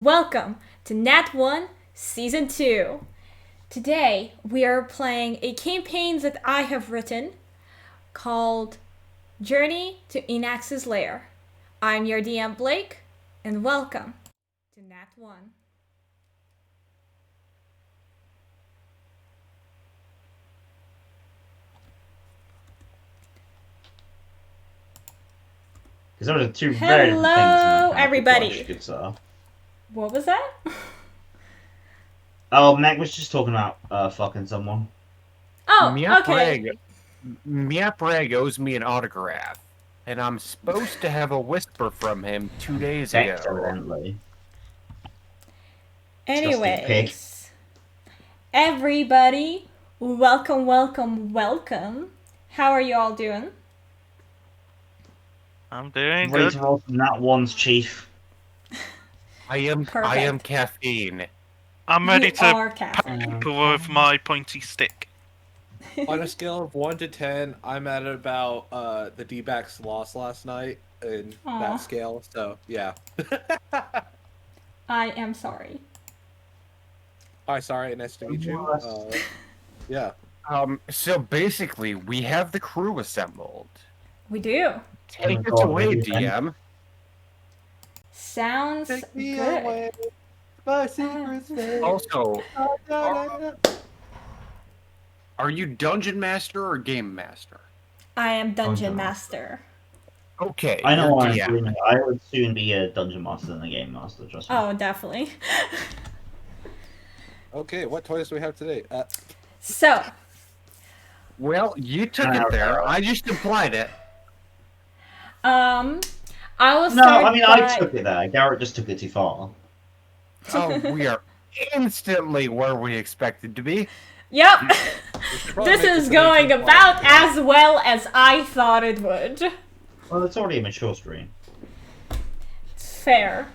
Welcome to Nat 1 Season 2. Today we are playing a campaign that I have written called Journey to Enaxx's Lair. I'm your DM Blake, and welcome to Nat 1. Because there are two very different things in Hello, that kind everybody. of good stuff. What was that? Oh, Meg was just talking about fucking someone. Oh, Mia okay. Bragg owes me an autograph, and I'm supposed to have a whisper from him 2 days ago. Evidently. Anyways, everybody, welcome. How are you all doing? I'm doing Ready good. to roll from that one's chief. I am Perfect. caffeine. I'm ready You to are poke caffeine. people with my pointy stick. On a scale of 1 to 10, I'm at about the D-backs lost last night in Aw. that scale. So yeah. I am sorry. Hi, sorry, nice to meet you. Yeah. So basically, we have the crew assembled. We do. Take Oh it God, away, really, DM. Sounds Take me good. away, my secret space. Also, Da-da-da-da. are you dungeon master or game master? I am Dungeon Dungeon Master. Okay, I know you're what I'm DM. doing. I would soon be a dungeon master than a game master, trust me. Oh, definitely. Okay, what toys do we have today? So, Well, you took it there. I just implied it. I will No, start I mean, by... I took it there. Garrett just took it too far. Oh, we are instantly where we expected to be. Yep. should probably This make is this an going 18 about plus. as well as I thought it would. Well, it's already a mature stream. Fair.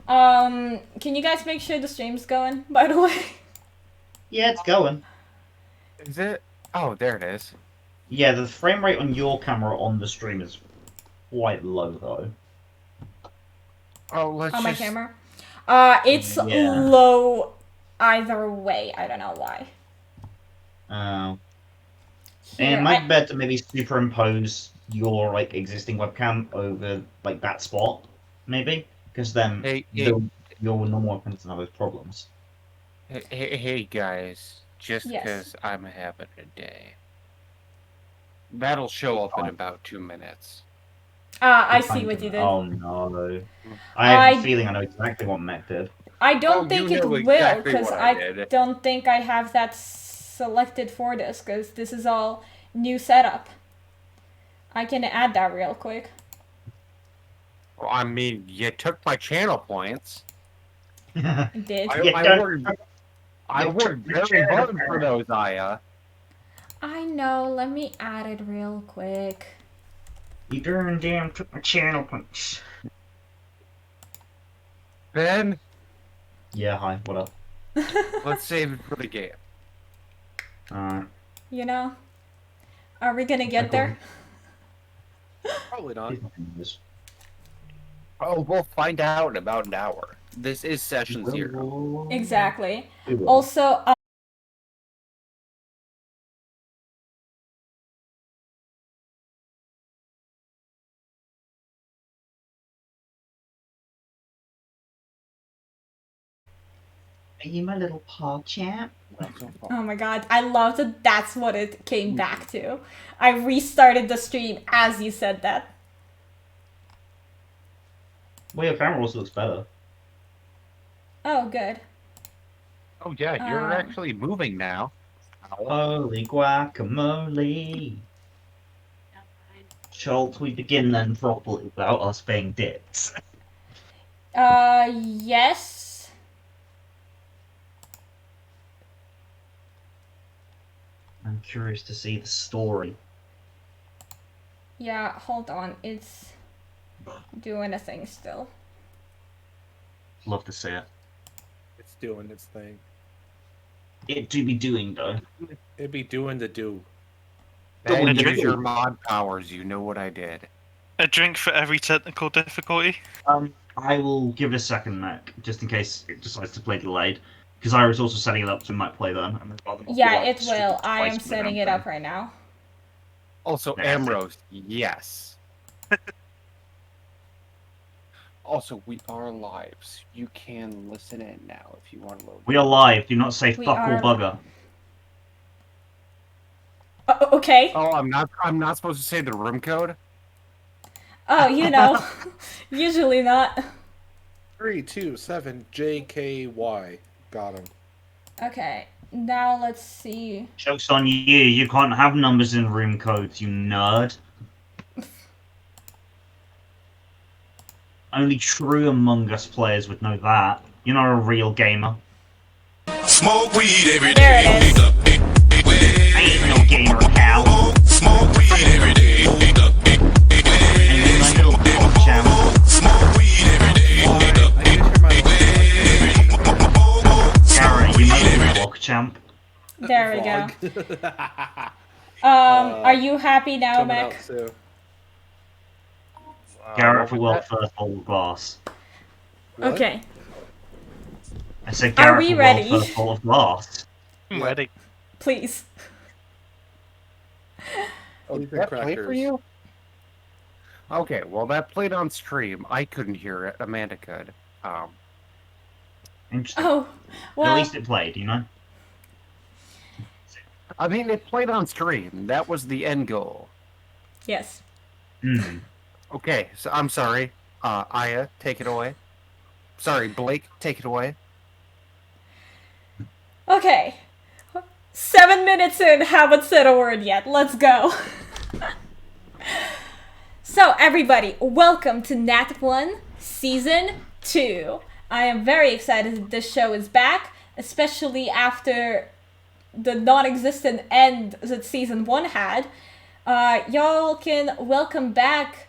Can you guys make sure the stream's going, by the way? Yeah, it's going. Is it? Oh, there it is. Yeah, the frame rate on your camera on the stream is quite low, though. Oh, let's On my just... camera. It's Yeah. low either way. I don't know why. And Here, it might be better to maybe superimpose your existing webcam over that spot, maybe, because then Hey, your normal webcam doesn't have those problems. hey, guys. Just Yes. because I'm having a day. That'll show up in about 2 minutes. I see what you did. Oh no! I have a feeling I know exactly what Mac did. I don't Oh, think you it know will, exactly because what I I did. don't think I have that selected for this, because this is all new setup. I can add that real quick. Well, I mean, you took my channel points. It did. I worked very hard for those, Aya. I know. Let me add it real quick. You darn damn took my channel points. Ben, Yeah, hi. What up? let's save it for the game. You know? Are we gonna get there? Probably not. Oh, we'll find out in about an hour. This is session 0. Exactly. We will. Also, Are you my little paw champ? oh my god, I love that that's what it came back to. I restarted the stream as you said that. Well, your camera also looks better. Oh, good. Oh, yeah, you're Um, actually moving now. Holy guacamole! Shall we begin then properly without us being dicks? Yes. I'm curious to see the story. Yeah, hold on. It's doing a thing still. Love to see it. It's doing its thing. It do be doing though. It'd be doing the do. Ben, Go use on. your mod powers. You know what I did. A drink for every technical difficulty. I will give it a second, Mac, just in case it decides to play delayed. Because Ira's also setting it up so we might play then. And rather not Yeah, do it will. I twice am for the setting damn it up thing. right now. Also, Nah, Ambrose, yes. Also, we are live, so you can listen in now if you want to load. We are live. Do not say We fuck or are- bugger. Okay. Oh, I'm not supposed to say the room code? Oh, you know. Usually not. 327 JKY. Got him. Okay. Now let's see. Joke's on you. You can't have numbers in room codes, you nerd. Only true Among Us players would know that. You're not a real gamer. Smoke weed every There day. it is. I ain't no gamer, pal. Smoke weed every day. Ain't my little pop champ. Smoke weed every day. I need to turn my Garrett, you my little block champ. There we go. go. Are you happy now, Coming Mac? out soon. Garrett for what world was that? first hold glass. What? Okay. I said Are Garrett we for ready? world first hold glass. I'm Yeah. ready. Please. Oh, Sleep did and that play for crackers. you? Okay, well, that played on stream. I couldn't hear it. Amanda could. Interesting. Oh, At well. least it played, you know? I mean, it played on stream. That was the end goal. Yes. Hmm. Okay, so I'm sorry. Aya, take it away. Sorry, Blake, take it away. Okay. 7 minutes in, haven't said a word yet. Let's go. So, everybody, welcome to Nat 1 Season 2. I am very excited that this show is back, especially after the non-existent end that Season 1 had. Y'all can welcome back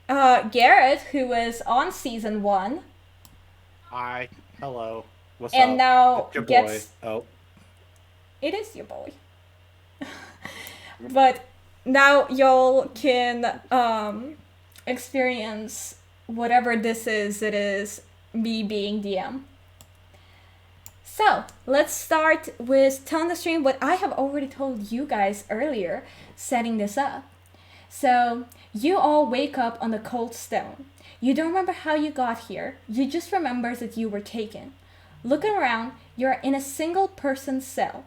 Garrett, who was on Season 1, Hi. Hello. What's and up? now It's your gets... boy. Oh. It is your boy. But now y'all can experience whatever this is. It is me being DM. So let's start with telling the stream what I have already told you guys earlier, setting this up. So you all wake up on the cold stone. You don't remember how you got here. You just remember that you were taken. Looking around, you're in a single person cell.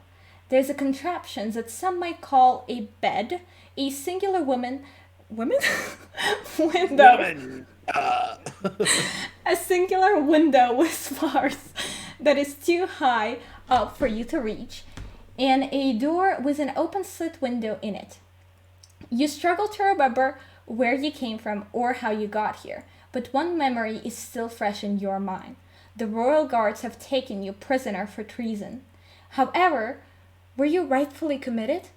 There's a contraption that some might call a bed, a singular window, a singular window with bars that is too high up for you to reach, and a door with an open slit window in it. You struggle to remember where you came from or how you got here, but one memory is still fresh in your mind. The royal guards have taken you prisoner for treason. However, were you rightfully committed?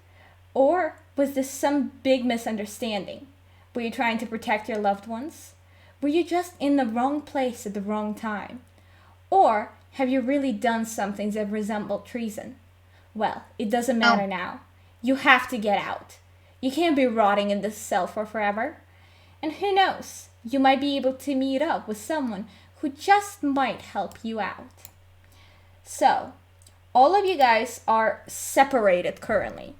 Or was this some big misunderstanding? Were you trying to protect your loved ones? Were you just in the wrong place at the wrong time? Or have you really done something that resembled treason? Well, it doesn't matter now. You have to get out. You can't be rotting in this cell for forever. And who knows, you might be able to meet up with someone who just might help you out. So, all of you guys are separated currently.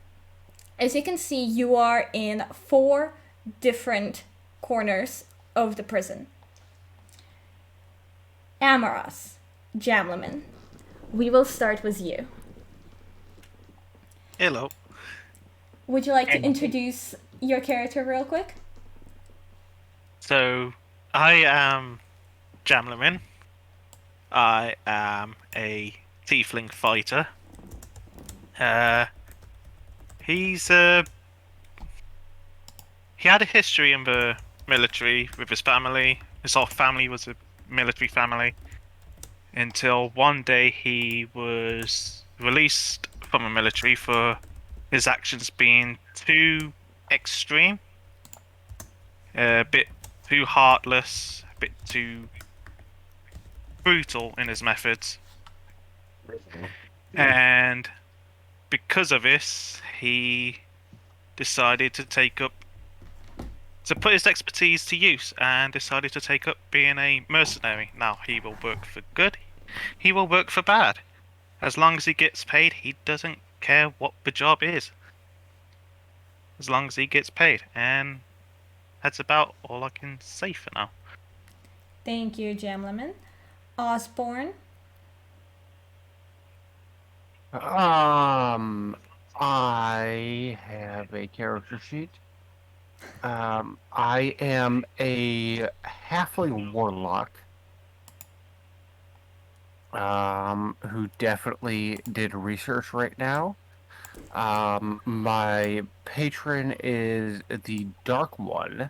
As you can see, you are in 4 different corners of the prison. Amaras, Jamlaman, we will start with you. Hello. Would you like to introduce your character real quick? So, I am Jamlamin. I am a tiefling fighter. He had a history in the military with his family. His whole family was a military family. Until one day he was released from the military for his actions being too extreme. A bit too heartless, a bit too brutal in his methods. And because of this, he decided to take up to put his expertise to use and decided to take up being a mercenary. Now, he will work for good, he will work for bad. As long as he gets paid, he doesn't care what the job is. As long as he gets paid. And that's about all I can say for now. Thank you, Jamleman. Osborne. I have a character sheet. I am a halfling warlock. Who definitely did research right now. My patron is the Dark One,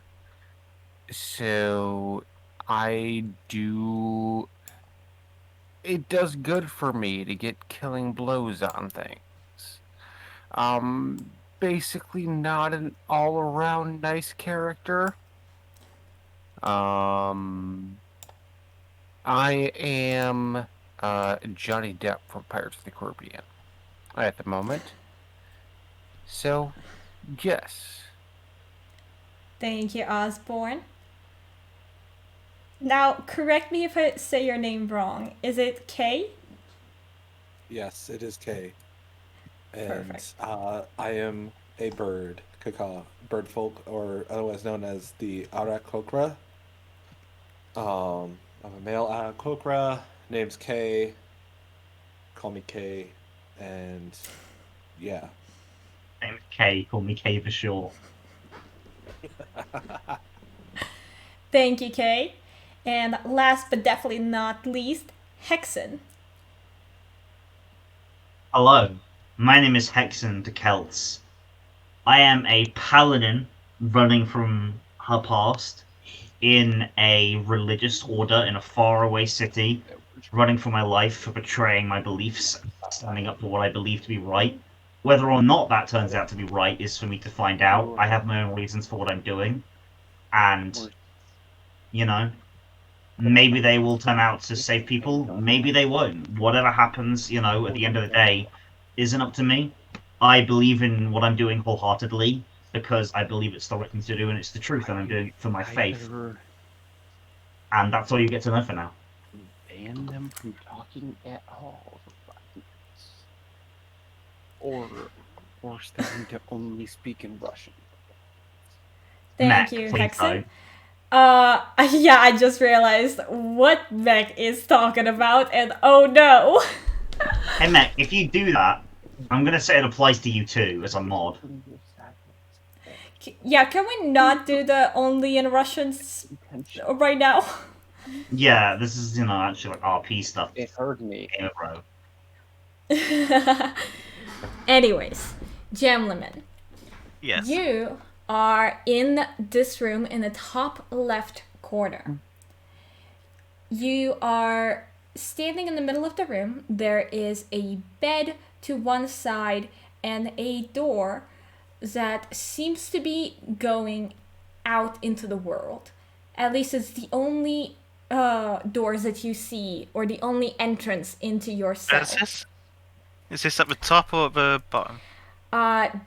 so I do. It does good for me to get killing blows on things. Basically not an all-around nice character. I am Johnny Depp from Pirates of the Caribbean at the moment. So, yes. Thank you, Osborne. Now, correct me if I say your name wrong. Is it Kay? Yes, it is K. And Perfect. I am a bird, Kaka, bird folk, or otherwise known as the Arakokra. I'm a male Arakokra. Name's K. Call me K. And yeah. Name's K. Call me K for short. Thank you, Kay. And last but definitely not least, Hexen. Hello, my name is Hexen the Celts. I am a paladin running from her past in a religious order in a faraway city, running for my life for betraying my beliefs, standing up for what I believe to be right. Whether or not that turns out to be right is for me to find out. I have my own reasons for what I'm doing. And, you know, maybe they will turn out to save people, maybe they won't. Whatever happens, you know, at the end of the day, isn't up to me. I believe in what I'm doing wholeheartedly because I believe it's the right thing to do and it's the truth, and I'm doing it for my faith. And that's all you get to know for now. Ban them from talking at all, or force them to only speak in Russian. Thank Mac, you, please Hexen. don't. Yeah, I just realized what Meg is talking about, and oh no! Hey Mac, if you do that, I'm gonna say it applies to you too, as a mod. Yeah, can we not do the only in Russians right now? Yeah, this is, you know, actually like RP stuff. It hurt me. Game of Row. Anyways, Jamleman, Yes. you are in this room in the top left corner. You are standing in the middle of the room. There is a bed to one side and a door that seems to be going out into the world. At least it's the only doors that you see, or the only entrance into your cell. Is this at the top or at the bottom?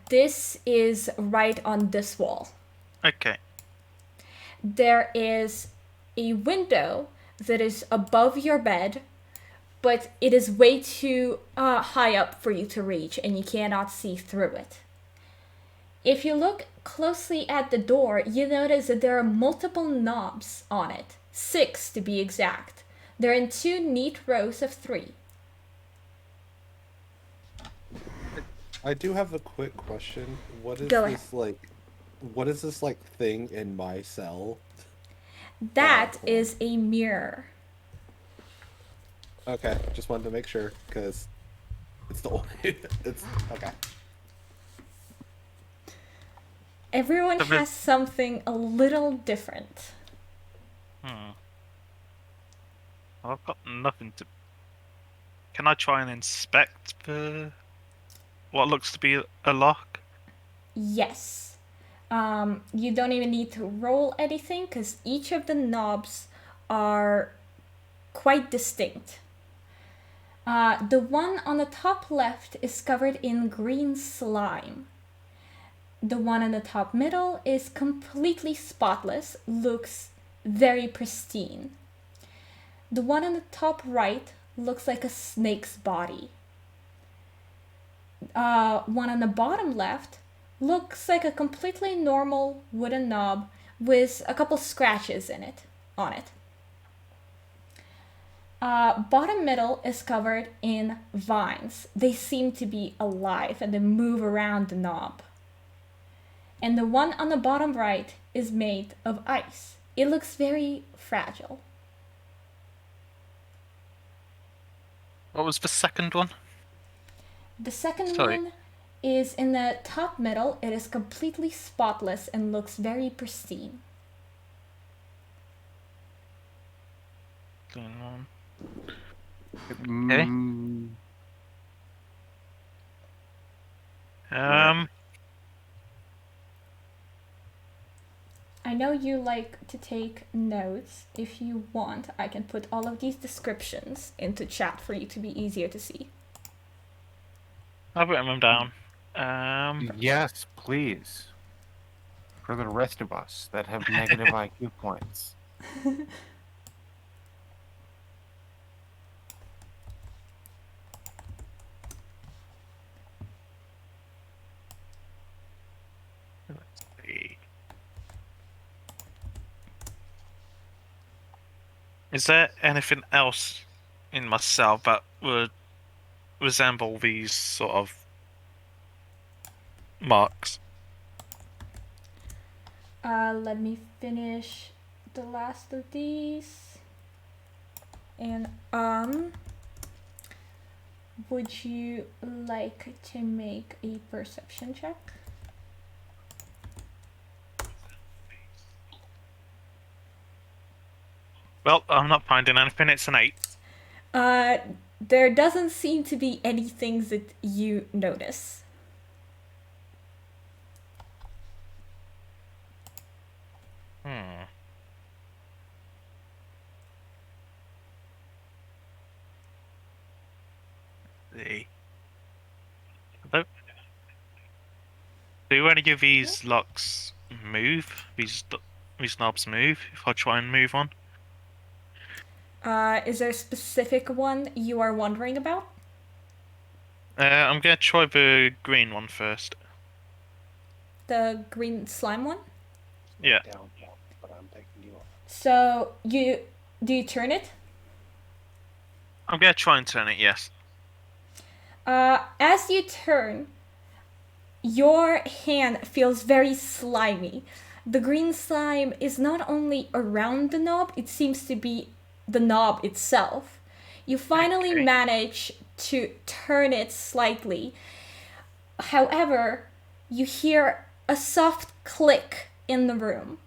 This is right on this wall. Okay. There is a window that is above your bed, but it is way too high up for you to reach, and you cannot see through it. If you look closely at the door, you notice that there are multiple knobs on it, 6 to be exact. They're in 2 neat rows of 3. I do have a quick question. What is Go this what is this thing in my cell? That is a mirror. Okay, just wanted to make sure because it's the only. It's okay. Everyone has something a little different. I've got nothing to. Can I try and inspect what looks to be a lock? Yes. You don't even need to roll anything because each of the knobs are quite distinct. The one on the top left is covered in green slime. The one in the top middle is completely spotless, looks very pristine. The one in the top right looks like a snake's body. One on the bottom left looks like a completely normal wooden knob with a couple scratches on it. Bottom middle is covered in vines. They seem to be alive and they move around the knob. And the one on the bottom right is made of ice. It looks very fragile. What was the second one? The second Sorry. one is in the top middle. It is completely spotless and looks very pristine. Green one. Mm, I know you like to take notes. If you want, I can put all of these descriptions into chat for you to be easier to see. I've written them down. yes, please. For the rest of us that have negative IQ points. Let's see. Is there anything else in my cell that would resemble these sort of marks? Let me finish the last of these. And would you like to make a perception check? Well, I'm not finding anything. It's an 8. There doesn't seem to be any things that you notice. Do any of these locks move? These knobs move if I try and move on? Is there a specific one you are wondering about? I'm gonna try the green one first. The green slime one? Yeah. Down, but I'm taking you off. So do you turn it? I'm gonna try and turn it, yes. As you turn, your hand feels very slimy. The green slime is not only around the knob, it seems to be the knob itself. You finally Okay. manage to turn it slightly. However, you hear a soft click in the room.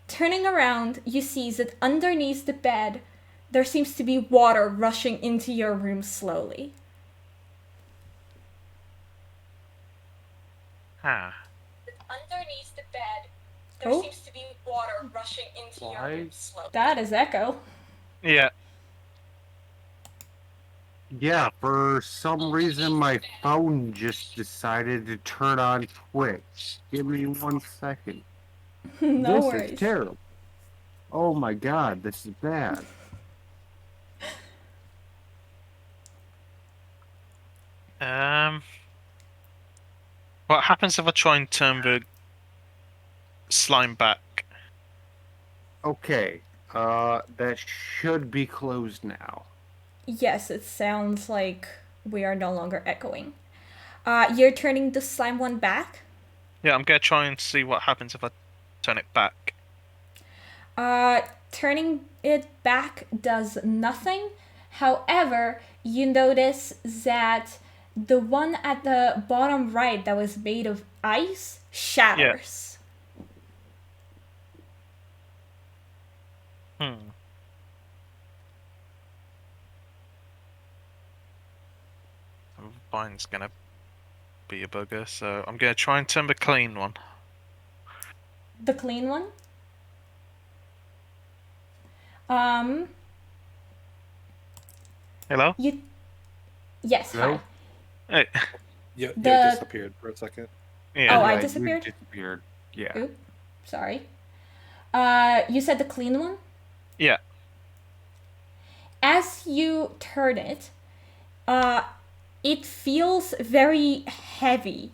Turning around, you see that underneath the bed, there seems to be water rushing into your room slowly. Underneath the bed, there seems to be water rushing into your room slowly. That is Echo. Yeah. Yeah, for some reason my phone just decided to turn on Twitch. Give me 1 second. No this worries. is terrible. Oh my god, this is bad. What happens if I try and turn the slime back? Okay, that should be closed now. Yes, it sounds like we are no longer echoing. You're turning the slime one back? Yeah, I'm gonna try and see what happens if I turn it back. Turning it back does nothing. However, you notice that the one at the bottom right that was made of ice shatters. The vine's gonna be a bugger, so I'm gonna try and turn the clean one. The clean one? Hello? Yes, Hello? hi. Hey. You The- disappeared for a second. Yeah. Oh, I you disappeared? disappeared. Yeah. Oop, sorry. You said the clean one? Yeah. As you turn it, it feels very heavy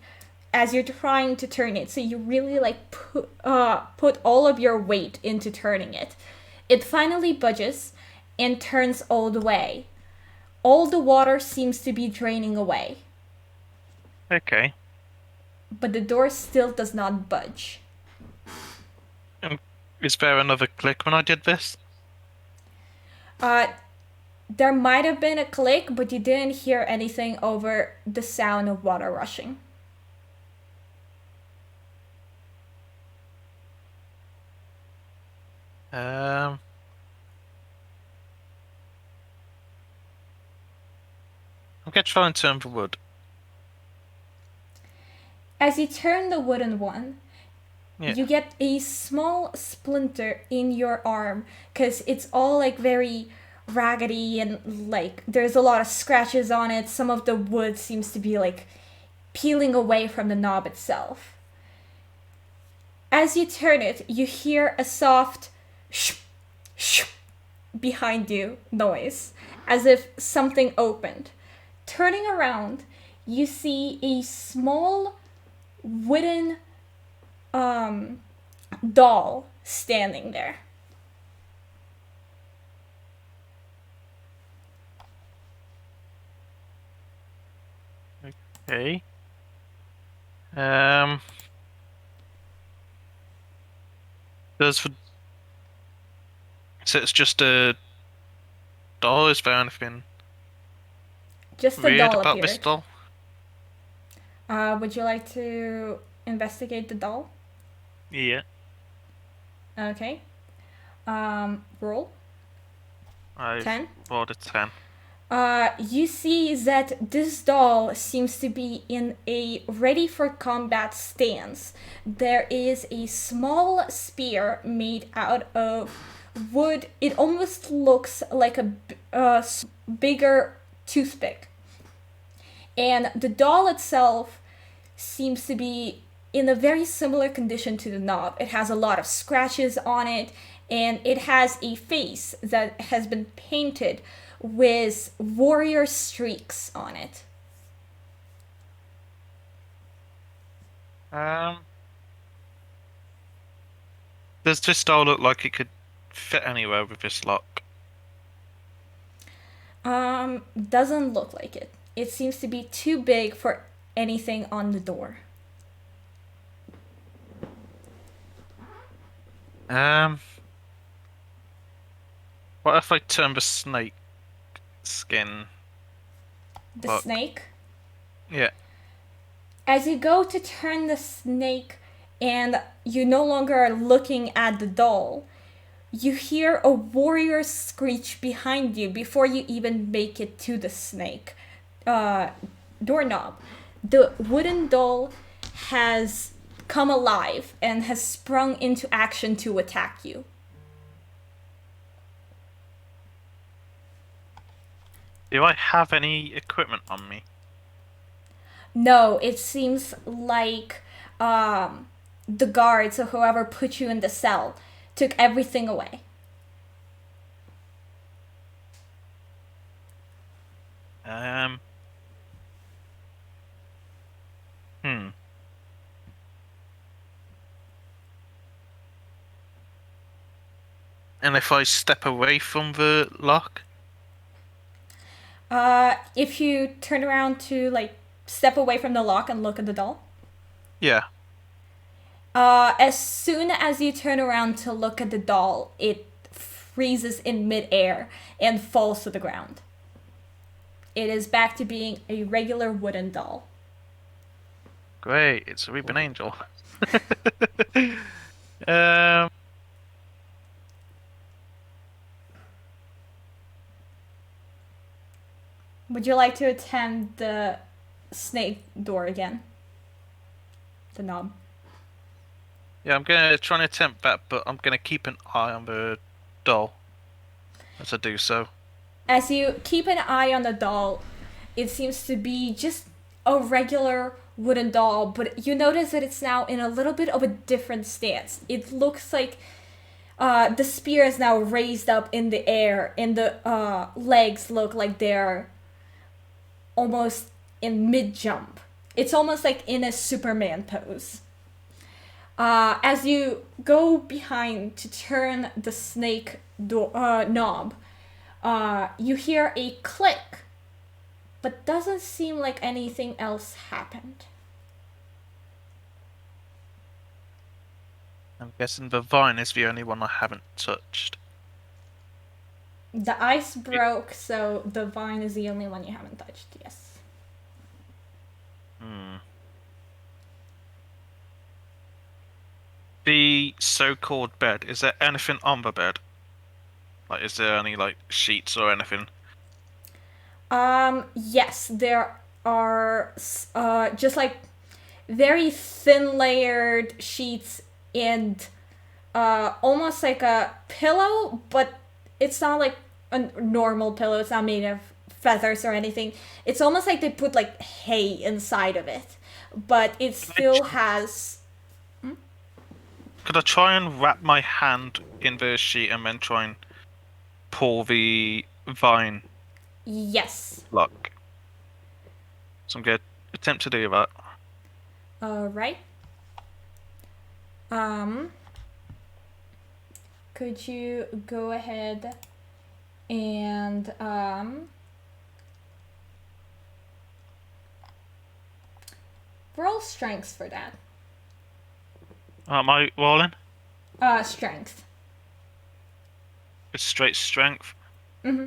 as you're trying to turn it. So you really like put all of your weight into turning it. It finally budges and turns all the way. All the water seems to be draining away, Okay. but the door still does not budge. Is there another click when I did this? Uh, there might have been a click, but you didn't hear anything over the sound of water rushing. Um. I'm gonna try and turn the wood. As you turn the wooden one, Yeah. you get a small splinter in your arm because it's all like very raggedy and like there's a lot of scratches on it. Some of the wood seems to be like peeling away from the knob itself. As you turn it, you hear a soft shh, shh behind you noise, as if something opened. Turning around, you see a small wooden doll standing there. Okay. Um. Does the... So it's just a doll? Is there anything Just a weird doll about this appeared. doll? Would you like to investigate the doll? Yeah. Okay. Roll. I 10. rolled a 10. You see that this doll seems to be in a ready for combat stance. There is a small spear made out of wood. It almost looks like a bigger toothpick. And the doll itself seems to be in a very similar condition to the knob. It has a lot of scratches on it, and it has a face that has been painted with warrior streaks on it. Does this doll look like it could fit anywhere with this lock? Doesn't look like it. It seems to be too big for anything on the door. What if I turn the snake skin? The Look. snake. Yeah. As you go to turn the snake and you no longer are looking at the doll, you hear a warrior screech behind you before you even make it to the snake doorknob. The wooden doll has come alive and has sprung into action to attack you. Do I have any equipment on me? No, it seems like the guards or whoever put you in the cell took everything away. Hmm. And if I step away from the lock? If you turn around to like step away from the lock and look at the doll, Yeah. as soon as you turn around to look at the doll, it freezes in midair and falls to the ground. It is back to being a regular wooden doll. Great, it's a Reaping Angel. um, Would you like to attempt the snake door again? The knob. yeah, I'm gonna try and attempt that, but I'm gonna keep an eye on the doll as I do so. As you keep an eye on the doll, it seems to be just a regular wooden doll, but you notice that it's now in a little bit of a different stance. It looks like the spear is now raised up in the air, and the legs look like they're almost in mid jump. It's almost like in a Superman pose. As you go behind to turn the snake knob, you hear a click, but doesn't seem like anything else happened. I'm guessing the vine is the only one I haven't touched. The ice broke, so the vine is the only one you haven't touched, yes. The so-called bed, is there anything on the bed? Like, is there any, like, sheets or anything? Yes, there are just like very thin layered sheets and almost like a pillow, but it's not like a normal pillow. It's not made of feathers or anything. It's almost like they put like hay inside of it, but it still has. Could I try and wrap my hand in the sheet and then try and pull the vine Yes. lock? So I'm going to attempt to do that. Alright. Could you go ahead and roll strength for that? Am I rolling? Strength. It's straight strength. Mm-hmm.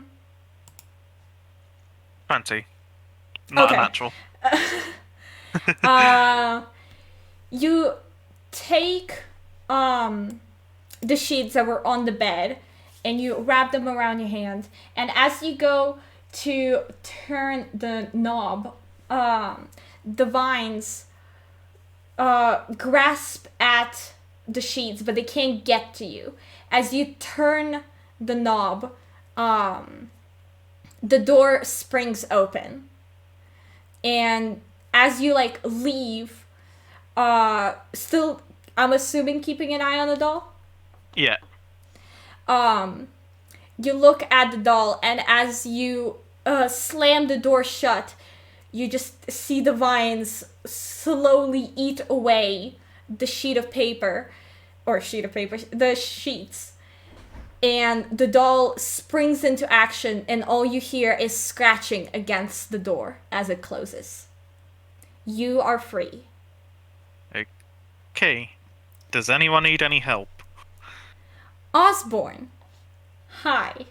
20. Not Okay. a natural. You take the sheets that were on the bed and you wrap them around your hand, and as you go to turn the knob, the vines grasp at the sheets, but they can't get to you. As you turn the knob, the door springs open, and as you like leave, still, I'm assuming keeping an eye on the doll. Yeah. You look at the doll, and as you slam the door shut, you just see the vines slowly eat away the the sheets. And the doll springs into action, and all you hear is scratching against the door as it closes. You are free. Okay. Does anyone need any help? Osborne. Hi.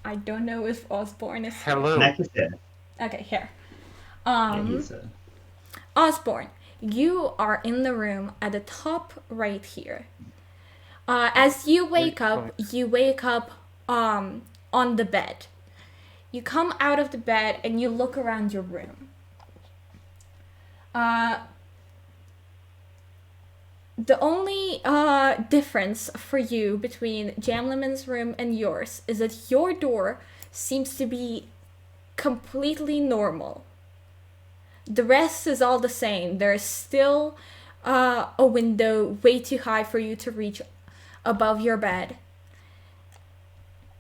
I don't know if Osborne is here. Hello. Next is there. Okay, here. Yeah, he's there. Osborne, you are in the room at the top right here. As you wake up on the bed. You come out of the bed and you look around your room. The only difference for you between Jamleman's room and yours is that your door seems to be completely normal. The rest is all the same. There's still a window way too high for you to reach above your bed.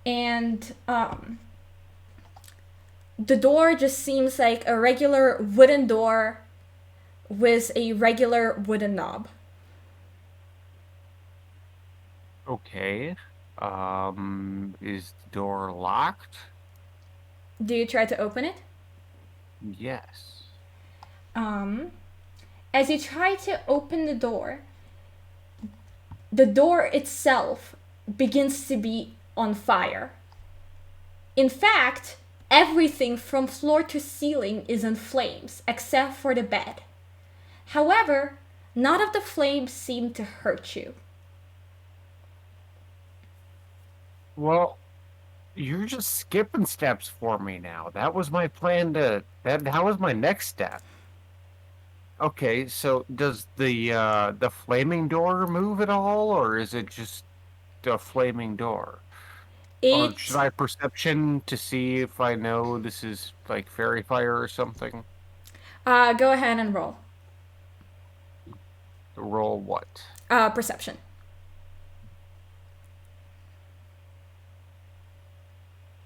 And the door just seems like a regular wooden door with a regular wooden knob. Okay. Is the door locked? Do you try to open it? Yes. As you try to open the door itself begins to be on fire. In fact, everything from floor to ceiling is in flames, except for the bed. However, none of the flames seem to hurt you. Well, you're just skipping steps for me now. That was my plan that was my next step. Okay, so does the flaming door move at all, or is it just a flaming door? Or It should I perception to see if I know this is like fairy fire or something? go ahead and roll. Roll what? Perception.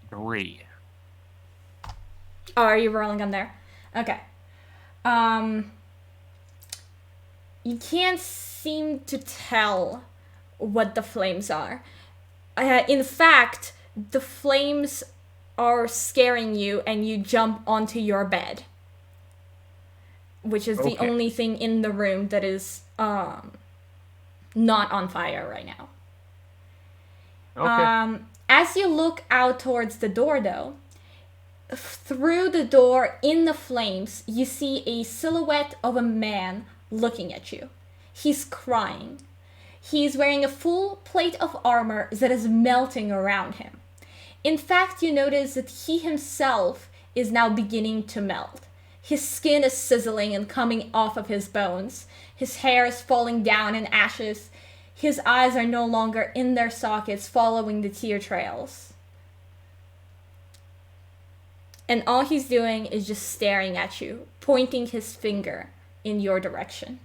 3. Oh, are you rolling on there? Okay. Um, you can't seem to tell what the flames are. In fact, the flames are scaring you, and you jump onto your bed, which is the Okay. only thing in the room that is not on fire right now. Okay. As you look out towards the door, though, through the door in the flames, you see a silhouette of a man looking at you. He's crying. He's wearing a full plate of armor that is melting around him. In fact, you notice that he himself is now beginning to melt. His skin is sizzling and coming off of his bones. His hair is falling down in ashes. His eyes are no longer in their sockets, following the tear trails. And all he's doing is just staring at you, pointing his finger in your direction.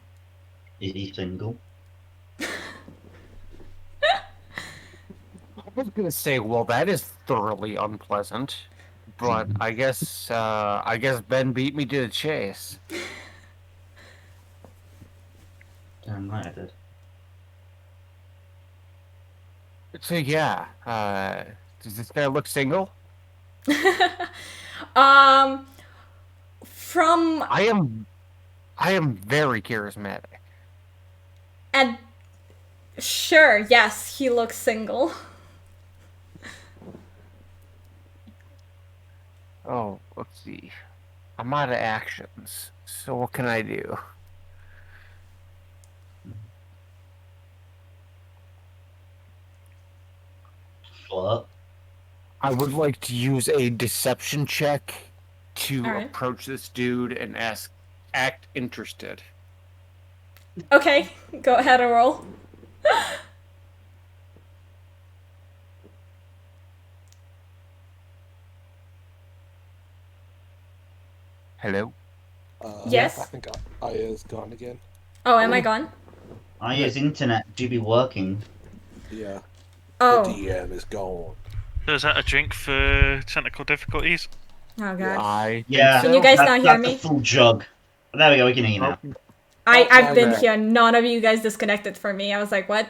Is he single? I was gonna say, well, that is thoroughly unpleasant, but I guess Ben beat me to the chase. Damn right I did. So yeah, does this guy look single? From I am very charismatic. and sure, yes, he looks single. Oh, let's see. I'm out of actions, so what can I do? Flirt. I would like to use a deception check to All right. approach this dude and act interested. Okay, go ahead and roll. Hello? Yes? I think Aya's gone again. Oh, am I gone? Aya's internet do be working. Yeah. Oh, The DM is gone. So is that a drink for technical difficulties? oh god. I think Yeah. Can you guys That's, not hear that's me? a full jug. There we go, we can hear you now. I've been okay. here. None of you guys disconnected from me. I was like, what?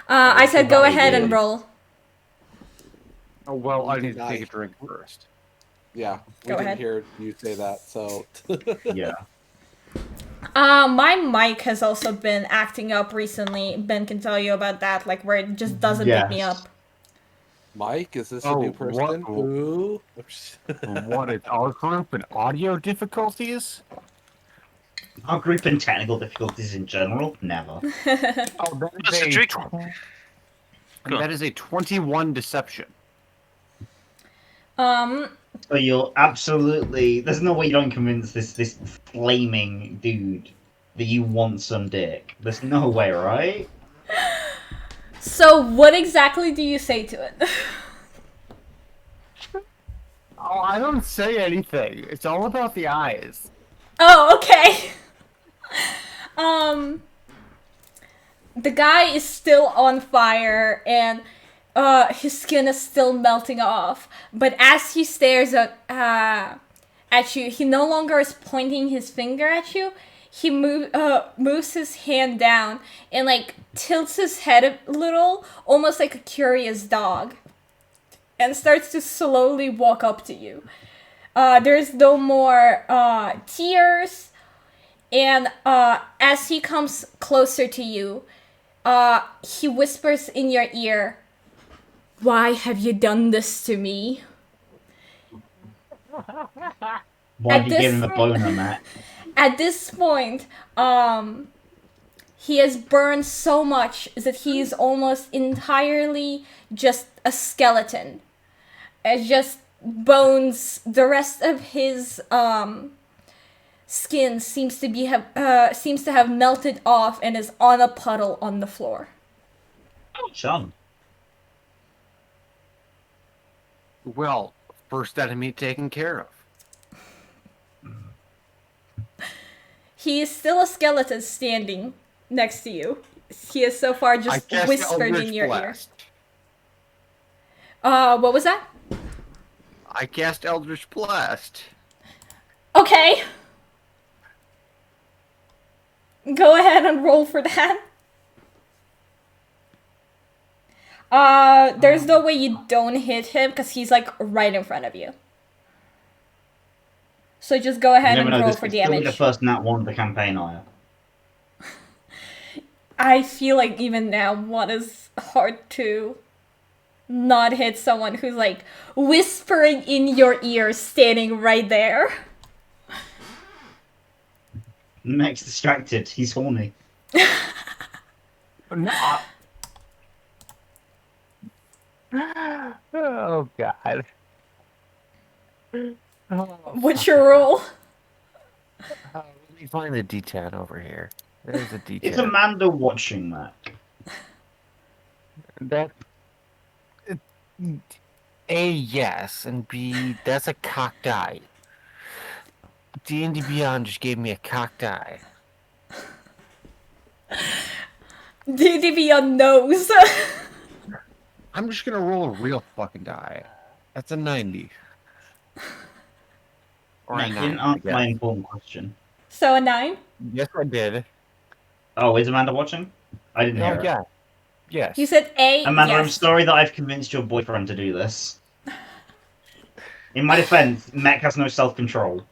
I said go Nobody ahead and did. roll. Oh, well, I You need to deny. take a drink first. Yeah, we Go didn't ahead. hear you say that, so Yeah. My mic has also been acting up recently. Ben can tell you about that, like where it just doesn't pick me Yes. up. Mike, is this a Oh, new what? person? Ooh. What is our group and audio difficulties? Our group in technical difficulties in general? Never. Oh, that That's is a a drink. tw- Go on. that is a 21 deception. So you're absolutely... There's no way you don't convince this flaming dude that you want some dick. There's no way, right? So what exactly do you say to it? Oh, I don't say anything. It's all about the eyes. Oh, okay. The guy is still on fire and his skin is still melting off. But as he stares at you, he no longer is pointing his finger at you. He moves his hand down and like tilts his head a little, almost like a curious dog, and starts to slowly walk up to you. There's no more tears, and as he comes closer to you, he whispers in your ear, "Why have you done this to me?" Why At did you give this- him a boner, Matt? At this point, he has burned so much that he is almost entirely just a skeleton. It's just bones. The rest of his skin seems to have melted off and is on a puddle on the floor. Chum. Well, first enemy taken care of. He is still a skeleton standing next to you. He has so far I just cast whispered in Eldritch your Blast. ear. What was that? I cast Eldritch Blast. Okay. Go ahead and roll for that. There's no way you don't hit him because he's like right in front of you. So just go You ahead never and know. roll This for could still be the damage. first nat 1 of the campaign, Aya. I feel like even now, one is hard to not hit someone who's like whispering in your ear, standing right there. Max distracted. He's horny. No. Oh God. Oh, What's your roll? let me find the D10 over here. There's a D10. Is Amanda watching that? That A, yes, and B, that's a cocked eye. D&D Beyond just gave me a cocked eye. DDB on nose. I'm just gonna roll a real fucking die. That's a 90. Or Max, a you 9, didn't I answer my guess. important question. So a 9? Yes, I did. Oh, is Amanda watching? I didn't hear Oh, it. yeah. Yes. You said A, Amanda, I'm yes. sorry that I've convinced your boyfriend to do this. In my defense, Mac has no self-control.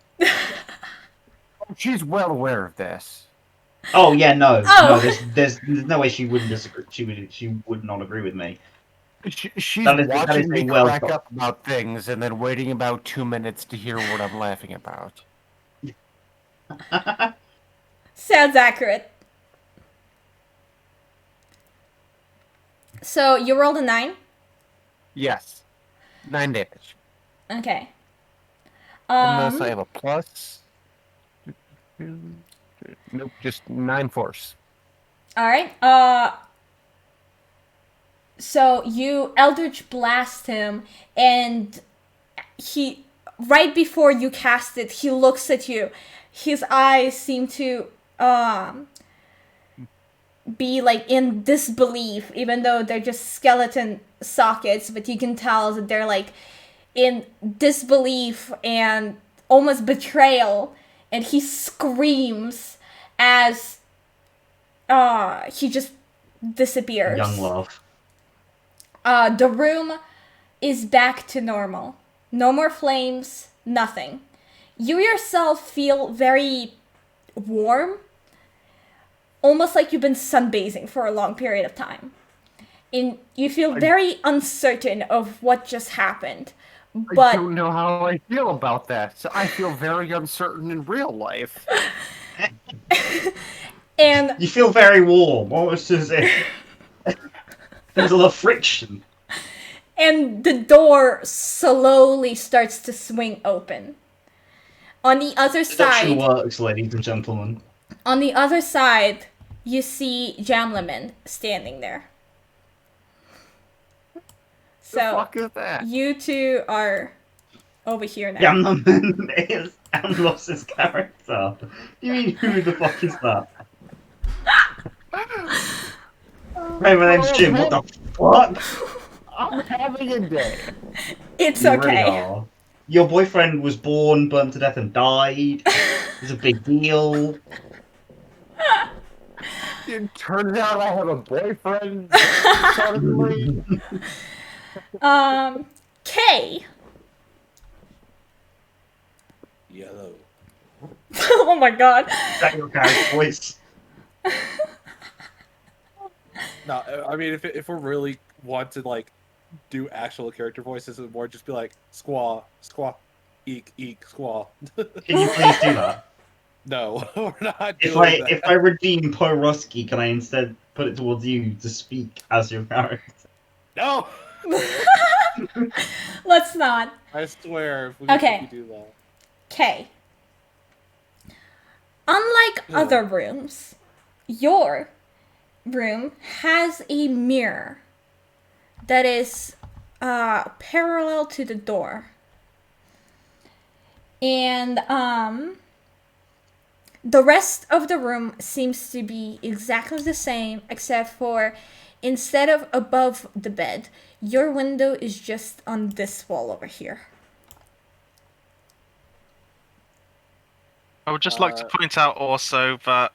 She's well aware of this. Oh yeah, no, Oh. there's no way she wouldn't disagree. She would not agree with me. She's That is watching a me well crack thought. up about things and then waiting about 2 minutes to hear what I'm laughing about. Sounds accurate. So you rolled a 9? Yes. 9 damage. Okay. Unless I have a plus. Nope, just 9 force. Alright. So you Eldritch Blast him, and he, right before you cast it, he looks at you. His eyes seem to be like in disbelief, even though they're just skeleton sockets, but you can tell that they're like in disbelief and almost betrayal, and he screams as he just disappears. Young love. The room is back to normal. No more flames, nothing. You yourself feel very warm, almost like you've been sunbathing for a long period of time. And you feel very uncertain of what just happened. I But don't know how I feel about that. So I feel very uncertain in real life. and You feel very warm, almost as if there's a lot of friction. and the door slowly starts to swing open. On the other Seduction side, works, ladies and gentlemen. you see Jamlaman standing there. The So fuck is that? you two are over here now. Jamlaman is Amlos's character. You mean who the fuck is that? Hey, my name's Jim. What the fuck? I'm having a day. It's You really okay. are. Your boyfriend was born, burned to death, and died. It's a big deal. It turns out I have a boyfriend. Suddenly. K. Yellow. Oh my god. Is that your character voice? No, I mean, if we really want to like do actual character voices, it would more just be like squaw, squaw, eek, eek, squaw. Can you please do that? No, we're not If doing that. if I redeem Porosky, can I instead put it towards you to speak as your character? No, Let's not. I swear. If we, Okay. if we do that. K. Unlike other rooms, your room has a mirror that is parallel to the door. And the rest of the room seems to be exactly the same, except for instead of above the bed, your window is just on this wall over here. I would just like to point out also that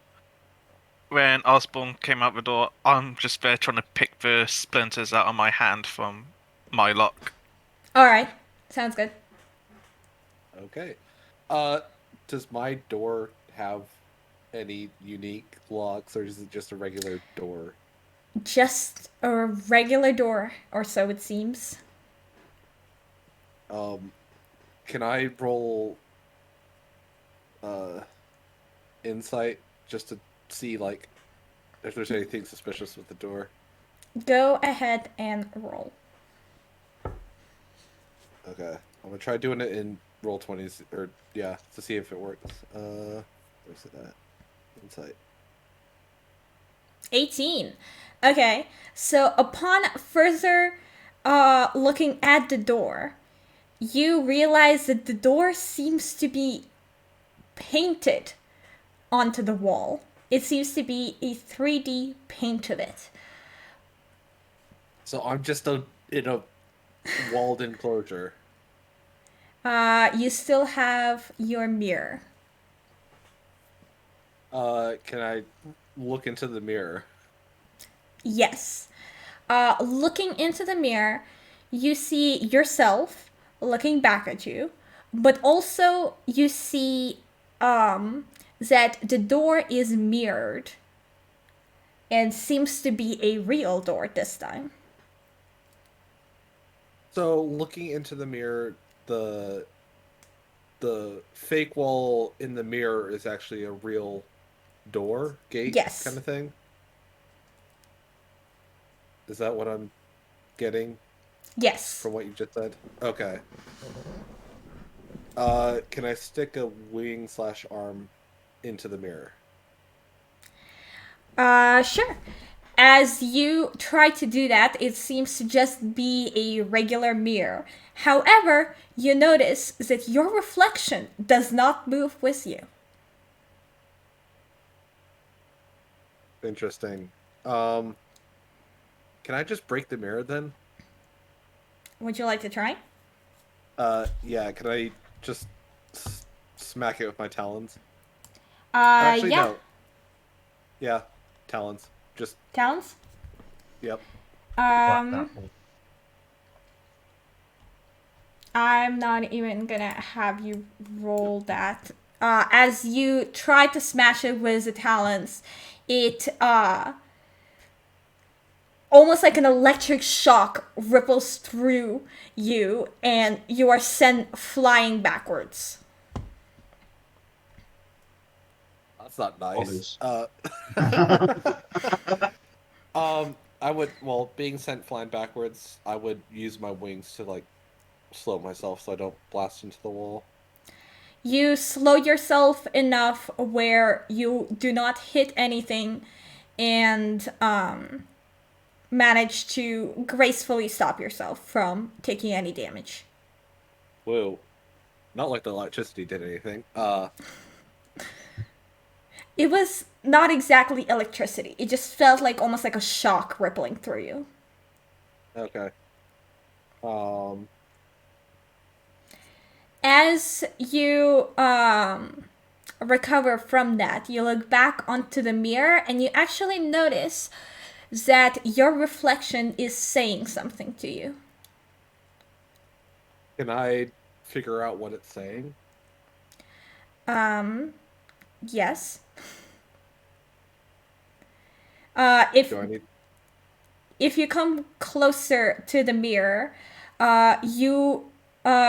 when Osborne came out the door, I'm just there trying to pick the splinters out of my hand from my lock. All right, sounds good. Okay. Does my door have any unique locks, or is it just a regular door? Just a regular door, or so it seems. Can I roll insight just to see like if there's anything suspicious with the door? Go ahead and roll. Okay. I'm gonna try doing it in roll 20s, or yeah, to see if it works. Where's it at? Insight. 18. Okay, so upon further looking at the door, you realize that the door seems to be painted onto the wall. It seems to be a 3D paint of it. So I'm just in a walled enclosure. You still have your mirror. Can I look into the mirror? Yes. Looking into the mirror, you see yourself looking back at you, but also you see that the door is mirrored and seems to be a real door this time. So looking into the mirror, the fake wall in the mirror is actually a real door, gate, Yes. kind of thing. Is that what I'm getting Yes. from what you just said? Okay. Can I stick a wing/arm into the mirror? Sure. As you try to do that, it seems to just be a regular mirror. However, you notice that your reflection does not move with you. Interesting. Can I just break the mirror then? Would you like to try? Yeah, can I just smack it with my talons? Yeah. No. Yeah, talons. Just, Talons? yep. I'm not even gonna have you roll that. As you try to smash it with the talons, it almost like an electric shock ripples through you, and you are sent flying backwards. That's not nice. Boggers. I would, well, being sent flying backwards, I would use my wings to, like, slow myself so I don't blast into the wall. You slow yourself enough where you do not hit anything and manage to gracefully stop yourself from taking any damage. Whoa. Not like the electricity did anything. It was not exactly electricity. It just felt like almost like a shock rippling through you. Okay. As you recover from that, you look back onto the mirror and you actually notice that your reflection is saying something to you. Can I figure out what it's saying? Yes. Do I need... If you come closer to the mirror, you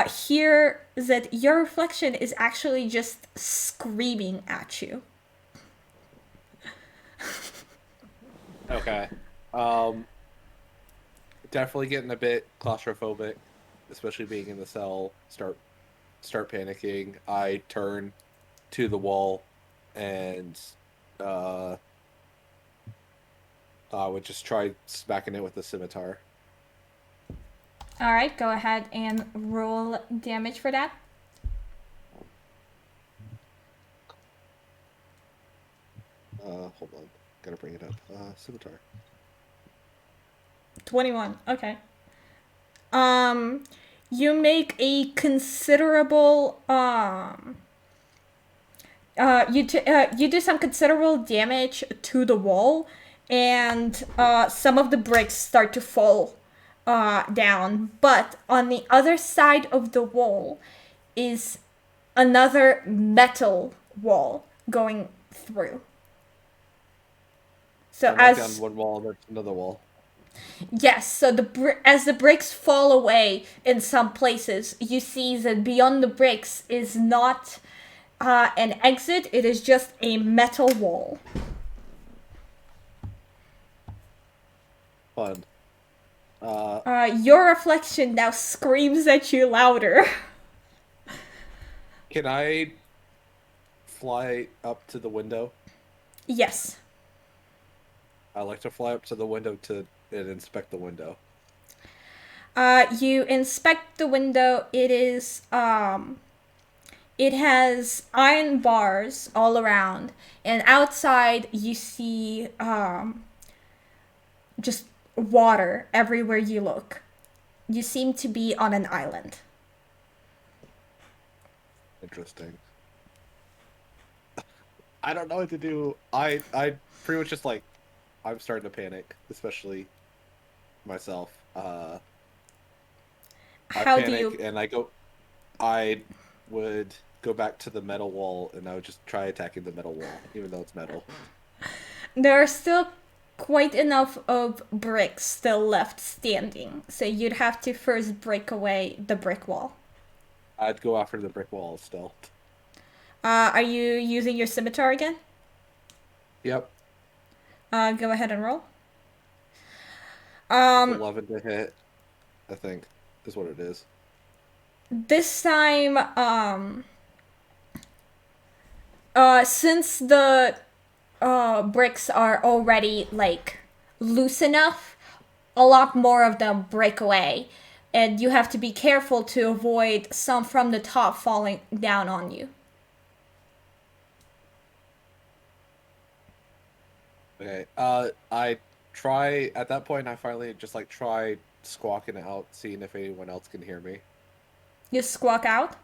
hear that your reflection is actually just screaming at you. Okay. Definitely getting a bit claustrophobic, especially being in the cell. Start panicking. I turn to the wall, and I would just try smacking it with a scimitar. All right, go ahead and roll damage for that. Hold on. Gotta bring it up. Scimitar. 21. Okay. You make a considerable you do some considerable damage to the wall, and some of the bricks start to fall down. But on the other side of the wall is another metal wall going through. So I knock down one wall, there's another wall. yes, so as the bricks fall away in some places, you see that beyond the bricks is not an exit, it is just a metal wall. Fun. Your reflection now screams at you louder. Can I fly up to the window? Yes. I like to fly up to the window and inspect the window. You inspect the window. It is it has iron bars all around, and outside you see just water everywhere you look. You seem to be on an island. Interesting. I don't know what to do. I pretty much just like I'm starting to panic, especially myself. I How do panic you? and I would go back to the metal wall and I would just try attacking the metal wall, even though it's metal. There are still quite enough of bricks still left standing, so you'd have to first break away the brick wall. I'd go after the brick wall still. Are you using your scimitar again? Yep. Go ahead and roll. 11 to hit, I think, is what it is. This time, since the bricks are already like loose enough, a lot more of them break away, and you have to be careful to avoid some from the top falling down on you. Okay. I try at that point. I finally just like try squawking out, seeing if anyone else can hear me. You squawk out.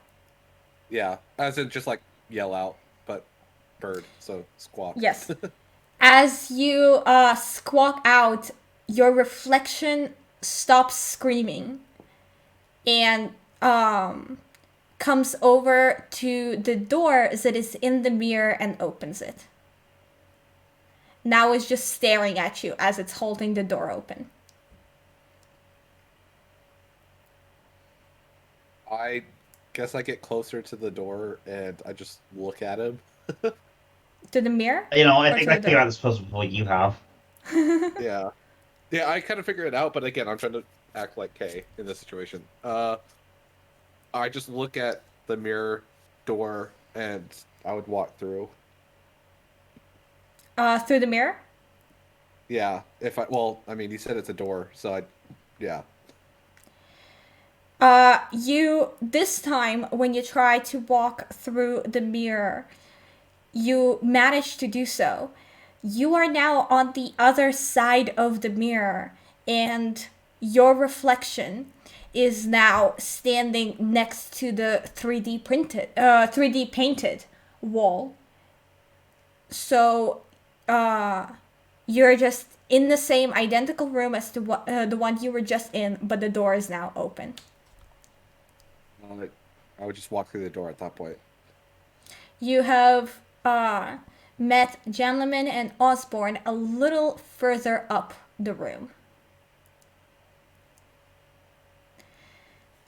Yeah, as in just like yell out, but bird, so squawk. Yes. As you squawk out, your reflection stops screaming and comes over to the door that is in the mirror and opens it. Now it's just staring at you as it's holding the door open. I guess I get closer to the door and I just look at him. To the mirror? You know, I Or think to I the figured door? out this puzzle before you have. Yeah. Yeah, I kind of figure it out, but again, I'm trying to act like Kay in this situation. I just look at the mirror door and I would walk through. Through the mirror? Yeah, I mean, you said it's a door, so yeah. This time, when you try to walk through the mirror, you manage to do so. You are now on the other side of the mirror, and your reflection is now standing next to the 3D painted wall. So, you're just in the same identical room as the one you were just in, but the door is now open. I would just walk through the door at that point. You have met Gentleman and Osborne a little further up the room.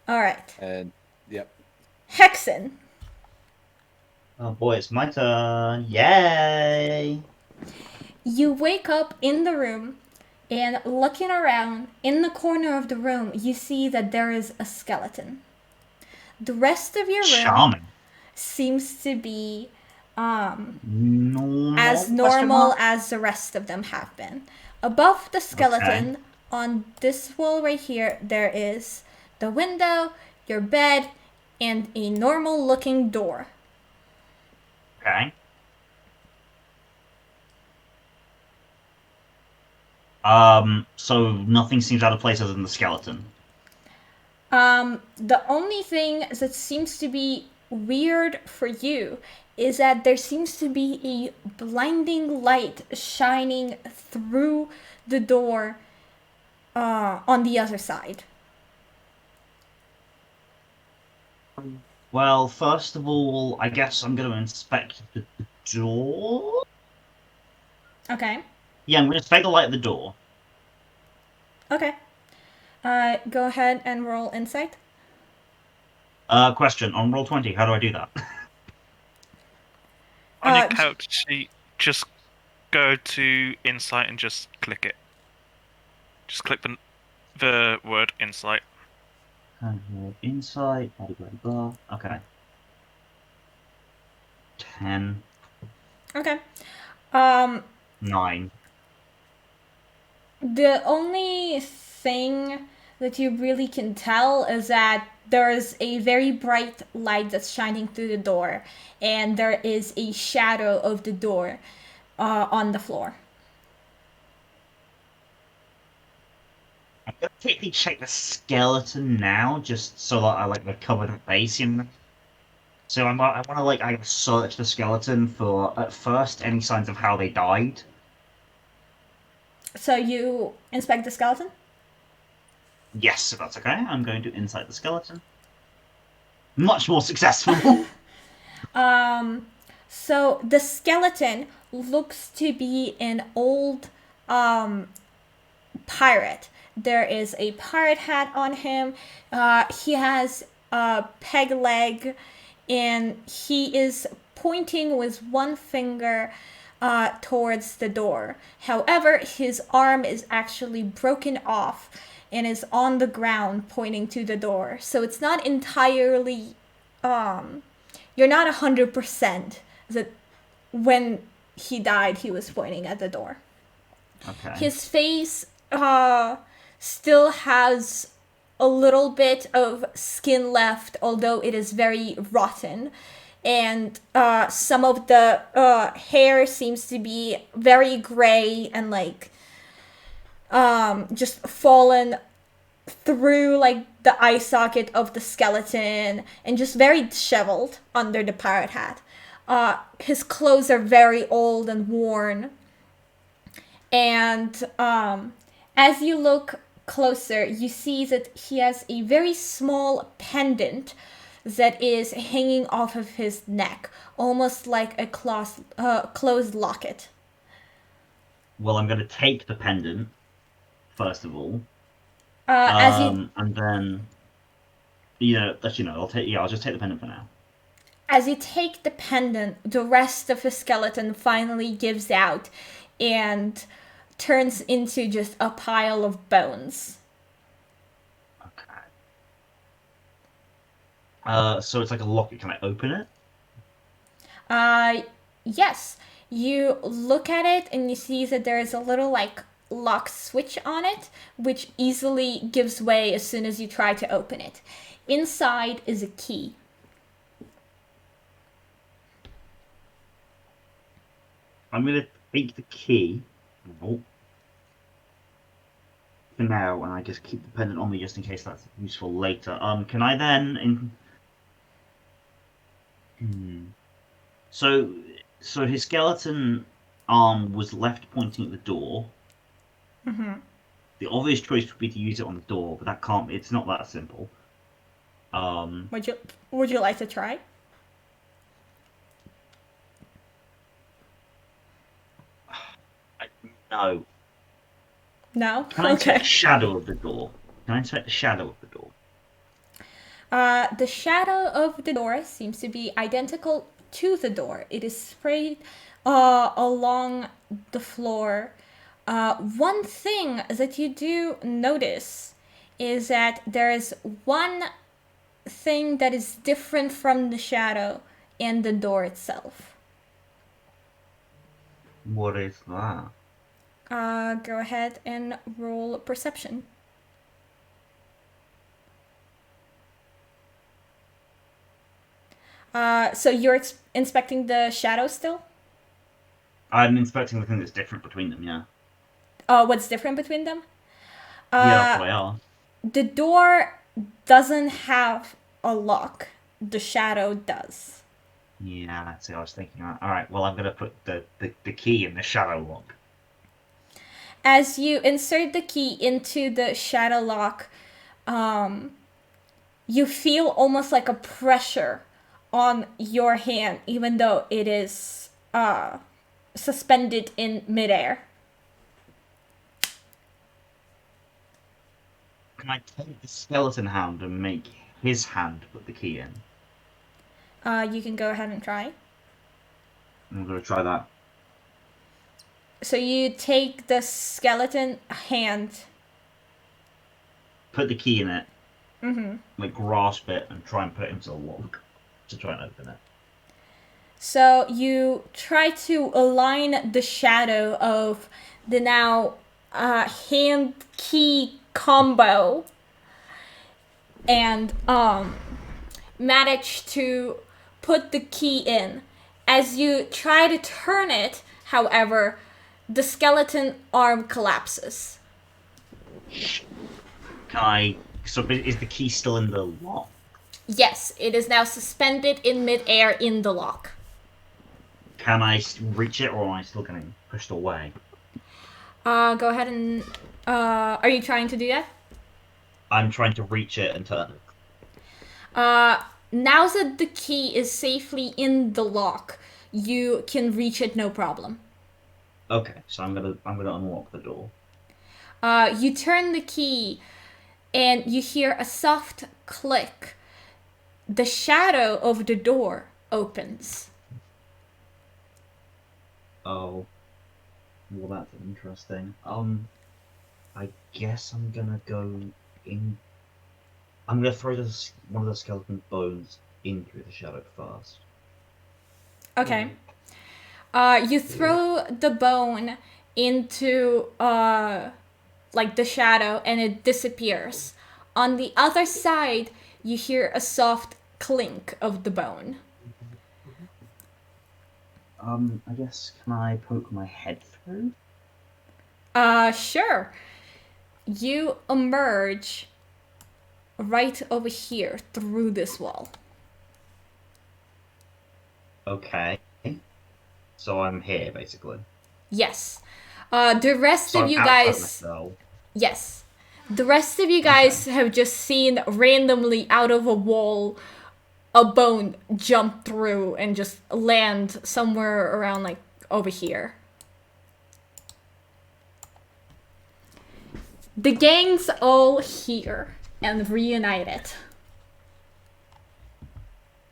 All right. And, yep. Hexen. Oh boy, it's my turn. Yay! You wake up in the room, and looking around, in the corner of the room, you see that there is a skeleton. The rest of your room Charming. seems to be Normal? as Question normal mark? as the rest of them have been. Above the skeleton, on this wall right here, there is the window, your bed, and a normal looking door. Okay. So nothing seems out of place other than the skeleton. The only thing that seems to be weird for you is that there seems to be a blinding light shining through the door on the other side. Well, first of all, I guess I'm going to inspect the door. Okay. Yeah, I'm going to inspect the light of the door. Okay. Go ahead and roll insight. Question on roll 20. How do I do that? On your j- character sheet, just go to insight and just click it. Just click the word insight. Insight. Blah, blah, blah. Okay. 10. Okay. Um, 9. the only thing that you really can tell is that there's a very bright light that's shining through the door, and there is a shadow of the door on the floor. I'm going to quickly check the skeleton now, just so that I like recover the base. So I want to like I search the skeleton for at first any signs of how they died. So you inspect the skeleton? Yes, if that's okay. I'm going to insight the skeleton. Much more successful. So the skeleton looks to be an old pirate. There is a pirate hat on him. He has a peg leg, and he is pointing with one finger towards the door. However, his arm is actually broken off and is on the ground pointing to the door. So it's not entirely. You're not 100% that when he died, he was pointing at the door. Okay. His face still has a little bit of skin left, although it is very rotten. And some of the hair seems to be very gray and like just fallen through like the eye socket of the skeleton and just very disheveled under the pirate hat. His clothes are very old and worn. And as you look closer, you see that he has a very small pendant that is hanging off of his neck, almost like a closed locket. Well, I'm going to take the pendant first of all, As you and then I'll just take the pendant for now. as you take the pendant, the rest of the skeleton finally gives out and turns into just a pile of bones. Okay. So it's like a locket. Can I open it? Yes, you look at it and you see that there is a little like lock switch on it, which easily gives way as soon as you try to open it. Inside is a key. I'm going to take the key for now, and I just keep the pendant on me just in case that's useful later. Can I then? So his skeleton arm was left pointing at the door. Mm-hmm. The obvious choice would be to use it on the door, but that can't. It's not that simple. Would you like to try? No. No? Can I inspect Okay. the shadow of the door? Can I inspect the shadow of the door? The shadow of the door seems to be identical to the door. It is sprayed along the floor. One thing that you do notice is that there is one thing that is different from the shadow and the door itself. What is that? Go ahead and roll perception. So you're inspecting the shadow still? I'm inspecting the thing that's different between them. Yeah. What's different between them? Yeah, that's Uh, what I asked. the door doesn't have a lock. The shadow does. Yeah, that's it. I was thinking. All right. Well, I'm gonna put the key in the shadow lock. As you insert the key into the shadow lock, you feel almost like a pressure on your hand, even though it is suspended in midair. Can I take the skeleton hand and make his hand put the key in? You can go ahead and try. I'm gonna try that. So you take the skeleton hand. Put the key in it. Mm-hmm. Like grasp it and try and put it into the lock to try and open it. So you try to align the shadow of the now hand key combo and manage to put the key in. As you try to turn it, however, the skeleton arm collapses. Can I? So is the key still in the lock? Yes, it is now suspended in midair in the lock. Can I reach it, or am I still getting pushed away? Go ahead and. Are you trying to do that? I'm trying to reach it and turn it. Now that the key is safely in the lock, you can reach it no problem. Okay, so I'm gonna unlock the door. You turn the key, and you hear a soft click. The shadow of the door opens. Oh, well, that's interesting. I guess I'm gonna go in. I'm gonna throw one of the skeleton bones in through the shadow first. Okay. You throw the bone into like the shadow, and it disappears. On the other side, you hear a soft clink of the bone. I guess can I poke my head through? Sure. You emerge right over here through this wall. Okay. So I'm here basically. Yes. The rest So of I'm you outside guys. myself. Yes. The rest of you guys have just seen randomly out of a wall a bone jump through and just land somewhere around like over here. The gang's all here and reunited.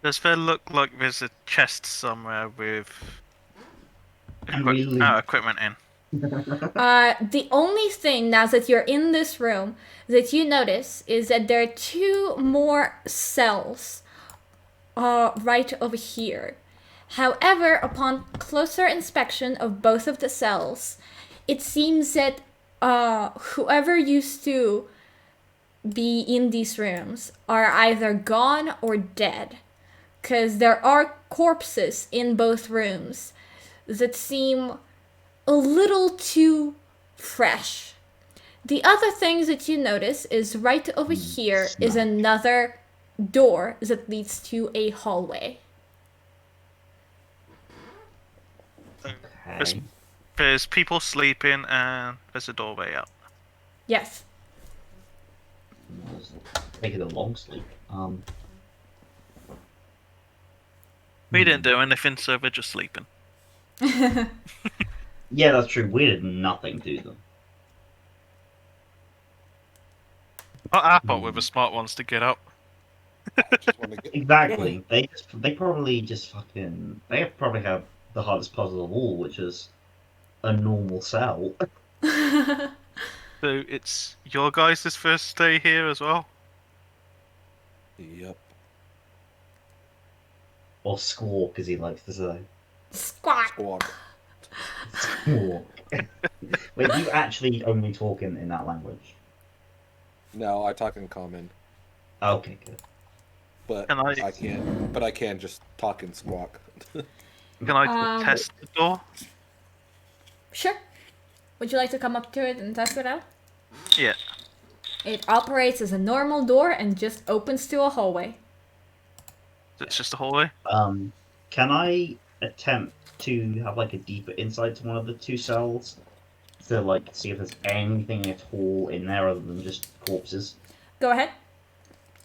Does there look like there's a chest somewhere with And we leave. equipment in? The only thing now that you're in this room that you notice is that there are two more cells right over here. However, upon closer inspection of both of the cells, it seems that whoever used to be in these rooms are either gone or dead. Because there are corpses in both rooms that seem a little too fresh. The other things that you notice is right over here is another door that leads to a hallway. Okay. There's people sleeping and there's a doorway out. Yes. Make it a long sleep. We didn't do anything, so we're just sleeping. Yeah, that's true. We did nothing to them. I thought we were smart ones to get up. Just want to get Exactly. They probably just fucking. They probably have the hardest puzzle of all, which is a normal cell. So it's your guys' first day here as well? Yep. Or squawk, as he likes to say. Squawk. Squawk. Squawk. Wait, you actually only talk in that language? No, I talk in common. Okay, good. but Can I I can't. But I can just talk and squawk. can I Um, test the door? Sure. Would you like to come up to it and test it out? Yeah. It operates as a normal door and just opens to a hallway. It's just a hallway. Can I attempt to have like a deeper insight to one of the two cells to like see if there's anything at all in there other than just corpses? Go ahead.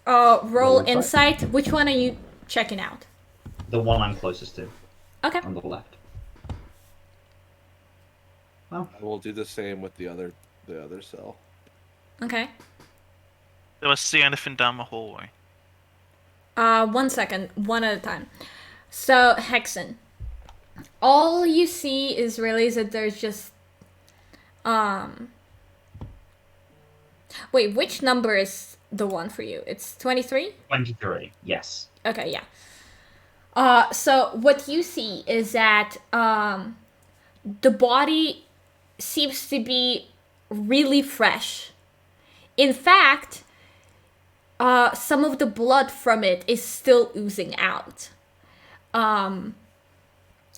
Roll Roll insight. insight. Which one are you checking out? The one I'm closest to, Okay. on the left. Well, I will do the same with the other cell. Okay. Do I see anything down the hallway? 1 second, one at a time. So, Hexen. All you see is really that there's just wait, which number is the one for you? It's 23? 23. Yes. Okay, yeah. So what you see is that the body seems to be really fresh. In fact, some of the blood from it is still oozing out.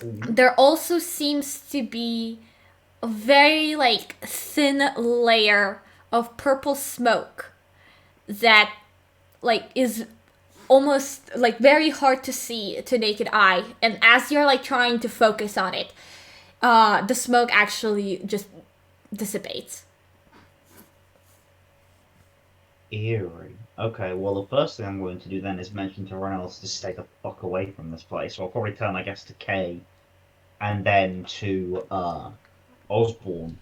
There also seems to be a very like thin layer of purple smoke that like is almost like very hard to see to naked eye, and as you're like trying to focus on it, the smoke actually just dissipates. Eerie. Okay, well, the first thing I'm going to do then is mention to everyone else to stay the fuck away from this place. So I'll probably turn, I guess, to Kay, and then to Osborne,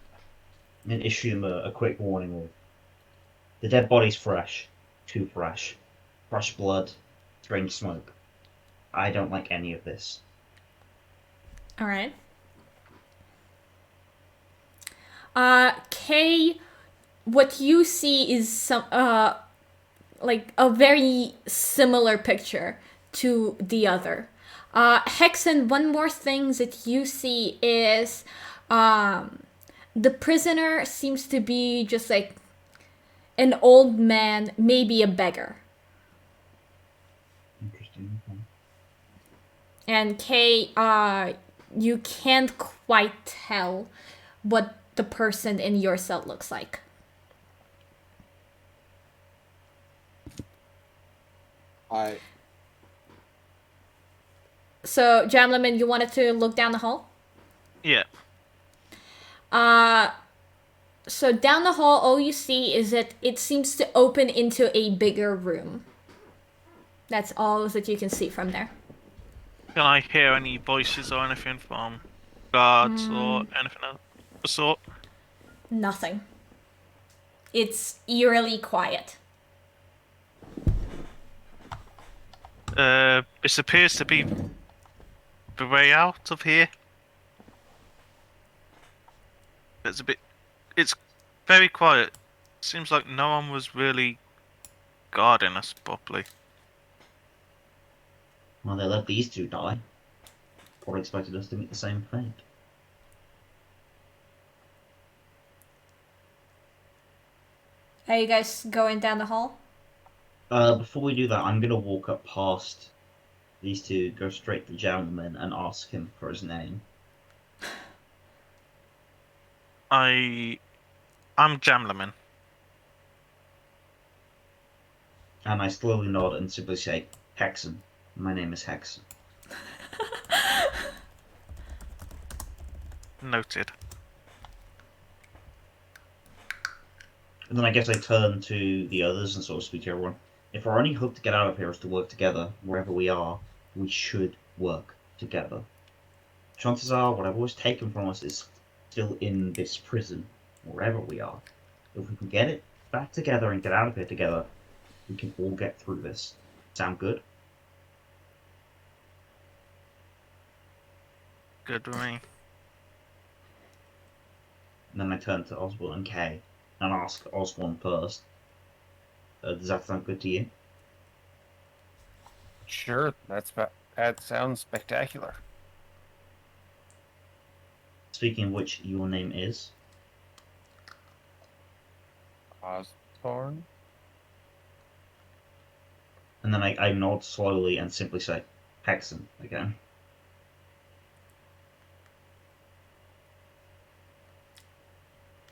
and issue them a quick warning of the dead body's fresh, too fresh, fresh blood, strange smoke. I don't like any of this. All right. Kay, what you see is some like a very similar picture to the other. Hexen, one more thing that you see is the prisoner seems to be just like an old man, maybe a beggar. Interesting. Okay. And Kay, you can't quite tell what the person in your cell looks like. So, Jamleman, you wanted to look down the hall? Yeah. So down the hall, all you see is that it seems to open into a bigger room. That's all that you can see from there. Can I hear any voices or anything from guards or anything of the sort? Nothing. It's eerily quiet. This appears to be the way out of here. It's very quiet. Seems like no one was really guarding us properly. Well, they let these two die. Probably expected us to meet the same fate. Are you guys going down the hall? Before we do that, I'm gonna walk up past these two, go straight to the gentleman, and ask him for his name. I'm Jamleman. And I slowly nod and simply say, Hexen. My name is Hexen. Noted. And then I guess I turn to the others and sort of speak to everyone. If our only hope to get out of here is to work together, wherever we are, we should work together. Chances are, whatever was taken from us is still in this prison, wherever we are. If we can get it back together and get out of here together, we can all get through this. Sound good? Good with me. And then I turn to Osborne and Kay and ask Osborne first. Does that sound good to you? Sure, that sounds spectacular. Speaking of which, your name is? Osborne? And And then I nod slowly and simply say, Hexen, again.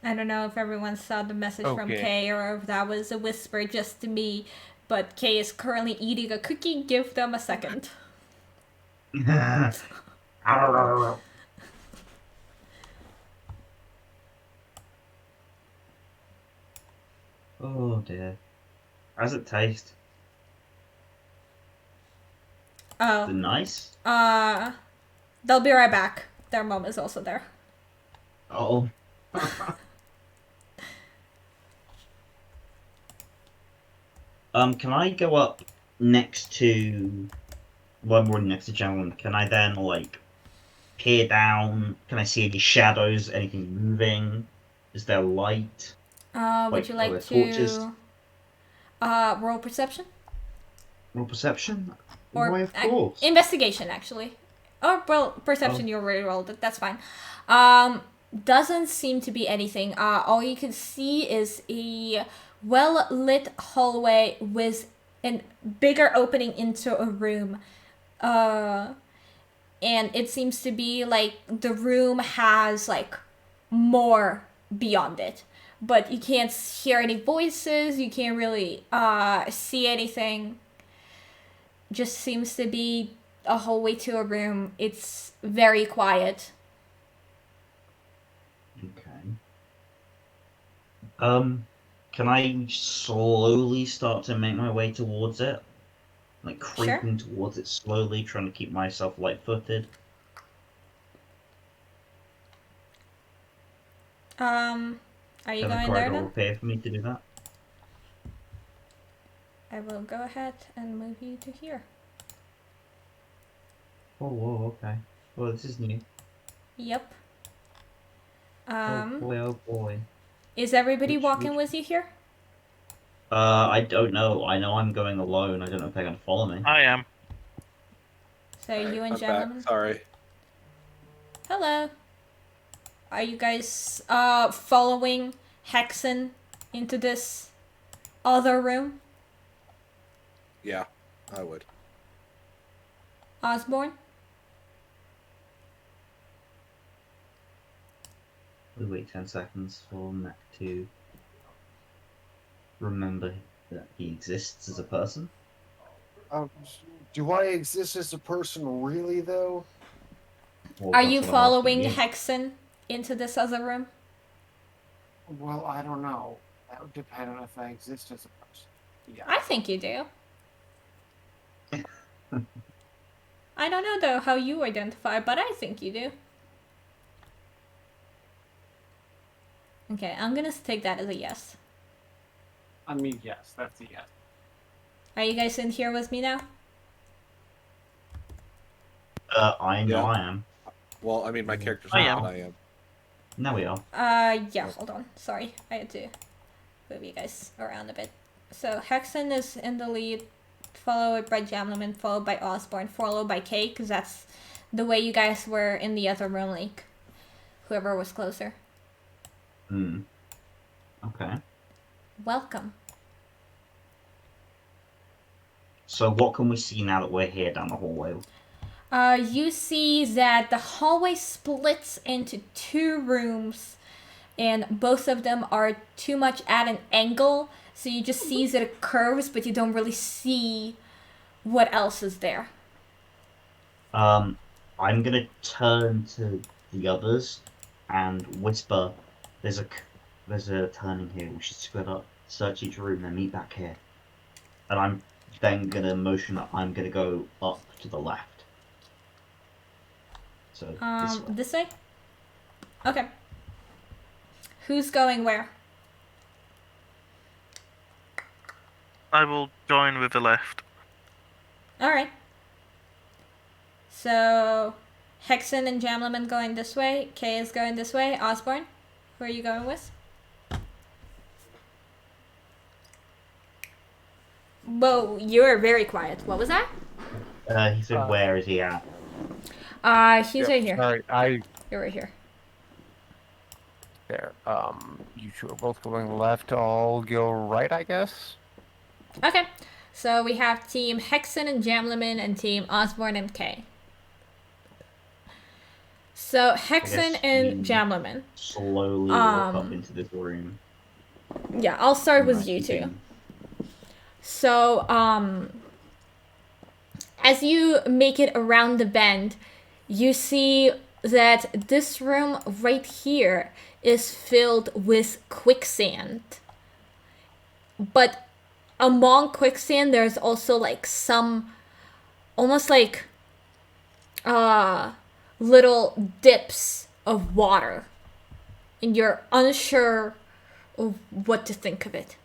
I don't know if everyone saw the message from Okay. Kay or if that was a whisper just to me, but Kay is currently eating a cookie. Give them a second. Oh dear. How's it taste? Is it Oh, nice? they'll be right back. Their mom is also there. Oh. Can I go up next to... Well, I'm already next to Gentleman. Can I then, like, peer down? Can I see any shadows? Anything moving? Is there light? Would you Are there like torches? to roll perception Roll perception? or Why, of course. investigation actually? Or well, perception Oh. you already rolled. That's fine. Doesn't seem to be anything. All you can see is a well lit hallway with a bigger opening into a room. And it seems to be like the room has like more beyond it, but you can't hear any voices, you can't really see anything. Just seems to be a hallway to a room. It's very quiet. Okay. Can I slowly start to make my way towards it? Like Sure. creeping towards it slowly, trying to keep myself light-footed? Are you Can the going there corridor then? appear for me to do that? I will go ahead and move you to here. Oh, whoa, okay. Well, this is new. Yep. Oh boy, oh boy. Is everybody Which- walking which- with you here? I don't know. I know I'm going alone. I don't know if they're gonna follow me. I am. So Alright, you and I'm gentlemen. back. Sorry. Hello. Are you guys following Hexen into this other room? Yeah, I would. Osborne? We wait 10 seconds for Mac to remember that he exists as a person. Do I exist as a person really, though? Well, Are that's you what I'm following asking you. Hexen into this other room? Well, I don't know. That would depend on if I exist as a person. Yeah. I think you do. I don't know though how you identify, but I think you do. Okay, I'm gonna take that as a yes. I mean, yes, that's a yes. Are you guys in here with me now? I know Yeah. I am. Well, I mean, my character's I not, am. but I am. Now we are. Yeah, hold on. Sorry, I had to move you guys around a bit. So Hexen is in the lead, followed by Jamleman, followed by Osborne, followed by Kate, because that's the way you guys were in the other room, like whoever was closer. Hmm. Okay. Welcome. So what can we see now that we're here down the hallway? You see that the hallway splits into two rooms, and both of them are too much at an angle, so you just see that it curves, but you don't really see what else is there. I'm gonna turn to the others and whisper, there's a turning here, we should split up, search each room, then meet back here. And I'm then gonna motion that I'm gonna go up to the left. So this way. This way? Okay. Who's going where? I will join with the left. Alright. So, Hexen and Jamleman going this way, Kay is going this way, Osborne, who are you going with? Whoa, you're very quiet. What was that? He said, where is he at? He's right here. Sorry, You're right here. there. You two are both going left. I'll go right, I guess. Okay. So we have Team Hexen and Jamleman and Team Osborne and Kay. So Hexen guess and we- Jamleman. Slowly walk up Um, into this room. Yeah, I'll start with Right, you two. keeping- So, as you make it around the bend, you see that this room right here is filled with quicksand. But among quicksand, there's also like some almost like little dips of water. And you're unsure of what to think of it.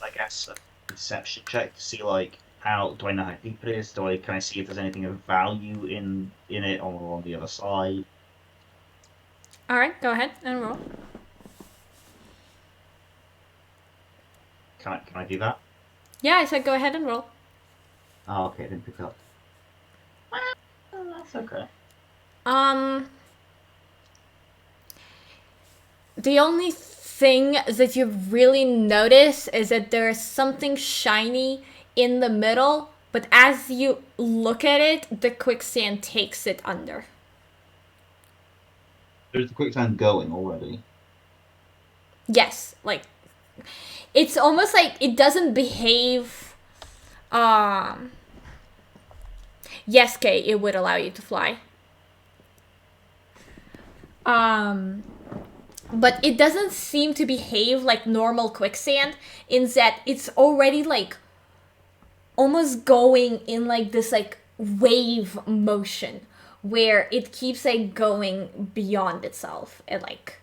I guess a perception check to see like how do I know how deep it is? Can I see if there's anything of value in it or on the other side? Alright, go ahead and roll. Can I do that? Yeah, I said go ahead and roll. Oh, okay, I didn't pick up. Well, that's okay. The only thing that you really notice is that there's something shiny in the middle, but as you look at it, the quicksand takes it under. There's the quicksand going already. Yes, like it's almost like it doesn't behave. Yes, Kay, it would allow you to fly. But it doesn't seem to behave like normal quicksand in that it's already like almost going in like this like wave motion where it keeps like going beyond itself and like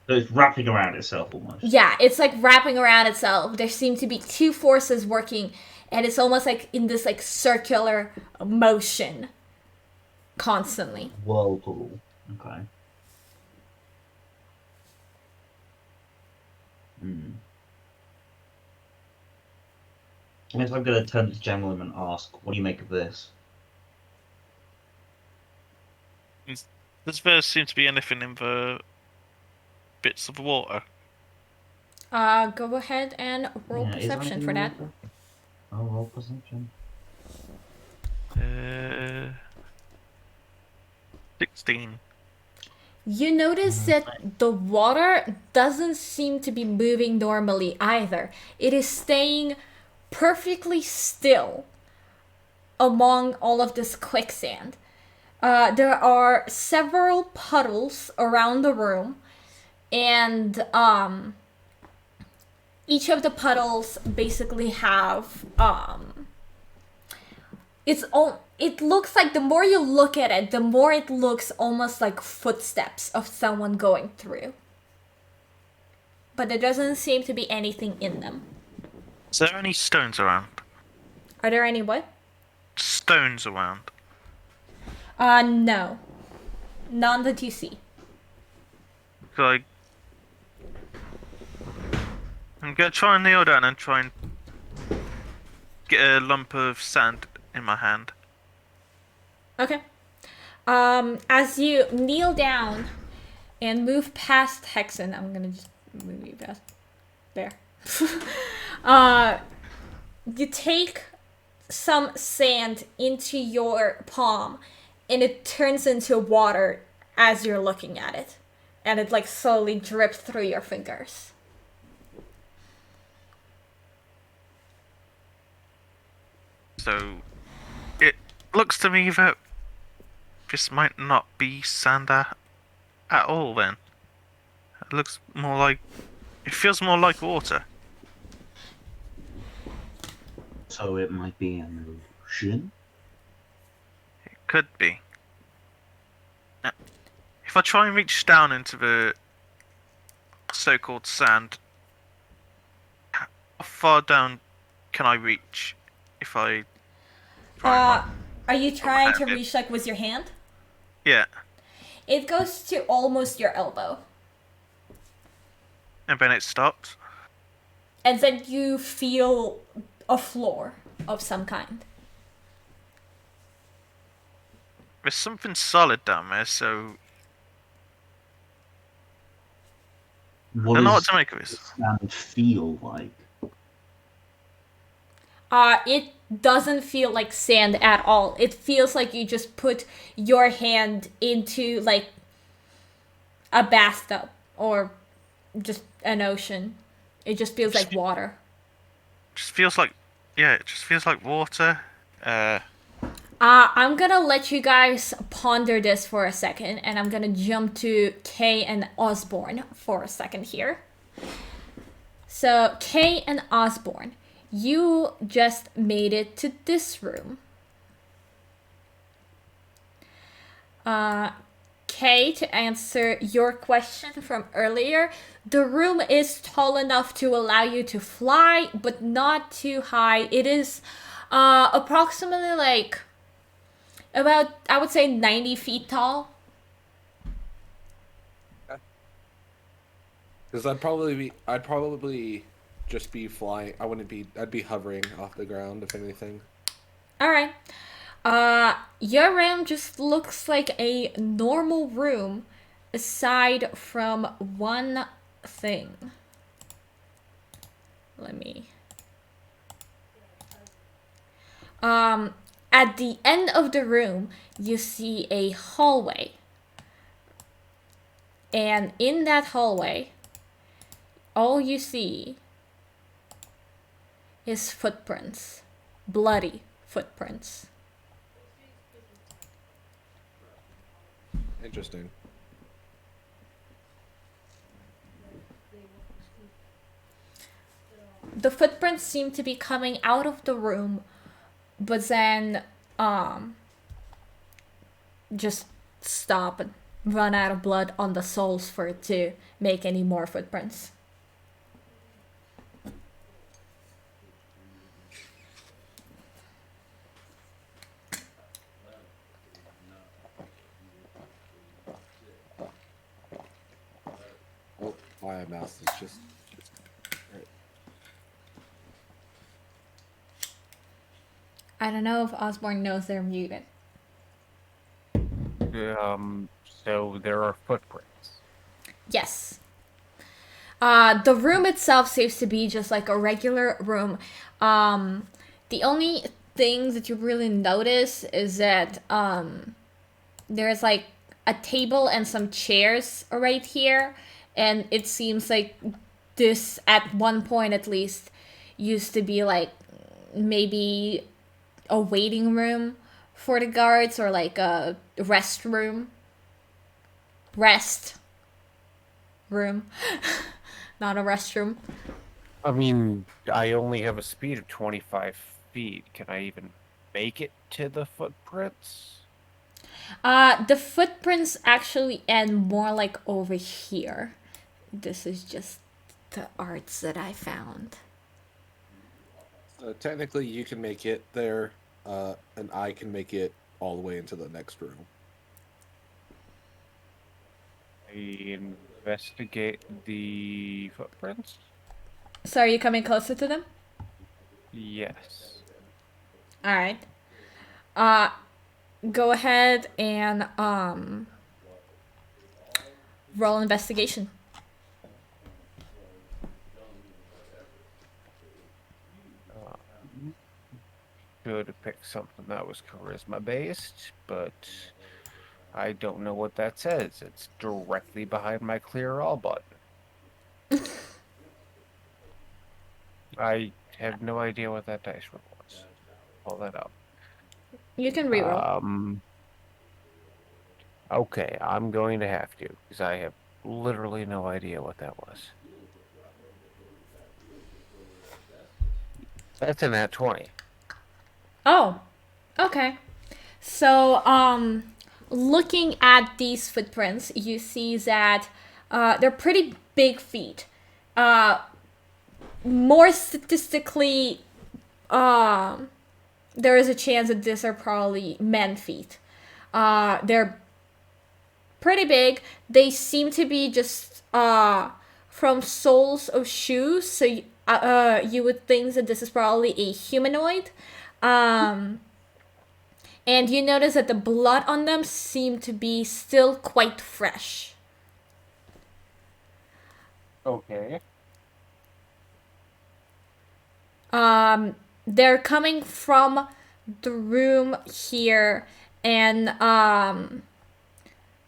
So it's wrapping around itself almost. yeah, it's like wrapping around itself. There seem to be two forces working and it's almost like in this like circular motion constantly. Whirlpool. Okay. I guess I'm gonna turn to Gemlin and ask, what do you make of this? Does there seem to be anything in the bits of water? Go ahead and roll Yeah, is there perception anything for in that. water? Oh, roll perception. 16. You notice that the water doesn't seem to be moving normally either. It is staying perfectly still among all of this quicksand. There are several puddles around the room, and each of the puddles basically have it looks like the more you look at it, the more it looks almost like footsteps of someone going through. But there doesn't seem to be anything in them. Is there any stones around? Are there any what? Stones around. No. None that you see. Like, I'm gonna try and kneel down and try and get a lump of sand in my hand. Okay. As you kneel down and move past Hexen, I'm gonna just move you past there. You take some sand into your palm and it turns into water as you're looking at it. And it like slowly drips through your fingers. So, it looks to me that this might not be sand at all then. It looks more like... It feels more like water. So it might be an ocean? It could be. Now, if I try and reach down into the so-called sand, how far down can I reach if I try Are you trying to hand it. reach like with your hand? Yeah, It goes to almost your elbow. and then it stops. And then you feel a floor of some kind. There's something solid down there, so I What don't know what does to make of the this. sand feel like? it doesn't feel like sand at all. It feels like you just put your hand into like a bathtub or just an ocean. It just feels like water. Just feels like, yeah, it just feels like water. I'm gonna let you guys ponder this for a second, and I'm gonna jump to Kay and Osborne for a second here. So, Kay and Osborne, you just made it to this room. Kay, to answer your question from earlier, the room is tall enough to allow you to fly, but not too high. It is approximately like about, I would say, 90 feet tall. Because I'd probably just be flying. I'd be hovering off the ground if anything. All right. Your room just looks like a normal room, aside from one thing. Let me. At the end of the room, you see a hallway. And in that hallway, all you see is footprints. Bloody footprints. Interesting. The footprints seem to be coming out of the room, but then just stop and run out of blood on the soles for it to make any more footprints. Oh, my mouse is just. Right. I don't know if Osborne knows they're muted. So there are footprints. Yes. The room itself seems to be just like a regular room. The only thing that you really notice is that there's like a table and some chairs right here, and it seems like this at one point at least used to be like maybe a waiting room for the guards or like a rest room. Rest room. Not a restroom. I mean, I only have a speed of 25 feet. Can I even make it to the footprints? The footprints actually end more like over here. This is just the arts that I found. Technically, you can make it there, and I can make it all the way into the next room. I investigate the footprints? So are you coming closer to them? Yes. Alright. Go ahead and roll investigation. Should have picked something that was charisma based, but I don't know what that says. It's directly behind my clear all button. I have no idea what that dice roll was. Pull that up. You can reroll. Okay, I'm going to have to, because I have literally no idea what that was. That's a nat 20. Oh, okay. So, looking at these footprints, you see that they're pretty big feet. More statistically, there is a chance that these are probably men feet. They're pretty big. They seem to be just from soles of shoes, so you would think that this is probably a humanoid. And you notice that the blood on them seem to be still quite fresh. Okay. they're coming from the room here, and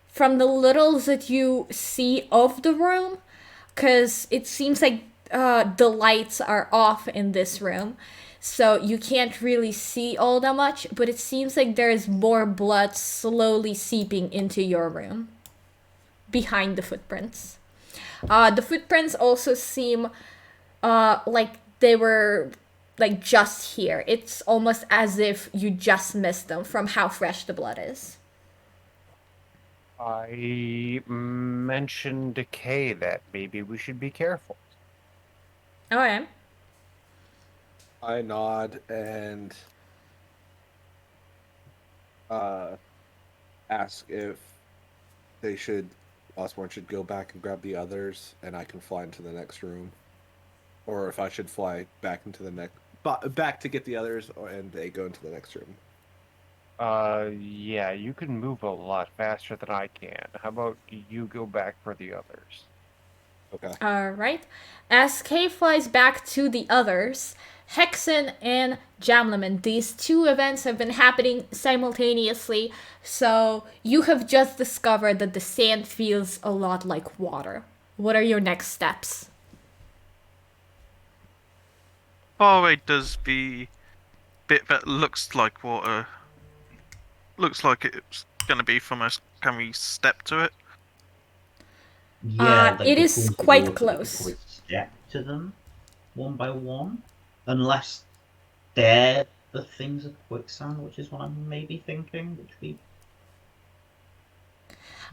from the little that you see of the room, because it seems like the lights are off in this room, so you can't really see all that much, but it seems like there's more blood slowly seeping into your room behind the footprints. The footprints also seem like they were like just here. It's almost as if you just missed them from how fresh the blood is. I mentioned to Kay that maybe we should be careful. Okay. I nod and ask if they should, Osborne should go back and grab the others, and I can fly into the next room, or if I should fly back into the next, back to get the others, and they go into the next room. Yeah, you can move a lot faster than I can. How about you go back for the others? Okay. Alright. As Kay flies back to the others, Hexen and Jamleman, these two events have been happening simultaneously, so you have just discovered that the sand feels a lot like water. What are your next steps? Far away does the bit that looks like water looks like it's gonna be from us. Can we step to it? Yeah, like it the is pools of quite water, we could close. probably step to them one by one, unless they're the things of quicksand, which is what I'm maybe thinking. Which we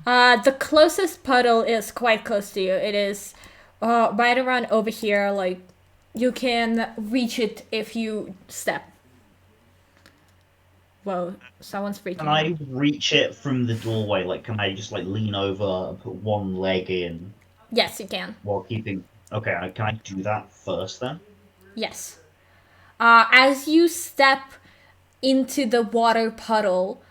The closest puddle is quite close to you. It is right around over here. Like, you can reach it if you step. Whoa, someone's freaking can out. I reach it from the doorway? Like, can I just like lean over and put one leg in Yes, you can. while keeping? Okay, can I do that first then? Yes. As you step into the water puddle,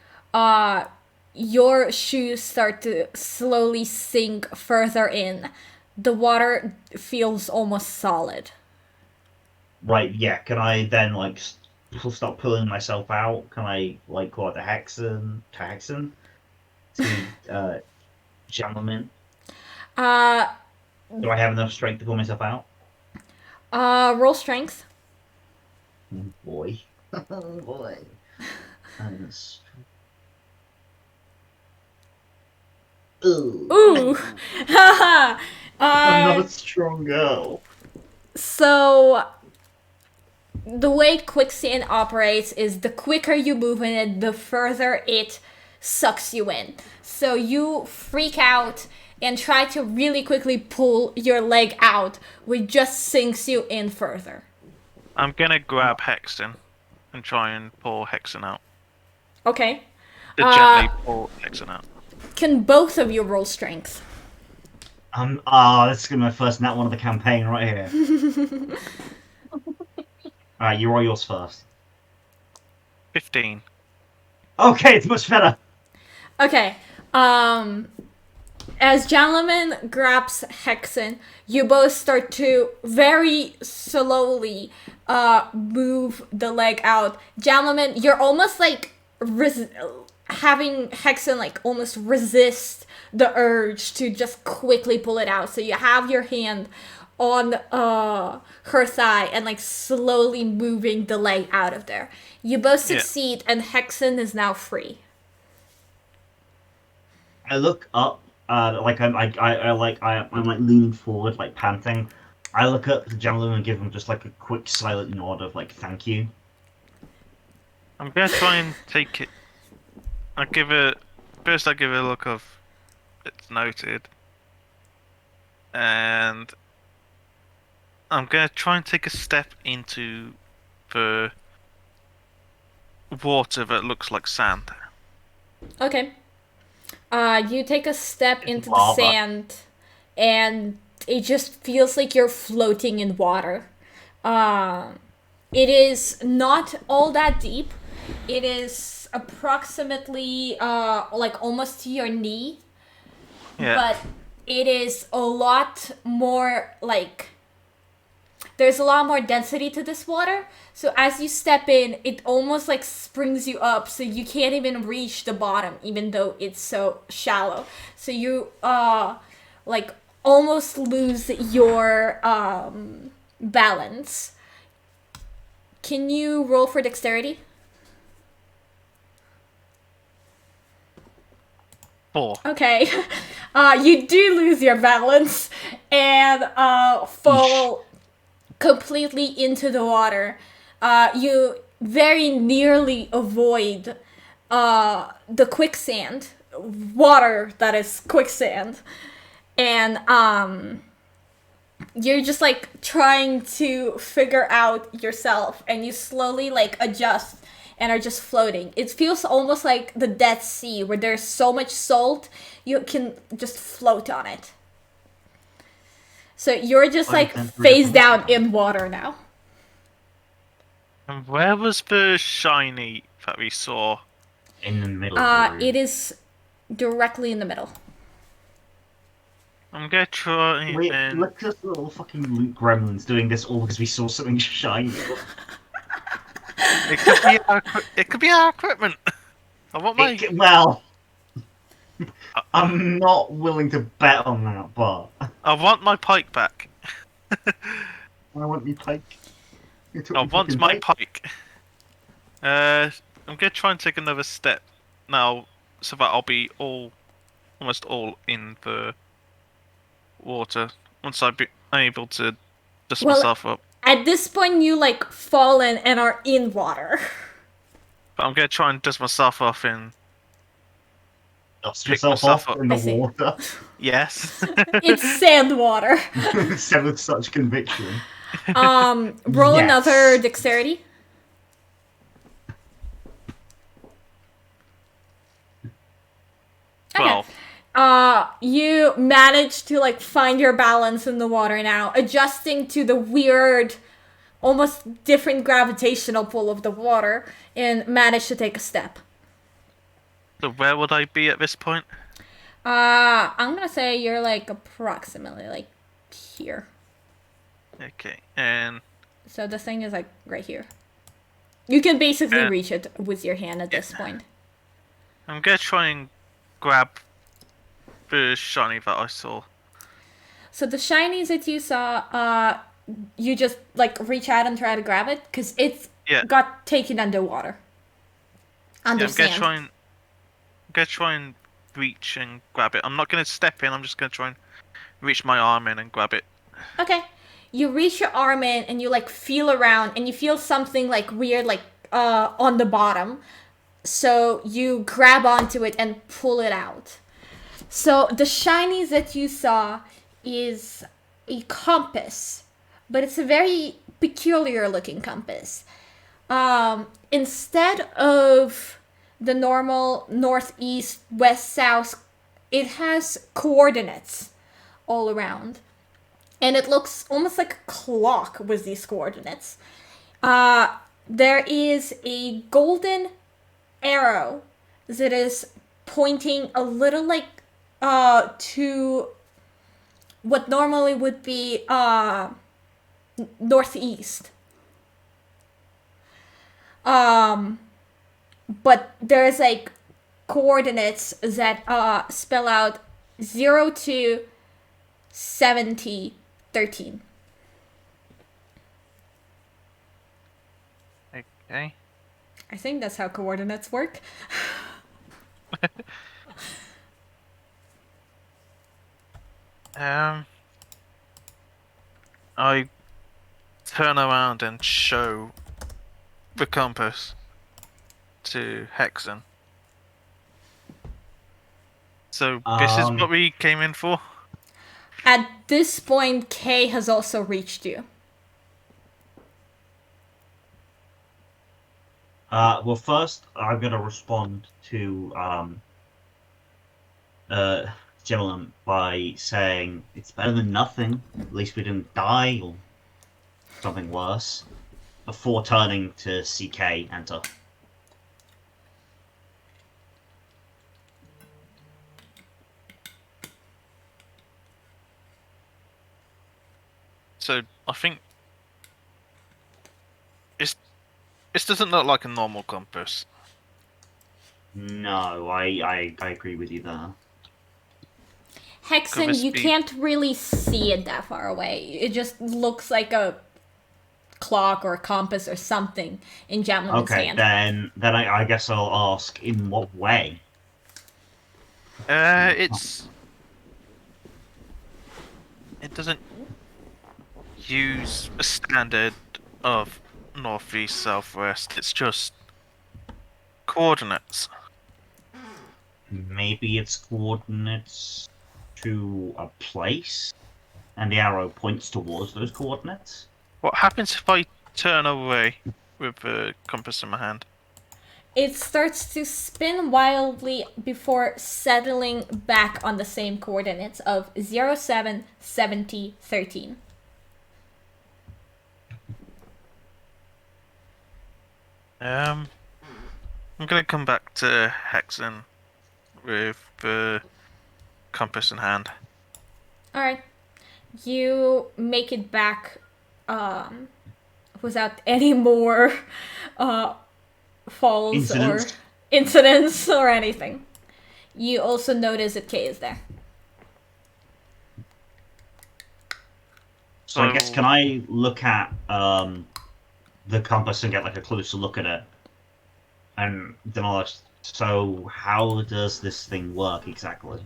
your shoes start to slowly sink further in. The water feels almost solid. Right. Yeah. Can I then like start pulling myself out? Can I like call it the Hexen to jam them in? Uh, Do I have enough strength to pull myself out? roll strength. Oh, boy. Oh, boy. And Ooh. Ooh! Haha! I'm not a strong girl. So, the way quicksand operates is the quicker you move in it, the further it sucks you in. So you freak out and try to really quickly pull your leg out, which just sinks you in further. I'm gonna grab Hexen and try and pull Hexen out. Okay. Gently pull Hexen out. Can both of you roll strength? This is gonna be my first nat one of the campaign right here. Alright, you roll yours first. 15. Okay, it's much better. Okay. As Jalaman grabs Hexen, you both start to very slowly move the leg out. Jalaman, you're almost like having Hexen like almost resist the urge to just quickly pull it out. So you have your hand on her thigh and like slowly moving the leg out of there. You both succeed, and Hexen is now free. I look up, I'm like leaning forward, like panting. I look up to the gentleman and give him just like a quick silent nod of like thank you. I'm gonna try and take it. I give it a look of it's noted, and I'm gonna try and take a step into the water that looks like sand. Okay. You take a step into the lava. sand, and it just feels like you're floating in water. It is not all that deep. It is approximately like almost to your knee, but it is a lot more like there's a lot more density to this water. So as you step in, it almost like springs you up, so you can't even reach the bottom, even though it's so shallow. So you like almost lose your balance. Can you roll for dexterity? 4. Okay. You do lose your balance and fall completely into the water. You very nearly avoid the quicksand, water that is quicksand, and you're just like trying to figure out yourself, and you slowly like adjust and are just floating. It feels almost like the Dead Sea, where there's so much salt you can just float on it. So you're just like face down in water now. And where was the shiny that we saw? In the middle of the room. It is directly in the middle. I'm gonna try Wait, and... look at the little fucking loot gremlins doing this all because we saw something shiny. It could be our equipment. I want my... Well, I'm not willing to bet on that, but I want my pike back. I want me pike. I want my pike. I'm gonna try and take another step now, so that I'll be almost all in the water once I'm able to dust myself up. At this point, you like fallen and are in water. But I'm gonna try and dust myself off and Dust pick yourself myself off up. in the I see. water. Yes. It's sand water. Said with such conviction. Roll Yes. another dexterity. Well, You manage to like find your balance in the water now, adjusting to the weird, almost different gravitational pull of the water, and manage to take a step. so where would I be at this point? I'm gonna say you're like approximately like here. Okay, and So the thing is like right here. You can basically reach it with your hand at this point. I'm gonna try and grab the shiny that I saw. So the shinies that you saw, you just like reach out and try to grab it because it's got taken underwater. Under sand. I'm gonna try and reach and grab it. I'm not gonna step in. I'm just gonna try and reach my arm in and grab it. Okay. You reach your arm in and you like feel around and you feel something like weird like on the bottom. So you grab onto it and pull it out. So the shinies that you saw is a compass, but it's a very peculiar looking compass. Instead of the normal northeast, west, south, it has coordinates all around. And it looks almost like a clock with these coordinates. There is a golden arrow that is pointing a little like to what normally would be northeast. But there's like coordinates that spell out 0 to 70 13. Okay. I think that's how coordinates work. I turn around and show the compass to Hexen. So this is what we came in for? At this point, Kay has also reached you. Well, first, I'm going to respond to Gentleman by saying it's better than nothing. At least we didn't die or something worse. Before turning to CK enter. So I think This doesn't look like a normal compass. No, I agree with you there. Hexen, Compass you speed. can't really see it that far away. It just looks like a clock or a compass or something in Jamlin's Okay, hand. then I guess I'll ask, in what way? It doesn't use a standard of northeast, southwest. It's just coordinates. Maybe it's coordinates to a place, and the arrow points towards those coordinates? What happens if I turn away with the compass in my hand? It starts to spin wildly before settling back on the same coordinates of 07, 70, 13. I'm gonna come back to Hexen with the compass in hand. Alright. You make it back without any more falls Incidents? or incidents or anything. You also notice that Kay is there. So I guess, can I look at the compass and get like a closer look at it? And then I'll ask, so how does this thing work exactly?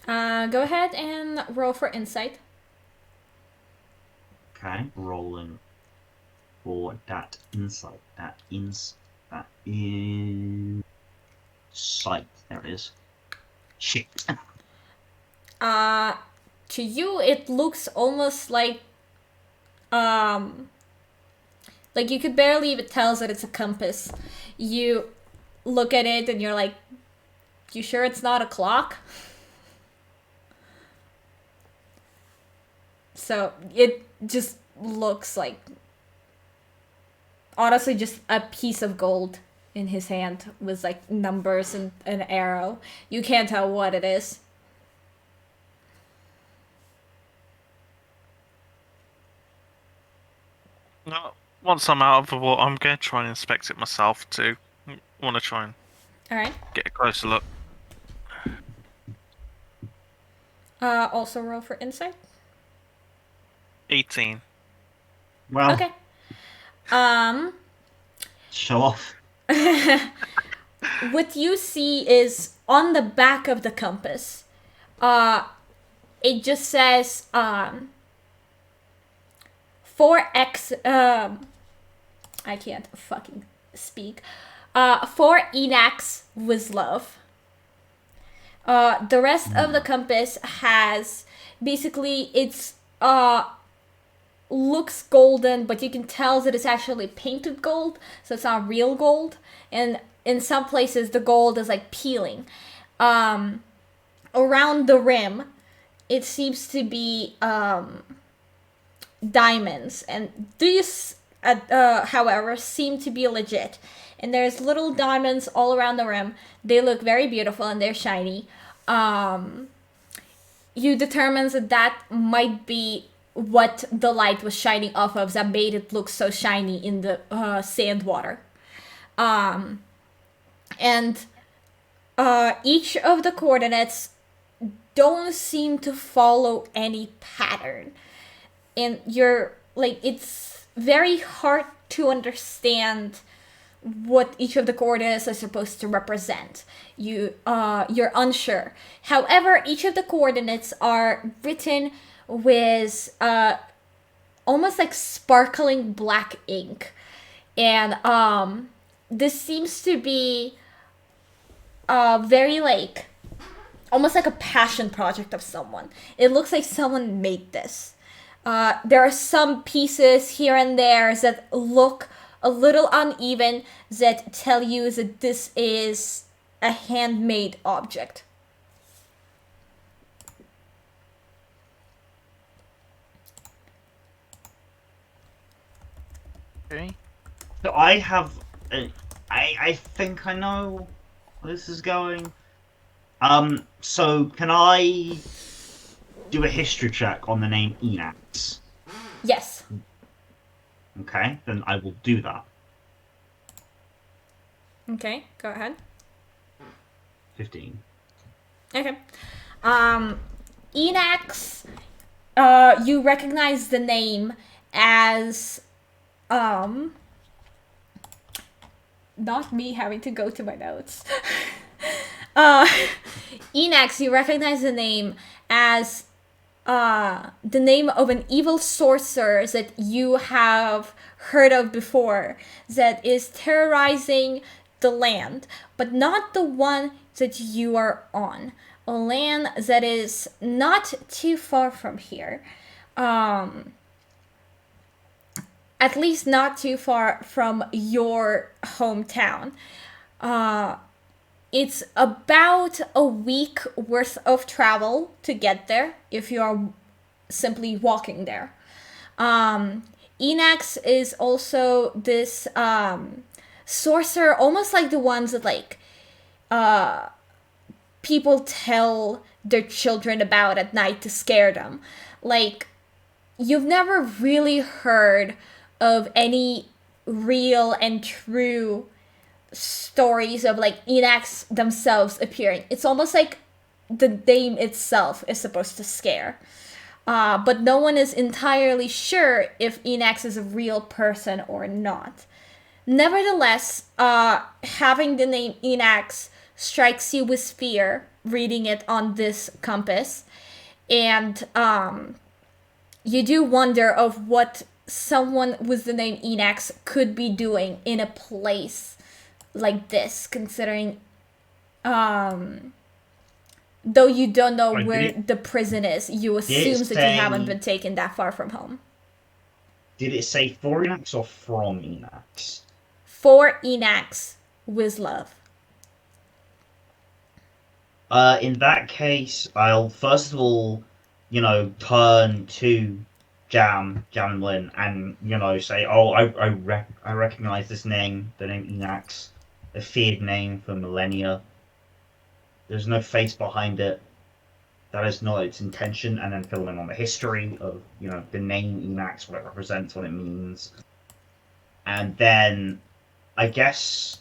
Go ahead and roll for insight. Okay, rolling for that insight. That insight. There it is. Shit. To you it looks almost like you could barely even tell that it's a compass. You look at it and you're like, you sure it's not a clock? So it just looks like, honestly, just a piece of gold in his hand with like numbers and an arrow. You can't tell what it is. No, once I'm out of the water, I'm gonna try and inspect it myself too. I want to try and Alright. get a closer look. Also roll for insight. 18. Well, Okay. show off. What you see is on the back of the compass. It just says 4x. I can't fucking speak. For Enaxx with love. The rest of the compass has basically it's looks golden, but you can tell that it's actually painted gold, so it's not real gold. And in some places, the gold is like peeling. Around the rim, it seems to be diamonds, and these, however, seem to be legit. And there's little diamonds all around the rim. They look very beautiful and they're shiny. You determine that might be what the light was shining off of that made it look so shiny in the sand water. And each of the coordinates don't seem to follow any pattern. And you're like, it's very hard to understand what each of the coordinates are supposed to represent. You're unsure. However, each of the coordinates are written with almost like sparkling black ink, and this seems to be very like almost like a passion project of someone. It looks like someone made this. There are some pieces here and there that look a little uneven that tell you that this is a handmade object. Okay. So I have, I think I know where this is going. So can I do a history check on the name Enaxx? Yes. Okay, then I will do that. Okay, go ahead. 15. Okay. Enaxx, you recognize the name as, not me having to go to my notes. uh, Enaxx, you recognize the name as, the name of an evil sorcerer that you have heard of before that is terrorizing the land, but not the one that you are on. A land that is not too far from here. At least not too far from your hometown. It's about a week worth of travel to get there if you are simply walking there. Enaxx is also this sorcerer, almost like the ones that like people tell their children about at night to scare them. Like, you've never really heard of any real and true stories of like Enaxx themselves appearing. It's almost like the name itself is supposed to scare. But no one is entirely sure if Enaxx is a real person or not. Nevertheless, having the name Enaxx strikes you with fear, reading it on this compass, and you do wonder of what someone with the name Enaxx could be doing in a place like this, considering though you don't know Right, where the prison is, you assume that you haven't been taken that far from home. Did it say for Enaxx or from Enaxx? For Enaxx, with love. In that case, I'll first of all, turn to Jam and Lynn, and say, "Oh, I recognize this name, the name Enaxx, a feared name for millennia. There's no face behind it. That is not its intention." And then fill in on the history of, the name Enaxx, what it represents, what it means, and then I guess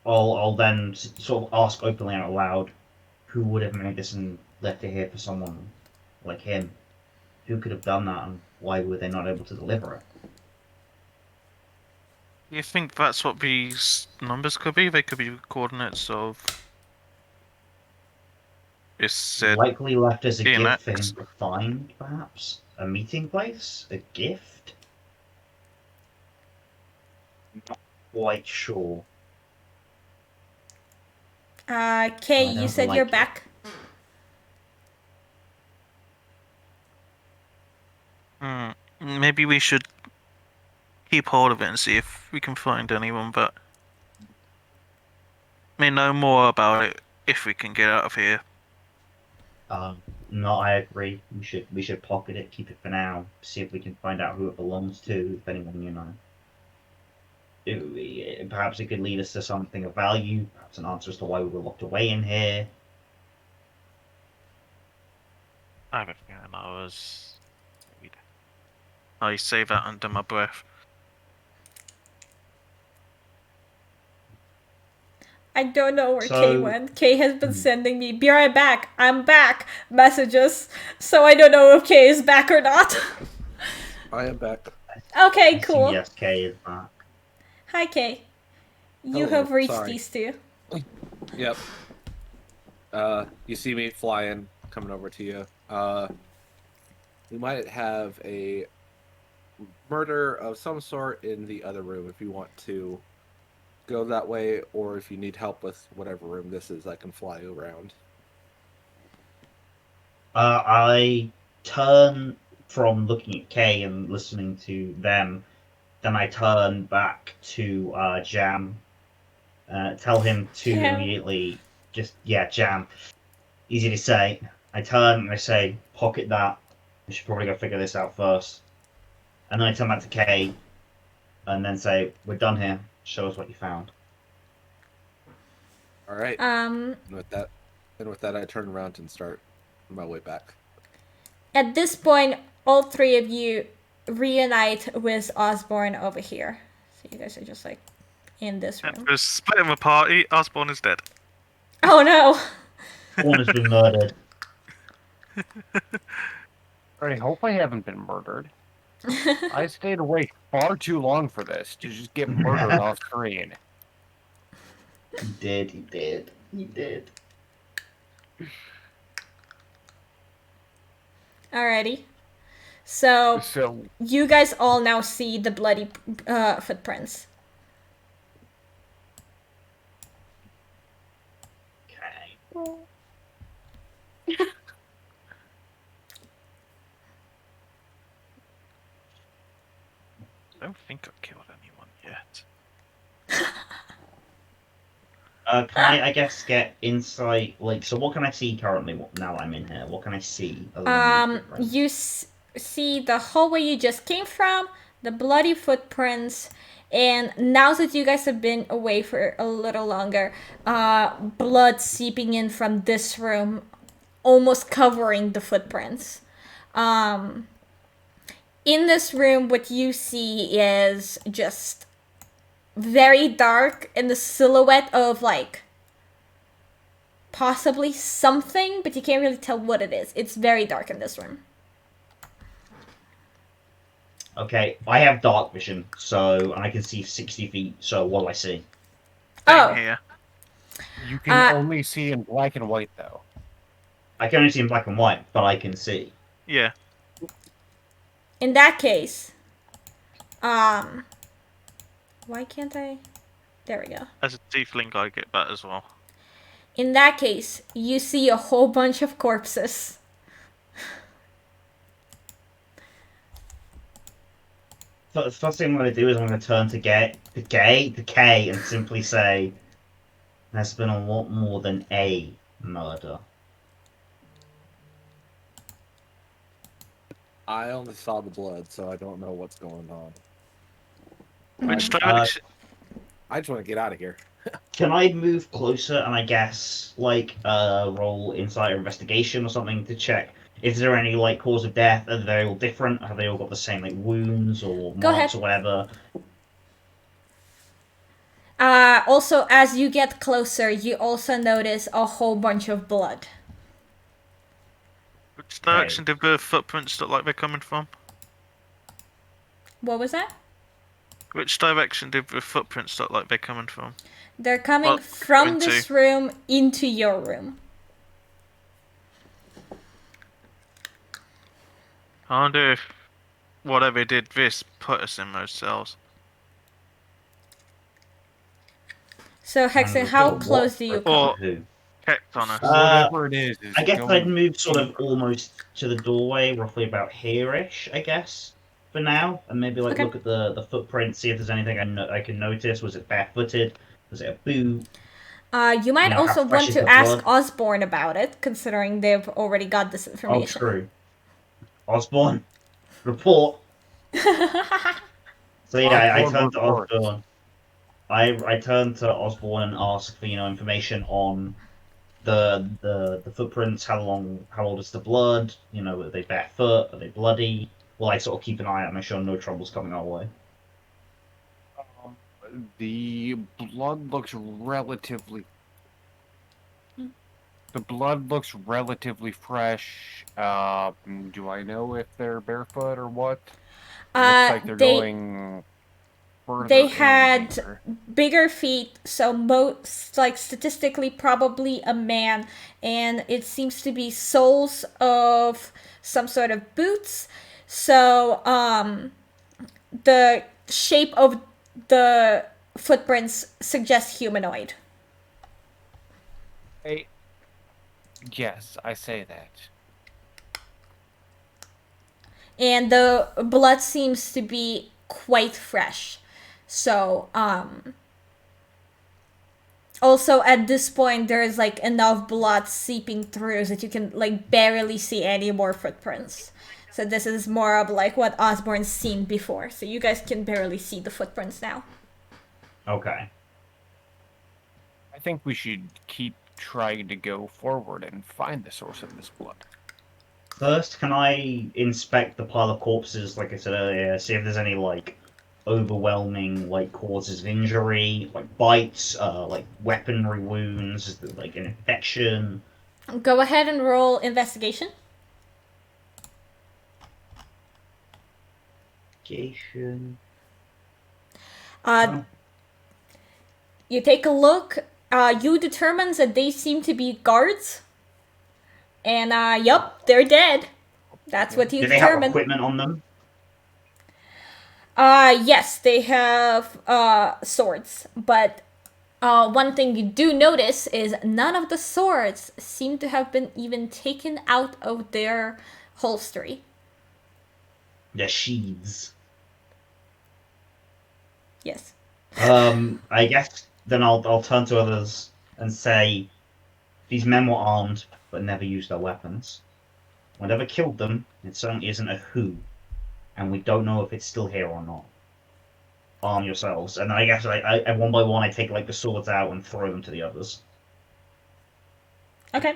I'll then sort of ask openly out loud, who would have made this and left it here for someone like him? Who could have done that, and why were they not able to deliver it? You think that's what these numbers could be? They could be coordinates of. It said Likely left as a gift for him Enaxx. to find, perhaps? A meeting place? A gift? Not quite sure. Kay, you said you're back. Maybe we should keep hold of it and see if we can find anyone, but may know more about it if we can get out of here. No, I agree. We should pocket it, keep it for now, see if we can find out who it belongs to, if anyone, perhaps it could lead us to something of value, perhaps an answer as to why we were locked away in here. I have a feeling I say that under my breath. I don't know where Kay went. Kay has been sending me, "Be right back, I'm back," messages, so I don't know if Kay is back or not. I am back. Okay, cool. Yes, Kay is back. Hi, Kay. You Hello, have reached sorry. these two. Yep. You see me flying, coming over to you. We might have a murder of some sort in the other room if you want to go that way, or if you need help with whatever room this is, I can fly you around. I turn from looking at Kay and listening to them, then I turn back to Jam. Tell him to immediately Jam. Easy to say. I turn and I say, pocket that. We should probably go figure this out first. And then I turn back to Kay and then say, we're done here. Show us what you found. All right. And with that, I turn around and start on my way back. At this point, all three of you reunite with Osborne over here. So you guys are just like in this And room. for a split of a party, Osborne is dead. Oh no! One has been murdered. I hope I haven't been murdered. I stayed awake far too long for this to just get murdered off screen. He did, he did, he did. Alrighty. So So, you guys all now see the bloody footprints. Okay. I don't think I've killed anyone yet. Can I guess, get insight? Like, so what can I see currently now I'm in here? What can I see? Other than these footprints? You see the hallway you just came from, the bloody footprints, and now that you guys have been away for a little longer, blood seeping in from this room, almost covering the footprints. In this room, what you see is just very dark and the silhouette of like possibly something, but you can't really tell what it is. It's very dark in this room. Okay, I have dark vision, so and I can see 60 feet. So what do I see? Oh. Same here. you can only see in black and white, though. I can only see in black and white, but I can see. Yeah. In that case, why can't I? There we go. As a tiefling, I get that as well. In that case, you see a whole bunch of corpses. So the first thing I'm going to do is I'm going to turn to K, and simply say, "There's been a lot more than a murder." I only saw the blood, so I don't know what's going on. Which I'm- direction? I just want to get out of here. Can I move closer and I guess like roll insight or investigation or something to check? Is there any like cause of death? Are they all different? Have they all got the same like wounds or Go marks ahead. or whatever? Also, as you get closer, you also notice a whole bunch of blood. Which direction did the footprints look like they're coming from? What was that? Which direction did the footprints look like they're coming from? They're coming Well, from into. this room into your room. I wonder if whatever did this put us in those cells. So, Hexen, And how what- close do you come? Or Who? kept on us. Whatever it is I guess going I'd move sort of almost to the doorway, roughly about here-ish, I guess, for now, and maybe like Okay. look at the footprint, see if there's anything I can notice. Was it barefooted? Was it a boot? You might You know, how also fresh want is to the ask blood? Osborne about it, considering they've already got this Oh, information. true. Osborne, report. So yeah, I Osborne turned to reports. Osborne. I turned to Osborne and asked for information on the footprints. How old is the blood? Are they barefoot? Are they bloody? Well, I sort of keep an eye out, make sure no trouble's coming our way. The blood looks relatively. The blood looks relatively fresh. Do I know if they're barefoot or what? Looks like they're going. They further in had here. bigger feet, so most like statistically probably a man, and it seems to be soles of some sort of boots. So the shape of the footprints suggests humanoid. Yes, I say that. And the blood seems to be quite fresh. So also at this point there is like enough blood seeping through that you can like barely see any more footprints. So this is more of like what Osborne's seen before. So you guys can barely see the footprints now. Okay. I think we should keep trying to go forward and find the source of this blood. First, can I inspect the pile of corpses, like I said earlier, see if there's any like overwhelming like causes of injury, like bites, like weaponry wounds, like an infection. Go ahead and roll investigation. Investigation. Uh, you take a look. You determine that they seem to be guards. And, yup, they're dead. That's what you Do they have determine. equipment on them? Yes, they have, swords. But, one thing you do notice is none of the swords seem to have been even taken out of their holstery. Their sheaths. Yes. I guess then I'll turn to others and say, these men were armed but never used their weapons. Whatever killed them, it certainly isn't a who, and we don't know if it's still here or not. Arm yourselves, and I guess I one by one I take like the swords out and throw them to the others. Okay.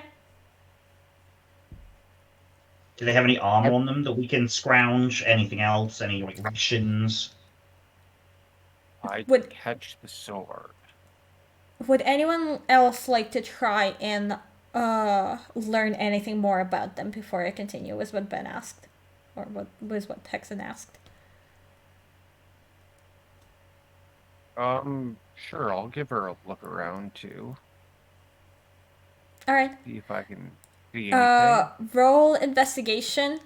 Do they have any armor on them that we can scrounge? Anything else? Any like rations? I Would- catch the sword. Would anyone else like to try and learn anything more about them before I continue? Was what Ben asked, or what Hexen asked. Sure, I'll give her a look around too. All right. See if I can see anything. Roll investigation,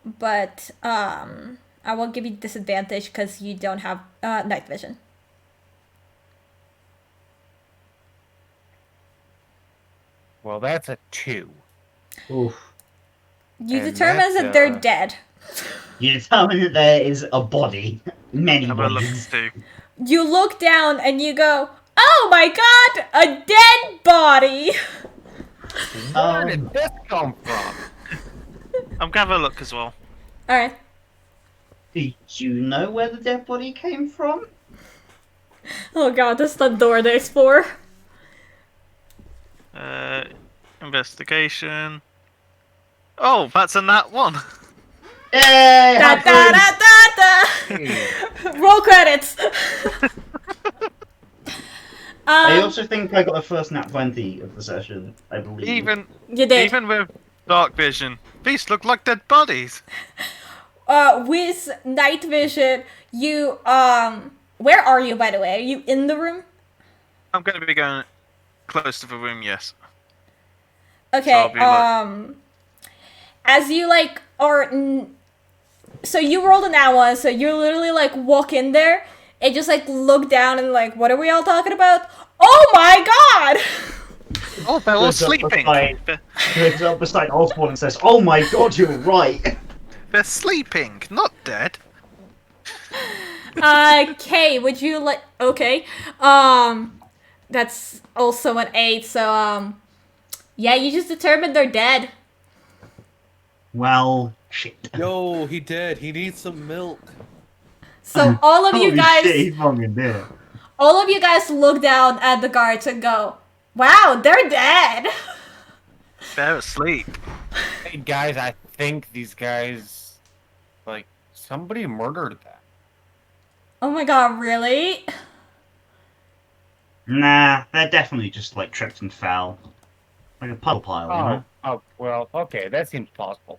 but I will give you disadvantage because you don't have night vision. Well, that's a 2. Oof. You And determine that, that they're dead. You determine that there is a body, many Have a look bodies. too. You look down and you go, "Oh my god, a dead body!" Where did this come from? I'm gonna have a look as well. All right. Did you know where the dead body came from? Oh god, that's the door to explore. Investigation. Oh, that's a nat 1. Yay! Da da da da da. Roll credits. I also think I got the first nat 20 of the session, I believe. You did. Even with dark vision, these look like dead bodies. With night vision, you where are you, by the way? Are you in the room? I'm gonna be going close to the room, yes. Okay. So I'll be As you like are, so you rolled an nat 1, so you literally like walk in there and just like look down and like, what are we all talking about? Oh my god! Oh, they're all sleeping. Goes up beside Osborne and says, "Oh my god, you're right." They're sleeping, not dead. Kay, would you like? Okay. That's also an 8. So yeah, you just determined they're dead. Well, shit. Yo, he did. He needs some milk. So all of you Holy guys, shit, he's fucking dead. all of you guys look down at the guards and go, "Wow, they're dead." They're asleep. Hey guys, I think these guys, like, somebody murdered them. Oh my god, really? Nah, they're definitely just like tripped and fell. Like a puddle pile, you know? Oh, well, okay, that seems plausible.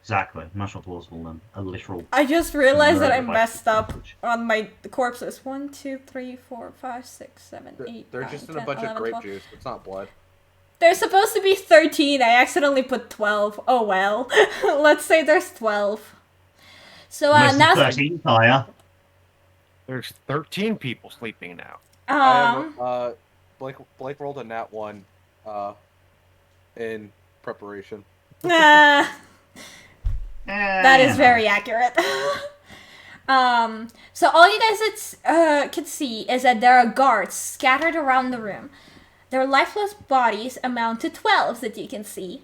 Exactly. Much more plausible than a literal. I just realized that I murder by messed up sausage. on my corpses. 1, 2, 3, 4, 5, 6, 7, 8. They're 9, just in 10, a bunch 11, of grape 12. juice. It's not blood. There's supposed to be 13. I accidentally put 12. Oh well. Let's say there's 12. So Most now 13 higher. There's 13 people sleeping now. I have, Blake rolled a nat 1 in preparation. that is very accurate. So all you guys can see is that there are guards scattered around the room. Their lifeless bodies amount to 12 that you can see.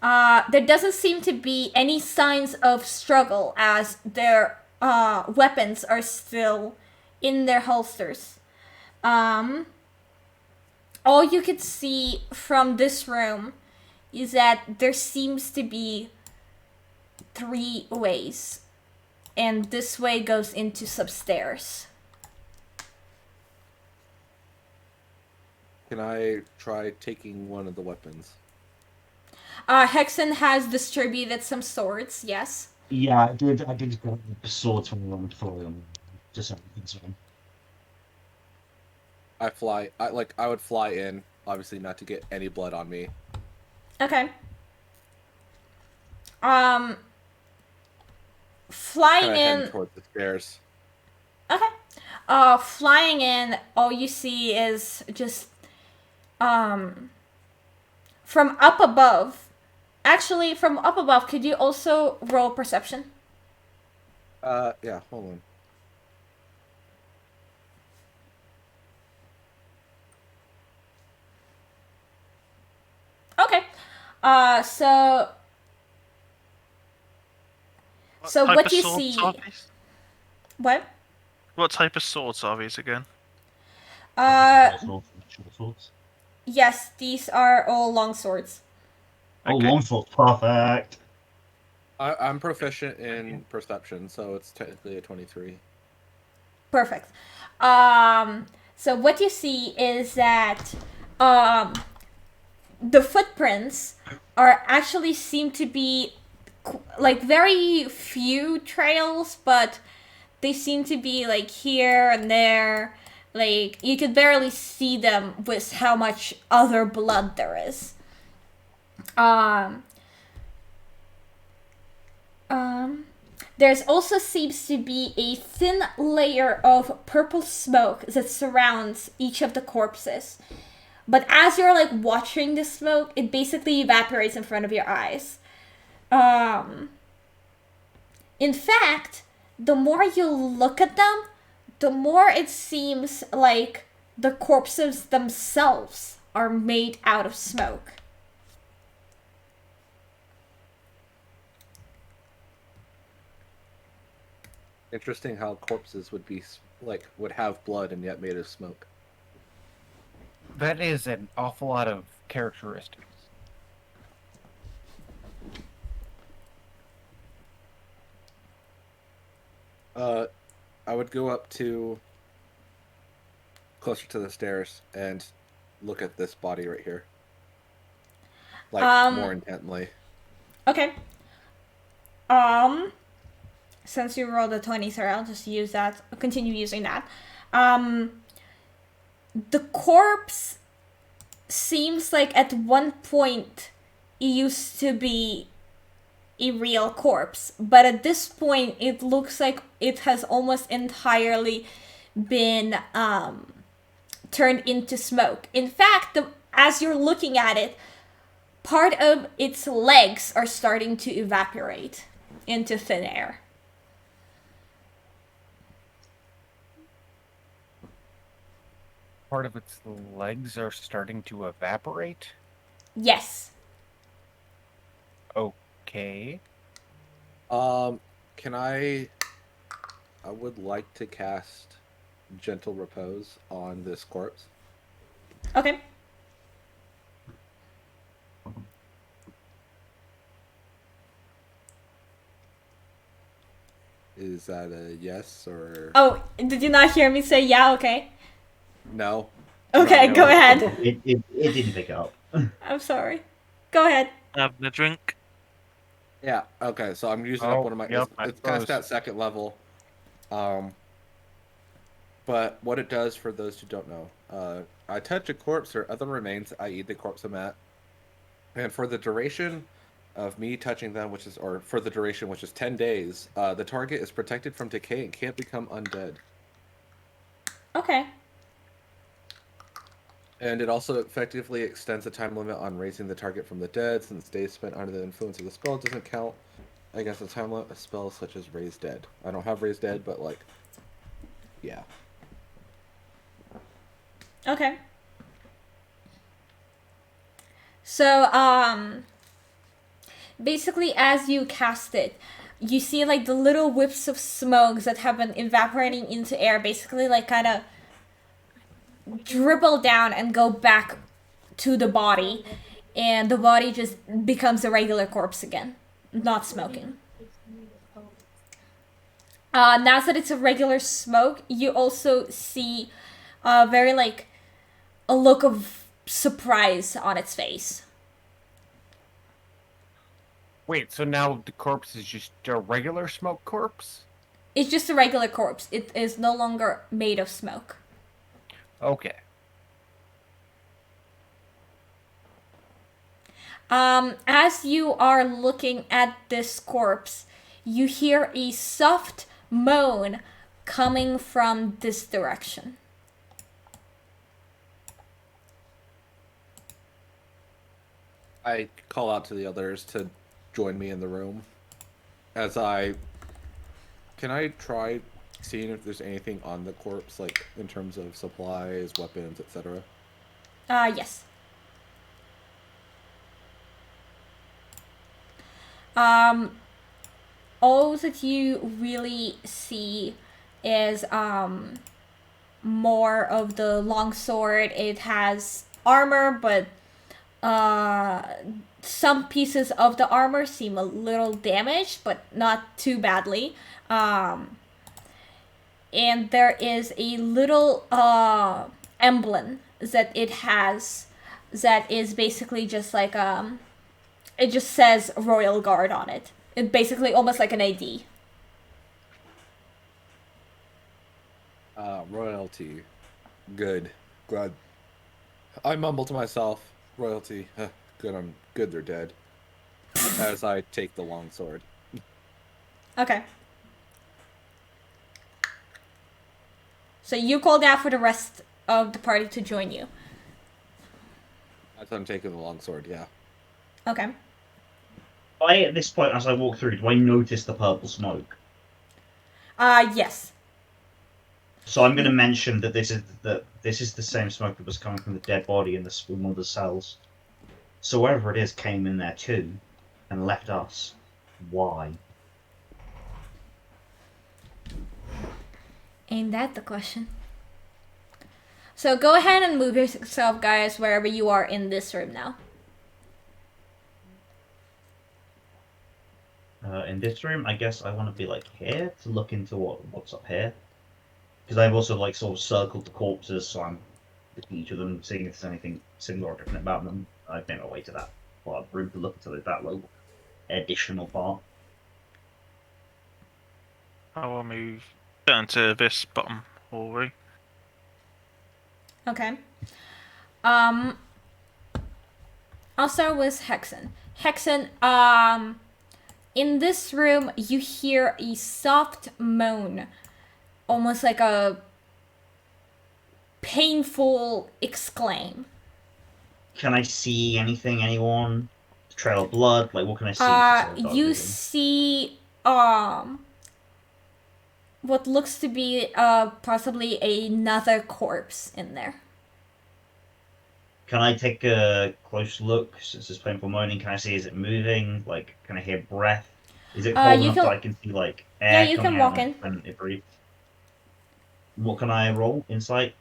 There doesn't seem to be any signs of struggle as their weapons are still in their holsters. All you could see from this room is that there seems to be 3 ways and this way goes into substairs. Can I try taking one of the weapons? Hexen has distributed some swords, yes. Yeah, I did grab the sword from the for them. Just so I can swim. I would fly in, obviously not to get any blood on me. Okay. Flying Kinda heading in. towards the stairs. Okay. Flying in, all you see is just from up above. Actually, from up above, could you also roll perception? Yeah, hold on. Okay. So type what of you swords see? are these? What? What type of swords are these again? Short swords. Yes, these are all long swords. Oh, Okay. long swords, perfect. I'm proficient in perception, so it's technically a 23. Perfect. So what you see is that the footprints are actually seem to be like very few trails, but they seem to be like here and there. Like you could barely see them with how much other blood there is. There's also seems to be a thin layer of purple smoke that surrounds each of the corpses. But as you're like watching the smoke, it basically evaporates in front of your eyes. In fact, the more you look at them, the more it seems like the corpses themselves are made out of smoke. Interesting how corpses would be would have blood and yet made of smoke. That is an awful lot of characteristics. I would go up to closer to the stairs and look at this body right here. Like more intently. Okay. Since you rolled a 20, sorry, I'll just use that. I'll continue using that. The corpse seems like at one point it used to be a real corpse, but at this point it looks like it has almost entirely been turned into smoke. In fact, as you're looking at it, part of its legs are starting to evaporate into thin air. Part of its legs are starting to evaporate? Yes. Okay. Can I would like to cast Gentle Repose on this corpse. Okay. Is that a yes or Oh, did you not hear me say yeah? Okay. no? Okay, No. go ahead. It didn't pick up. I'm sorry. Go ahead. Having a drink. Yeah. Okay. So I'm using Oh, up one of my. yep, I it's cast suppose. at second level. But what it does for those who don't know, I touch a corpse or other remains, i.e., the corpse I'm at, and for the duration of me touching them, for the duration, which is 10 days, the target is protected from decay and can't become undead. Okay. And it also effectively extends the time limit on raising the target from the dead, since days spent under the influence of the spell doesn't count against the time limit of spells such as Raise Dead. I don't have Raise Dead, but yeah. Okay. So, basically, as you cast it, you see like the little whips of smoke that have been evaporating into air, basically like kind of dribble down and go back to the body, and the body just becomes a regular corpse again, not smoking. Now that it's a regular smoke, you also see very like a look of surprise on its face. Wait, so now the corpse is just a regular smoke corpse? It's just a regular corpse. It is no longer made of smoke. Okay. As you are looking at this corpse, you hear a soft moan coming from this direction. I call out to the others to join me in the room. Can I try seeing if there's anything on the corpse, like in terms of supplies, weapons, etc.? Yes. Um, all that you really see is more of the longsword. It has armor, but some pieces of the armor seem a little damaged, but not too badly. And there is a little emblem that it has that is basically just like it just says Royal Guard on it. It's basically almost like an ID. Royalty. Good. Glad. I mumble to myself, royalty. Good, I'm good they're dead. As I take the longsword. Okay. So you called out for the rest of the party to join you. As I'm taking the longsword, yeah. Okay. At this point, as I walk through, do I notice the purple smoke? Yes. So I'm going to mention that this is the same smoke that was coming from the dead body in one of the cells. So wherever it is came in there too, and left us. Why? Ain't that the question? So go ahead and move yourself, guys, wherever you are in this room now. In this room, I guess I want to be like here to look into what's up here, because I've also like sort of circled the corpses, so I'm looking at each of them, seeing if there's anything similar or different about them. I've made my way to that part of the room to look into that little additional part. I will move down to this bottom hallway. Okay. I'll start with Hexen. Hexen, in this room, you hear a soft moan, almost like a painful exclaim. Can I see anything? Anyone? Trail of blood? Like, what can I see? You see, what looks to be, possibly another corpse in there. Can I take a close look since it's painful moaning? Can I see, is it moving? Like, can I hear breath? Is it cold enough that I can see, like, air you coming can out walk in. when it breathes? What can I roll? Insight?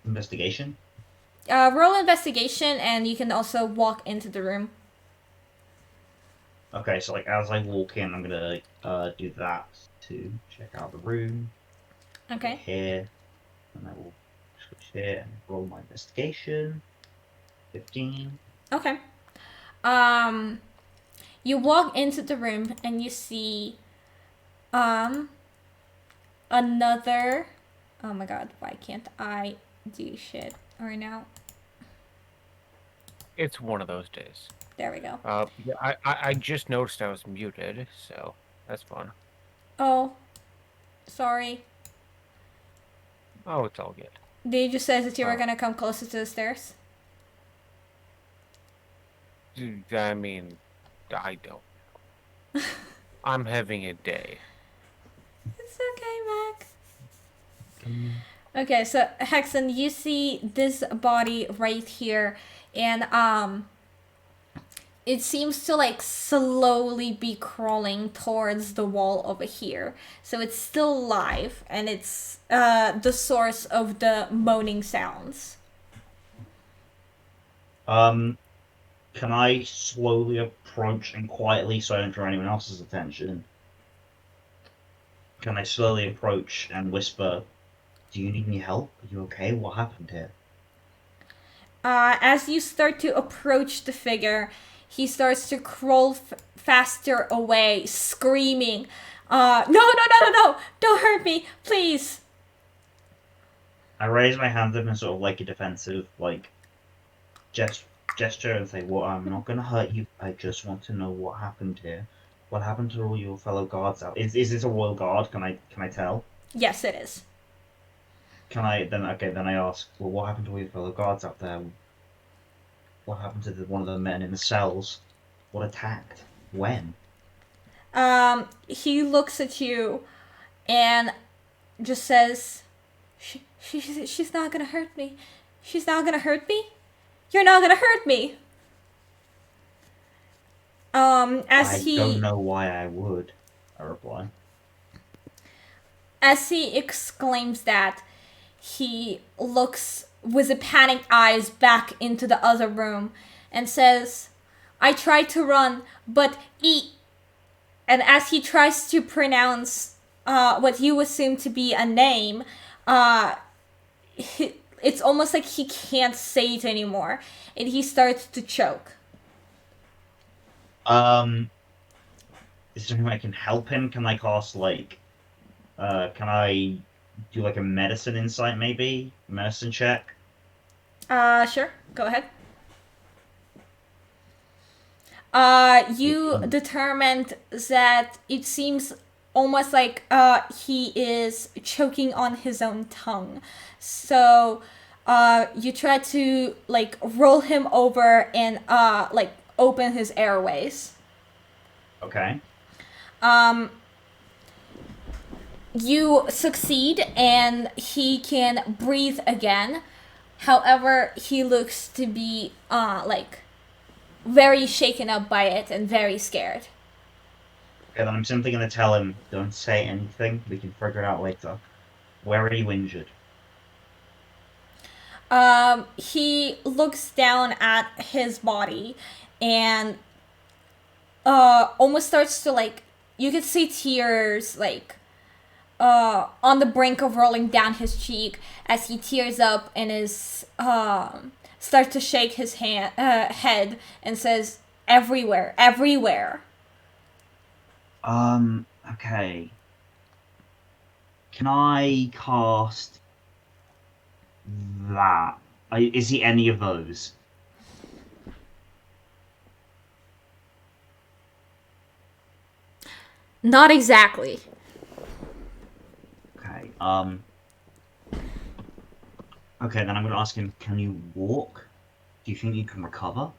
Investigation? Roll investigation, and you can also walk into the room. Okay, so, like, as I walk in, I'm gonna do that to check out the room. Okay. Here. And I will switch here and roll my investigation. 15. Okay. You walk into the room and you see another. Oh my god, why can't I do shit right now? It's one of those days. There we go. Yeah, I just noticed I was muted, so that's fun. Oh, sorry. Oh, it's all good. They just said that you were Oh. gonna come closer to the stairs. Dude, I mean, I don't know. I'm having a day. It's okay, Mac. Okay, so Hexen, you see this body right here, and it seems to like slowly be crawling towards the wall over here. So it's still alive, and it's the source of the moaning sounds. Can I slowly approach and quietly, so I don't draw anyone else's attention, can I slowly approach and whisper, "Do you need any help? Are you okay? What happened here?" As you start to approach the figure, he starts to crawl faster away, screaming, "No, no, no, no, no! Don't hurt me, please!" I raise my hand up in sort of like a defensive, like, gesture and say, "Well, I'm not gonna hurt you. I just want to know what happened here. What happened to all your fellow guards out? Is this a royal guard? Can I tell? Yes, it is. Can I then? Okay, then I ask, well, what happened to all your fellow guards out there? What happened to one of the men in the cells? What attacked? When?" He looks at you and just says, she's not gonna hurt me. She's not gonna hurt me? You're not gonna hurt me! I don't know why I would, I reply. As he exclaims that, he looks with a panicked eyes back into the other room and says, "I tried to run, but and as he tries to pronounce what you assume to be a name, it's almost like he can't say it anymore, and he starts to choke. Is there anything I can help him? Can I cast, like, can I do, like, a medicine insight, maybe? Medicine check? Sure, go ahead. You determined that it seems almost like he is choking on his own tongue. So you try to like roll him over and like open his airways. Okay. You succeed and he can breathe again. However, he looks to be like very shaken up by it and very scared. Okay, then I'm simply going to tell him, don't say anything, we can figure it out later. Where are you injured? He looks down at his body and almost starts to like, you can see tears like on the brink of rolling down his cheek as he tears up and is starts to shake his head and says, "Everywhere, everywhere." Okay. Can I cast that? Is he any of those? Not exactly. Okay, okay, then I'm going to ask him, can you walk? Do you think you can recover?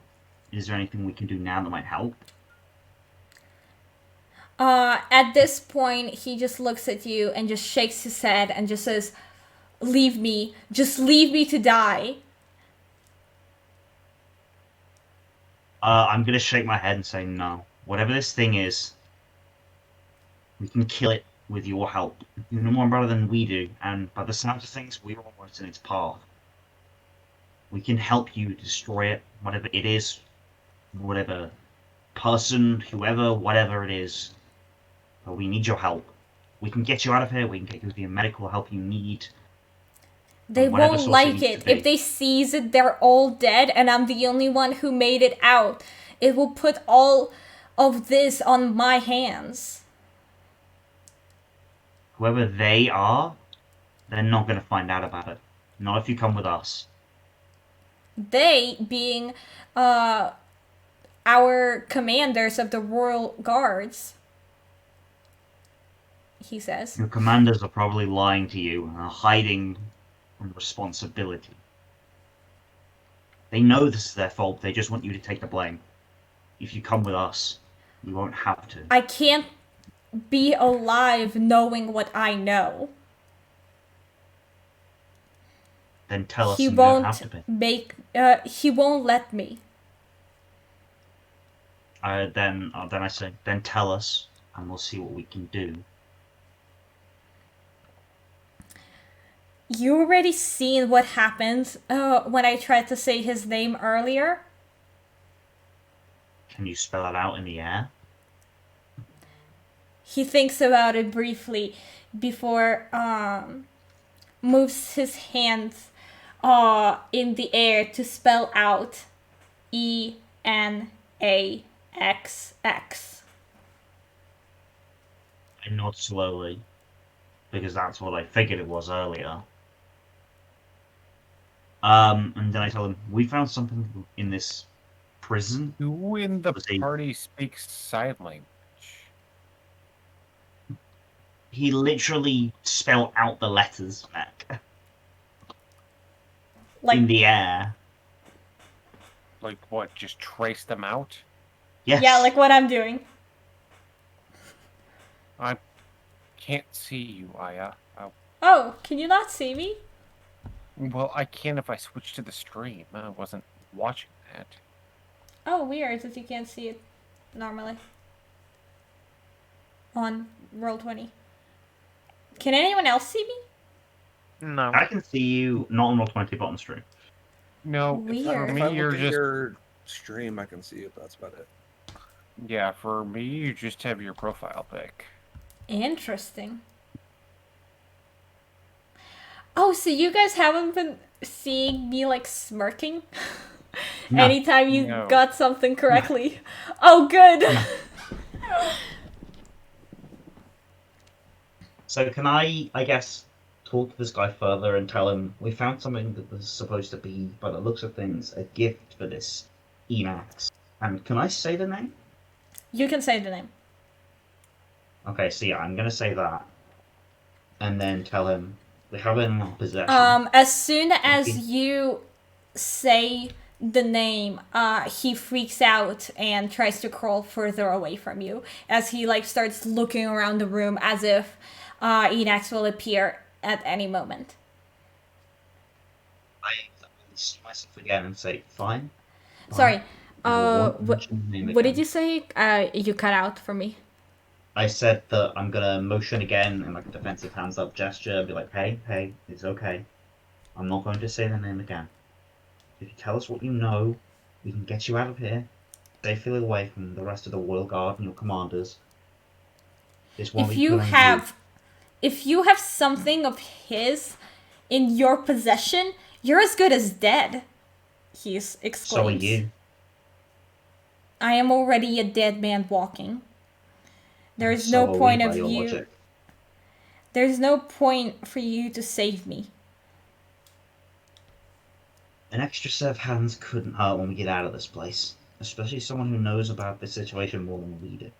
Is there anything we can do now that might help? At this point, he just looks at you and just shakes his head and just says, "Leave me. Just leave me to die." I'm going to shake my head and say no. Whatever this thing is, we can kill it with your help. You know more about it than we do, and by the sounds of things, we're almost in its path. We can help you destroy it, whatever it is, whatever person, whoever, whatever it is. But we need your help. We can get you out of here, we can get you the medical help you need. They won't like it. If they seize it, they're all dead, and I'm the only one who made it out. It will put all of this on my hands. Whoever they are, they're not going to find out about it. Not if you come with us. They being our commanders of the Royal Guards, he says. Your commanders are probably lying to you and are hiding from responsibility. They know this is their fault, they just want you to take the blame. If you come with us, you won't have to. I can't be alive knowing what I know. Then tell us He and you don't have to be. He won't let me. Then I say, then tell us and we'll see what we can do. You already seen what happened when I tried to say his name earlier? Can you spell it out in the air? He thinks about it briefly before moves his hands in the air to spell out Enaxx. I nod slowly, because that's what I figured it was earlier. And then I tell him, we found something in this prison. Who in the Was he- party speaks sign language? He literally spelled out the letters, Mac, in Like, the air. Like what? Just trace them out? Yes. yeah, like what I'm doing. I can't see you, Aya. Oh, can you not see me? Well, I can if I switch to the stream. I wasn't watching that. Oh, weird that you can't see it normally on Roll20. Can anyone else see me? No. I can see you not on Roll20 but on stream. No, Weird. for If me, I you're look at just your stream, I can see it. That's about it. yeah. For me, you just have your profile pic. Interesting. Oh, so you guys haven't been seeing me like smirking No. anytime you No. got something correctly? Oh, good. So can I guess, talk to this guy further and tell him we found something that was supposed to be, by the looks of things, a gift for this Enaxx. And can I say the name? You can say the name. Okay, so yeah, I'm gonna say that. And then tell him we have it in our possession. As soon as Okay. you say the name, he freaks out and tries to crawl further away from you as he like starts looking around the room as if Enaxx will appear at any moment. I release myself again and say, fine. Sorry. Won't What mention the name did again. you say? You cut out for me. I said that I'm gonna motion again in like a defensive hands up gesture and be like, hey, it's okay. I'm not going to say the name again. If you tell us what you know, we can get you out of here, safely away from the rest of the Royal Guard and your commanders. This won't If be you put on have something of his in your possession, you're as good as dead. He exclaims. So are you. I am already a dead man walking. There is So no are we point by of your you. logic. There's no point for you to save me. An extra set of hands couldn't hurt when we get out of this place. Especially someone who knows about this situation more than we do.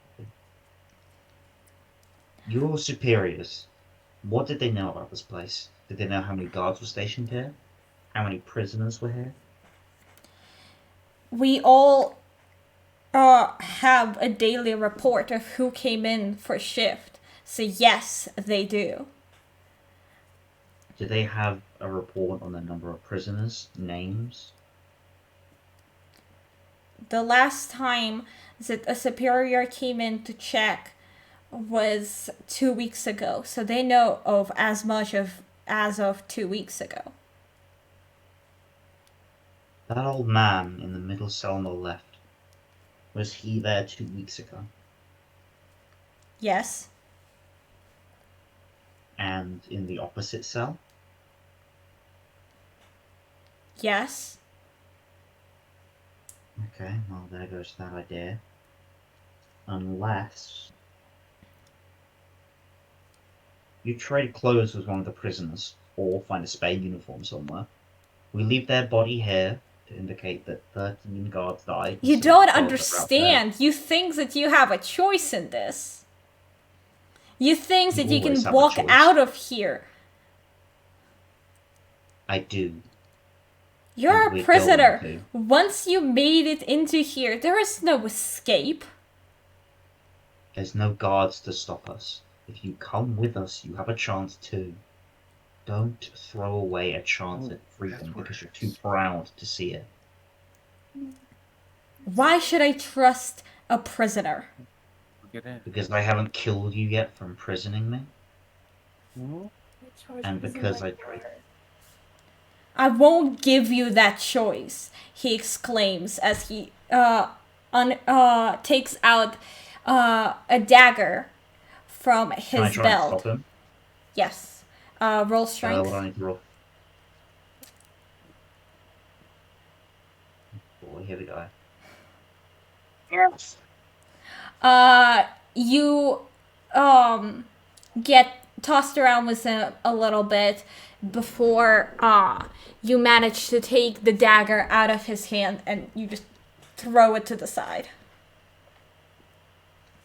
Your superiors, what did they know about this place? Did they know how many guards were stationed here? How many prisoners were here? We all have a daily report of who came in for shift. So yes, they do. Do they have a report on the number of prisoners, names? The last time that a superior came in to check was 2 weeks ago. So they know of as much of as of 2 weeks ago. That old man in the middle cell on the left, was he there 2 weeks ago? Yes. And in the opposite cell? Yes. Okay, well there goes that idea. Unless you trade clothes with one of the prisoners, or find a spare uniform somewhere. We leave their body here to indicate that 13 guards died. You so don't 12 that were out understand. You think that you have a choice in this. You think that You you can always have a walk choice. out of here. there. I do. You're And we a don't prisoner. want to. Once you made it into here, there is no escape. There's no guards to stop us. If you come with us, you have a chance too. Don't throw away a chance at freedom because you're too proud to see it. Why should I trust a prisoner? Get in. Because I haven't killed you yet for imprisoning me, and because I tried. I won't give you that choice, he exclaims as he takes out a dagger from Can I his try and belt. stop him? Yes. Roll What strength. do I need to roll? Oh, here we go. Yes. You get tossed around with him a little bit before you manage to take the dagger out of his hand and you just throw it to the side.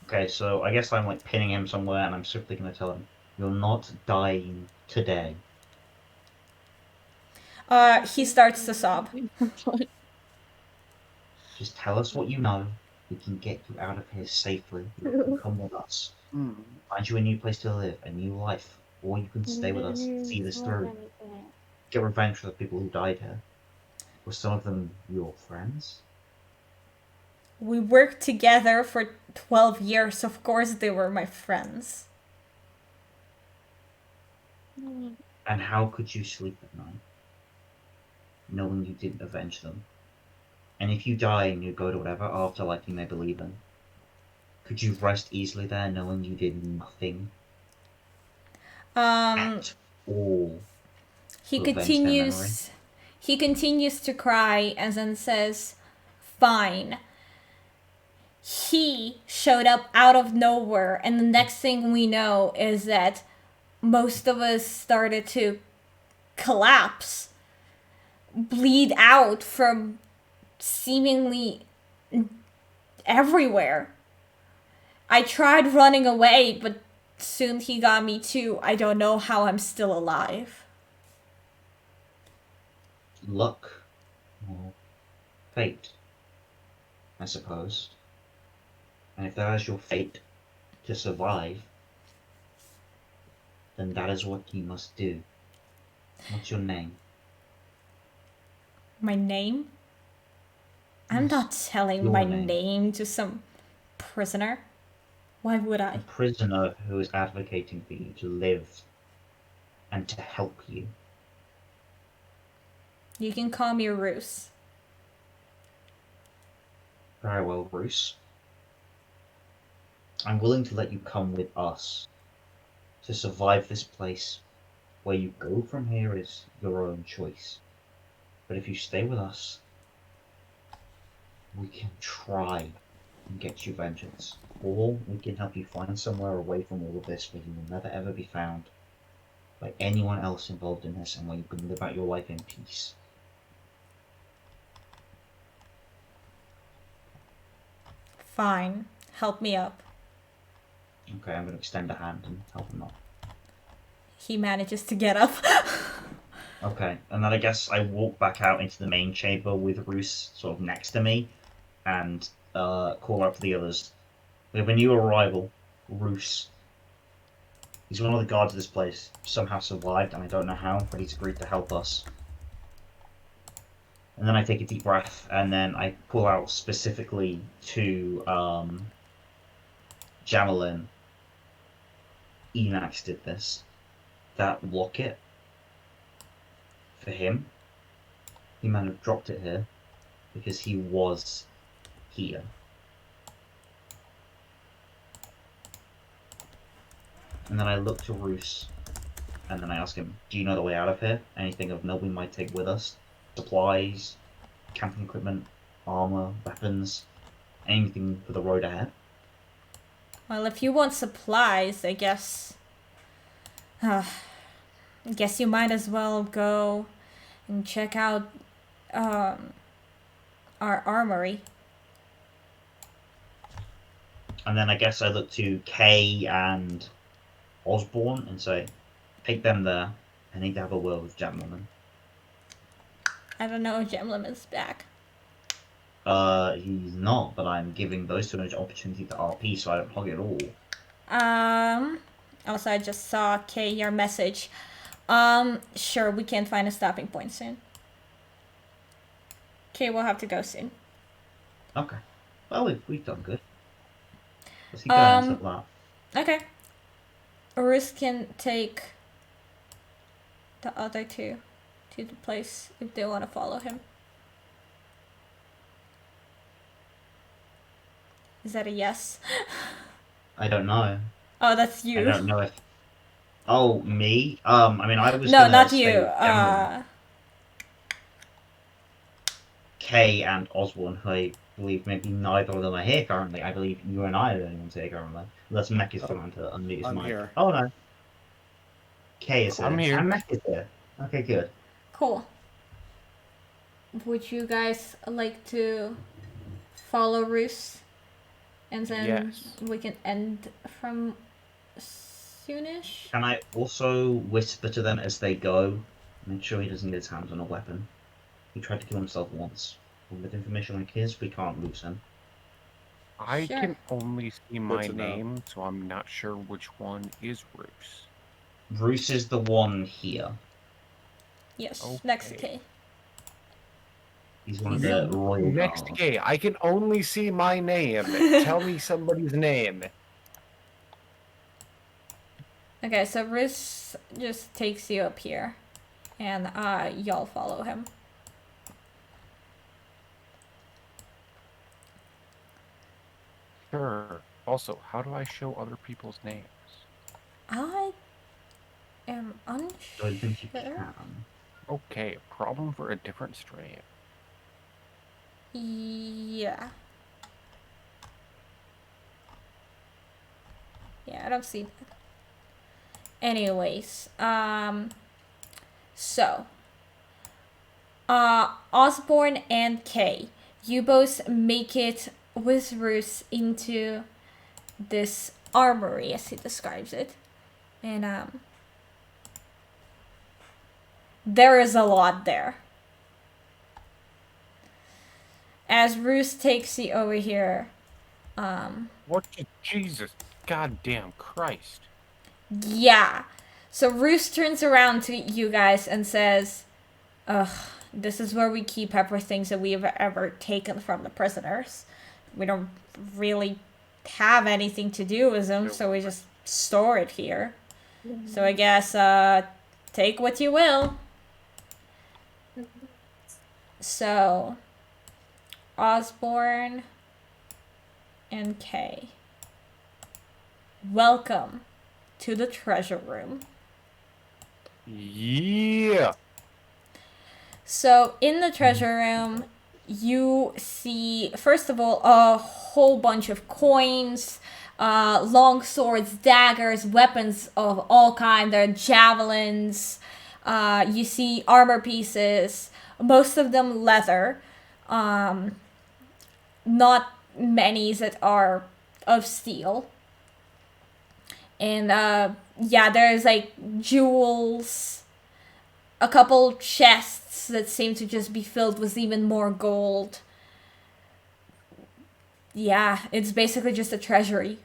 Okay, so I guess I'm like pinning him somewhere, and I'm simply gonna tell him, "You're not dying today." He starts to sob. Just tell us what you know. We can get you out of here safely. You can come with us. Find you a new place to live, a new life, or you can stay with us, see this through. Get revenge for the people who died here. Were some of them your friends? We worked together for 12 years. Of course, they were my friends. And how could you sleep at night, knowing you didn't avenge them? And if you die and you go to whatever afterlife you may believe in, could you rest easily there, knowing you did nothing at all He to avenge their memory? continues to cry and then says, "Fine." He showed up out of nowhere, and the next thing we know is that most of us started to collapse, bleed out from seemingly everywhere. I tried running away, but soon he got me too. I don't know how I'm still alive. Luck or fate, I suppose. And if that is your fate to survive, then that is what you must do. What's your name? My name? I'm Yes, not telling your my name. name to some prisoner. Why would A I? prisoner who is advocating for you to live and to help you. You can call me Roos. Very well, Bruce. I'm willing to let you come with us to survive this place. Where you go from here is your own choice. But if you stay with us, we can try and get you vengeance. Or we can help you find somewhere away from all of this where you will never ever be found by anyone else involved in this, and where you can live out your life in peace. Fine. Help me up. Okay, I'm going to extend a hand and help him up. He manages to get up. Okay, and then I guess I walk back out into the main chamber with Roos sort of next to me, and call out for the others. We have a new arrival, Roos. He's one of the guards of this place. Somehow survived, and I don't know how, but he's agreed to help us. And then I take a deep breath, and then I pull out specifically to Javelin. Enaxx did this. That locket, for him, he might have dropped it here, because he was here. And then I look to Roos, and then I ask him, "Do you know the way out of here? Anything of note we might take with us? Supplies, camping equipment, armor, weapons, anything for the road ahead?" Well, if you want supplies, I guess. I guess you might as well go and check out our armory. And then I guess I look to Kay and Osborne and say, "Take them there. I need to have a word with Gentleman." I don't know if Gemleman's back. He's not, but I'm giving those two an opportunity to RP so I don't hog it all. Also, I just saw Kay your message. Sure, we can find a stopping point soon. Kay will have to go soon. Okay. Well, we've done good. Let's keep going into that. Okay. Urus can take the other two to the place if they want to follow him. Is that a yes? I don't know. Oh, that's I you. don't know if. Oh, me? I mean, I was No, gonna not you. say Kay and Osborne, who I believe maybe neither of them are here currently. I believe you and I are the only ones here currently. Unless Mech is Oh, trying to unmute his I'm mic. here. Oh no, Kay is I'm here. here. And Mech is here. Okay, good. Cool. Would you guys like to follow Roos? And then Yes. we can end from soonish? Can I also whisper to them as they go? Make sure he doesn't get his hands on a weapon. He tried to kill himself once. With information like his, we can't lose him. I Sure. can only see my to know. name, so I'm not sure which one is Roos. Bruce is the one here. Yes, next to Okay. K. He's one of the royal Next guard. gay, I can only see my name. Tell me somebody's name. Okay, so Roos just takes you up here. And y'all follow him. Sure. Also, how do I show other people's names? I am Don't think you unsure. can. Okay, a problem for a different stream. Yeah. Yeah, I don't see that. Anyways, so Osborne and Kay, you both make it with Roos into this armory as he describes it. And there is a lot there. As Roos takes you over here, What? Jesus. Goddamn Christ. yeah. So Roos turns around to you guys and says, ugh, this is where we keep everything that we've ever taken from the prisoners. We don't really have anything to do with them, so we just store it here. So I guess, take what you will. So, Osborne and Kay, welcome to the treasure room. Yeah. So, in the treasure room, you see, first of all, a whole bunch of coins, long swords, daggers, weapons of all kinds. There are javelins. You see armor pieces, most of them leather. Not many that are of steel. And yeah, there's like jewels, a couple chests that seem to just be filled with even more gold. Yeah, it's basically just a treasury.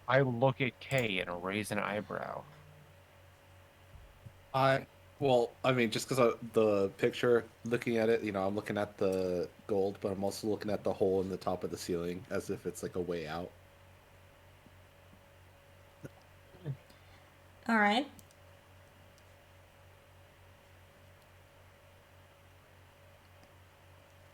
I look at Kay and raise an eyebrow. Well, I mean, just because the picture, looking at it, I'm looking at the gold, but I'm also looking at the hole in the top of the ceiling as if it's like a way out. All right.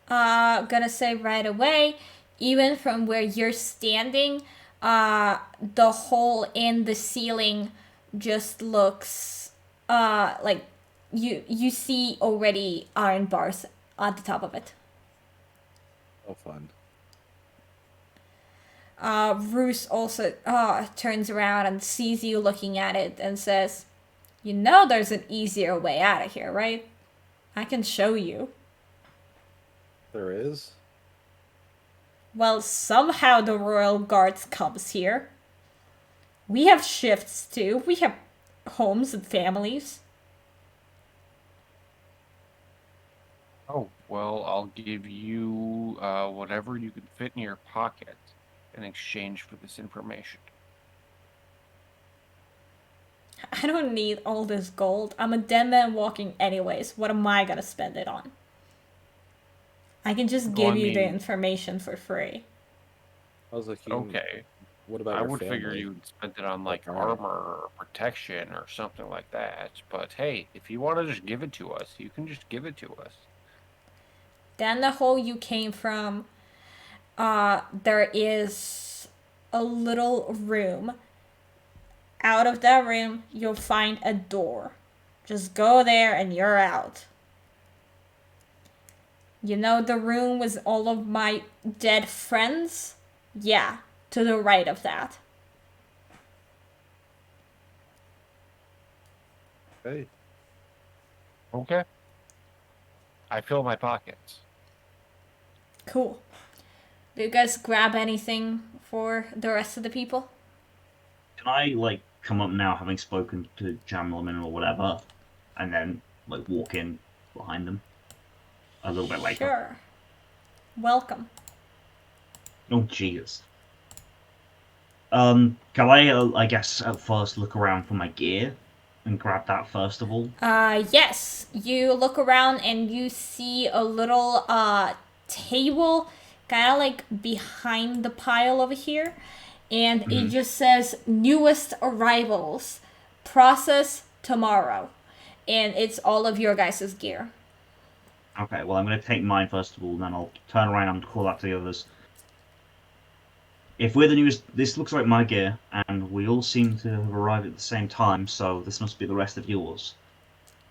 Gonna say right away, even from where you're standing, the hole in the ceiling just looks like you see already iron bars at the top of it. Oh, fun. Roos also turns around and sees you looking at it and says, "You know there's an easier way out of here, right? I can show you." There is? Well, somehow the Royal Guards comes here. We have shifts too. We have homes and families. Oh, well, I'll give you whatever you can fit in your pocket in exchange for this information. I don't need all this gold. I'm a dead man walking anyways. What am I gonna spend it on? I can just Well, give I you the mean- information for free. I was like, Okay. What about I your would family? figure you'd spend it on like Alright. armor or protection or something like that. But hey, if you want to just give it to us, you can just give it to us. Down the hole you came from, there is a little room. Out of that room, you'll find a door. Just go there and you're out. You know the room with all of my dead friends? Yeah, to the right of that. Hey, Okay. I fill my pockets. Cool. Do you guys grab anything for the rest of the people? Can I like come up now, having spoken to Jamlaman or whatever, and then like walk in behind them a little bit later? Sure. Welcome. Oh Jesus. Can I guess at first look around for my gear and grab that first of all? Yes. You look around and you see a little table kind of like behind the pile over here. And it just says newest arrivals. Process tomorrow. And it's all of your guys' gear. Okay, well I'm gonna take mine first of all, and then I'll turn around and call out to the others. If we're the newest, this looks like my gear, and we all seem to have arrived at the same time, so this must be the rest of yours.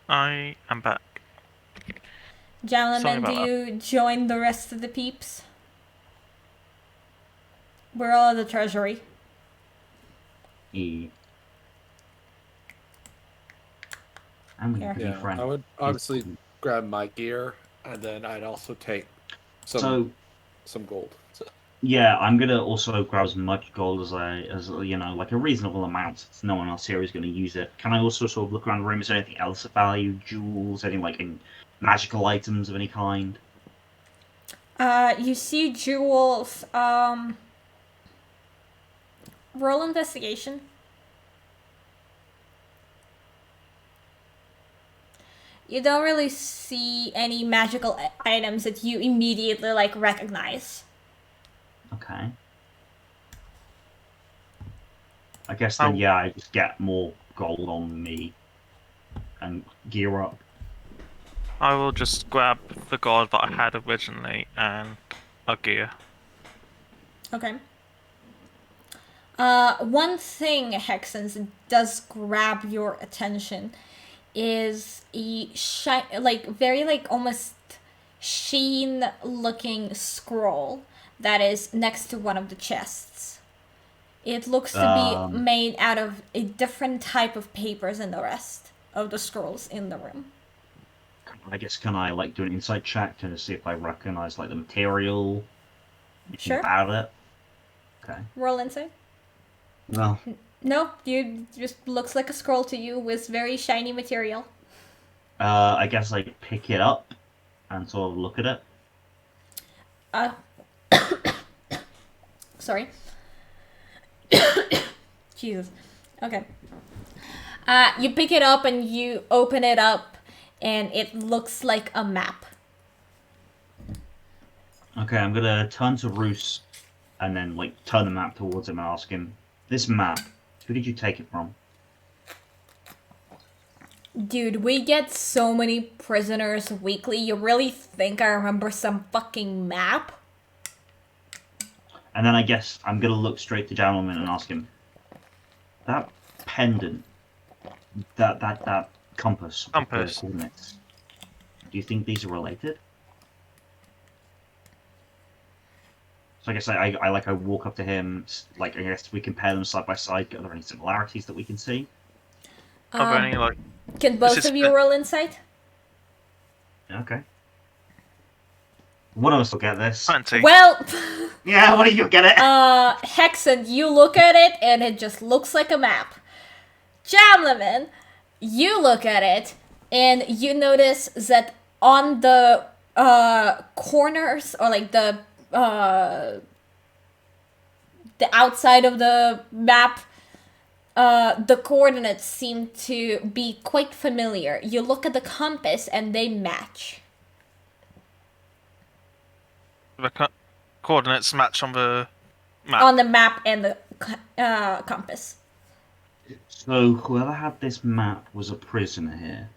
I am back. Sorry Gentlemen, do about that. you join the rest of the peeps? We're all at the treasury. E. And we have a new yeah, friend. I would obviously grab my gear, and then I'd also take some gold. So, Yeah, I'm gonna also grab as much gold as like a reasonable amount. Since no one else here is gonna use it. Can I also sort of look around the room? Is there anything else of value? Jewels? Any magical items of any kind? You see jewels. Roll investigation. You don't really see any magical items that you immediately recognize. Okay. I guess then, yeah, I just get more gold on me and gear up. I will just grab the gold that I had originally and a gear. Okay. One thing, Hexens, does grab your attention is a very almost sheen-looking scroll that is next to one of the chests. It looks to be made out of a different type of papers than the rest of the scrolls in the room. I guess can I do an insight check to see if I recognize the material? Sure. About it. Okay. Roll insight. Well. No, you just looks like a scroll to you with very shiny material. I guess I pick it up and sort of look at it. Sorry. Jesus. Okay. You pick it up and you open it up, and it looks like a map. Okay, I'm gonna turn to Roos and then turn the map towards him and ask him, "This map, who did you take it from?" Dude, we get so many prisoners weekly. You really think I remember some fucking map? And then I guess I'm gonna look straight to Gentleman and ask him, that pendant, that compass, with the coordinates, do you think these are related? So I guess I walk up to him, I guess we compare them side by side. Are there any similarities that we can see? Are there any Can both of you roll insight? Okay. One of us will get this. fancy? Well, Yeah, one of you get it. Hexen, you look at it and it just looks like a map. Jamleman, you look at it and you notice that on the corners or the outside of the map, the coordinates seem to be quite familiar. You look at the compass and they match. The coordinates match on the map. On the map and the compass. So whoever had this map was a prisoner here.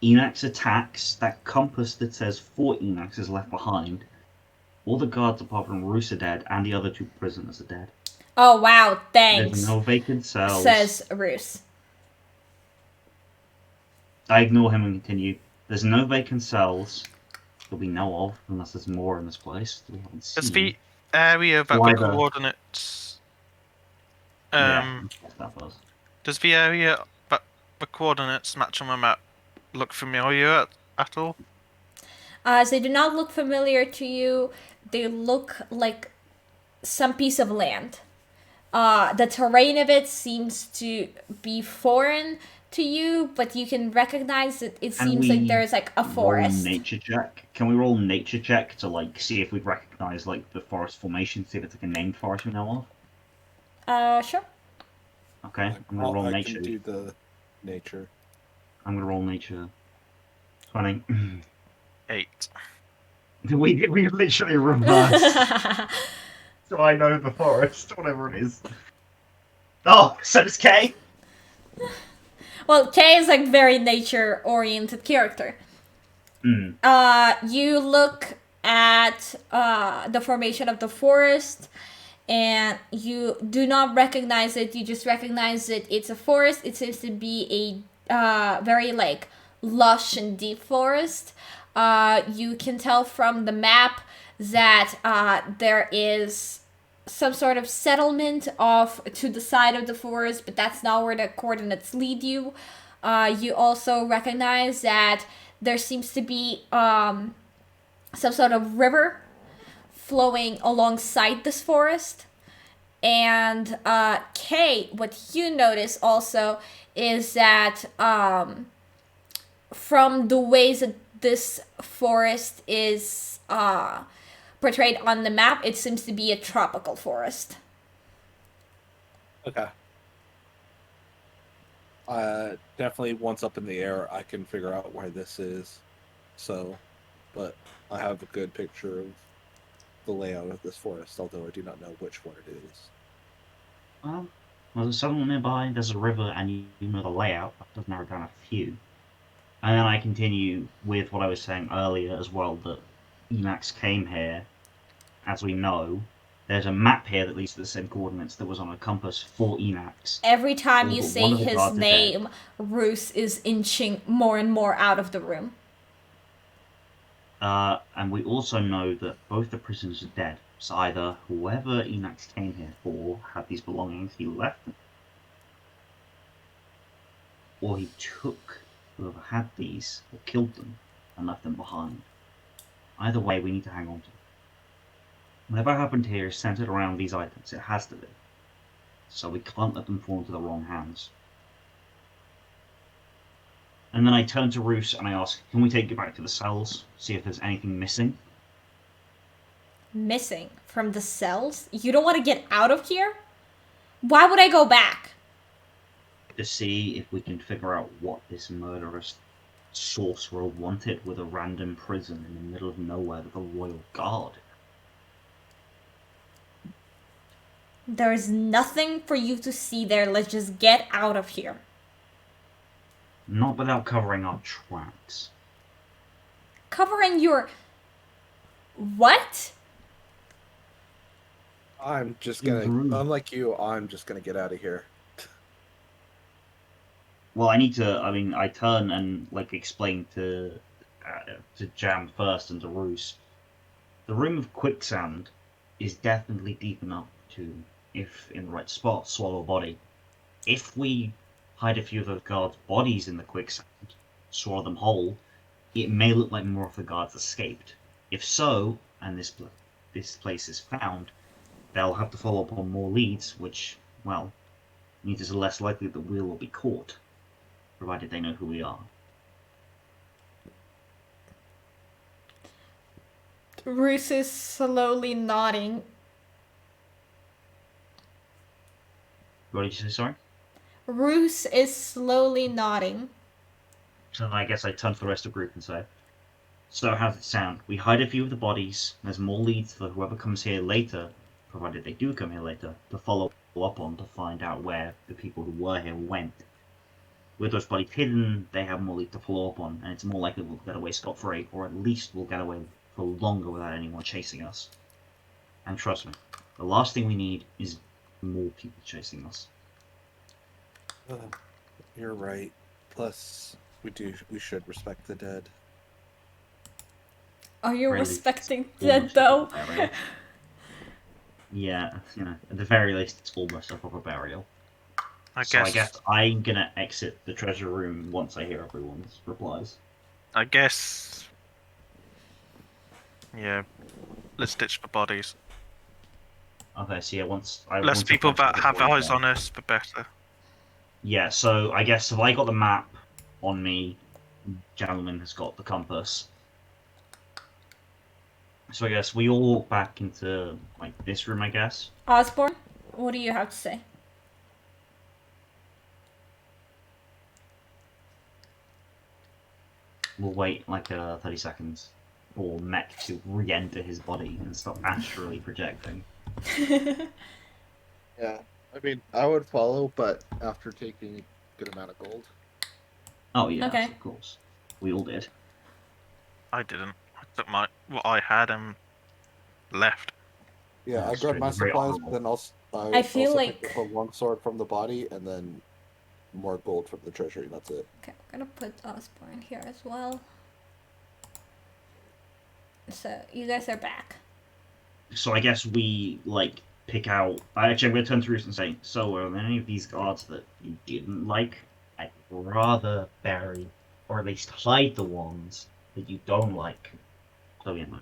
Enaxx attacks. That compass that says 4 Enaxx is left behind. All the guards apart from Roos are dead, and the other 2 prisoners are dead. Oh wow, There's thanks, no vacant cells. says Roos. I ignore him and continue. There's no vacant cells that we know of, unless there's more in this place that we haven't Does seen. the area that Why the the- coordinates Yeah, that was. does the area that the coordinates match on the map look familiar at all? They do not look familiar to you. They look like some piece of land. The terrain of it seems to be foreign to you, but you can recognize that it Can seems like we there's like a forest. Roll nature check. Can we roll nature check to like see if we recognize like the forest formation, see if it's like a named forest we know of? Sure. Okay, I'm gonna roll I nature. can do the nature. I'm gonna roll nature. 20. 8. we literally reversed. So I know the forest, whatever it is. Oh, so does Kay. Well, Kay is like very nature-oriented character. Hmm. You look at the formation of the forest, and you do not recognize it. You just recognize that it's a forest. It seems to be a very like lush and deep forest. You can tell from the map that there is some sort of settlement off to the side of the forest, but that's not where the coordinates lead you. You also recognize that there seems to be some sort of river flowing alongside this forest. And Kay, what you notice also is that from the ways that this forest is portrayed on the map, it seems to be a tropical forest. Okay. Definitely once up in the air, I can figure out where this is. So, but I have a good picture of the layout of this forest, although I do not know which one it is. Well, there's a settlement nearby, there's a river, and you know the layout. That does narrow down a few. And then I continue with what I was saying earlier as well, that Enaxx came here. As we know, there's a map here that leads to the same coordinates that was on a compass for Enaxx. Every time you But say one of the his guards is dead. name, Roos is inching more and more out of the room. And we also know that both the prisoners are dead. So either whoever Enaxx came here for had these belongings, he left them, or he took whoever had these, or killed them, and left them behind. Either way, we need to hang on to them. Whatever happened here is centered around these items. It has to be. So we can't let them fall into the wrong hands. And then I turn to Roos and I ask, can we take you back to the cells, see if there's anything missing? Missing from the cells? You don't want to get out of here? Why would I go back? To see if we can figure out what this murderous sorcerer wanted with a random prison in the middle of nowhere with a royal guard. There is nothing for you to see there. Let's just get out of here. Not without covering our tracks. Covering your... What? I'm just You're gonna, rude. unlike you, I'm just gonna get out of here. Well, I turn and like explain to Jam first and to Roos. The room of quicksand is definitely deep enough to, if in the right spot, swallow a body. If we hide a few of the guards' bodies in the quicksand, swallow them whole, it may look like more of the guards escaped. If so, and this place is found, they'll have to follow up on more leads, which, well, means it's less likely that we will be caught, provided they know who we are. Roos is slowly nodding. What did you say, sorry? Roos is slowly nodding. So then I guess I turn to the rest of the group and say, so how's it sound? We hide a few of the bodies, there's more leads for whoever comes here later, provided they do come here later, to follow up on to find out where the people who were here went. With those bodies hidden, they have more lead to follow up on, and it's more likely we'll get away scot-free, or at least we'll get away for longer without anyone chasing us. And trust me, the last thing we need is more people chasing us. You're right. Plus, we should respect the dead. Are you Very least, respecting it's dead almost a though? proper burial. Yeah, at the very least, it's almost a proper burial. I So I guess. guess I'm gonna exit the treasure room once I hear everyone's replies. I guess. Yeah. Let's ditch the bodies. Okay, so yeah, Less once people I've touched that have everybody, eyes on us, the better. Yeah, so I guess if I got the map on me, gentleman has got the compass. So I guess we all walk back into like this room, I guess. Osborne, what do you have to say? We'll wait like 30 seconds for Mech to re-enter his body and stop astrally projecting. Yeah, I mean, I would follow, but after taking a good amount of gold. Oh yes, Okay. of course. We all did. I didn't. I took what I had and left. Yeah, I That's grabbed true, my very supplies, honorable. but then I feel also like- picked up a long sword from the body, and then more gold from the treasury. That's it. Okay, I'm gonna put Osborne here as well. So you guys are back. So I guess we like pick out. Actually, I'm gonna turn to Roos and say, "So, are there any of these guards that you didn't like? I'd rather bury, or at least hide the ones that you don't like. So you know,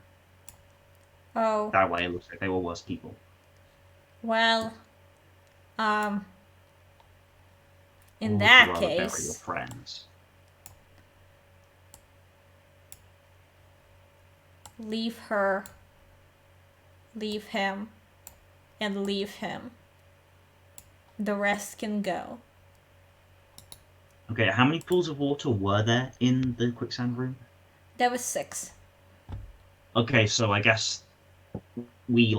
Oh, that way it looks like they were worse people." well, in Or would you that rather bury your case, friends. leave her, leave him, and leave him. The rest can go. Okay, how many pools of water were there in the quicksand room? There was 6. Okay, so I guess we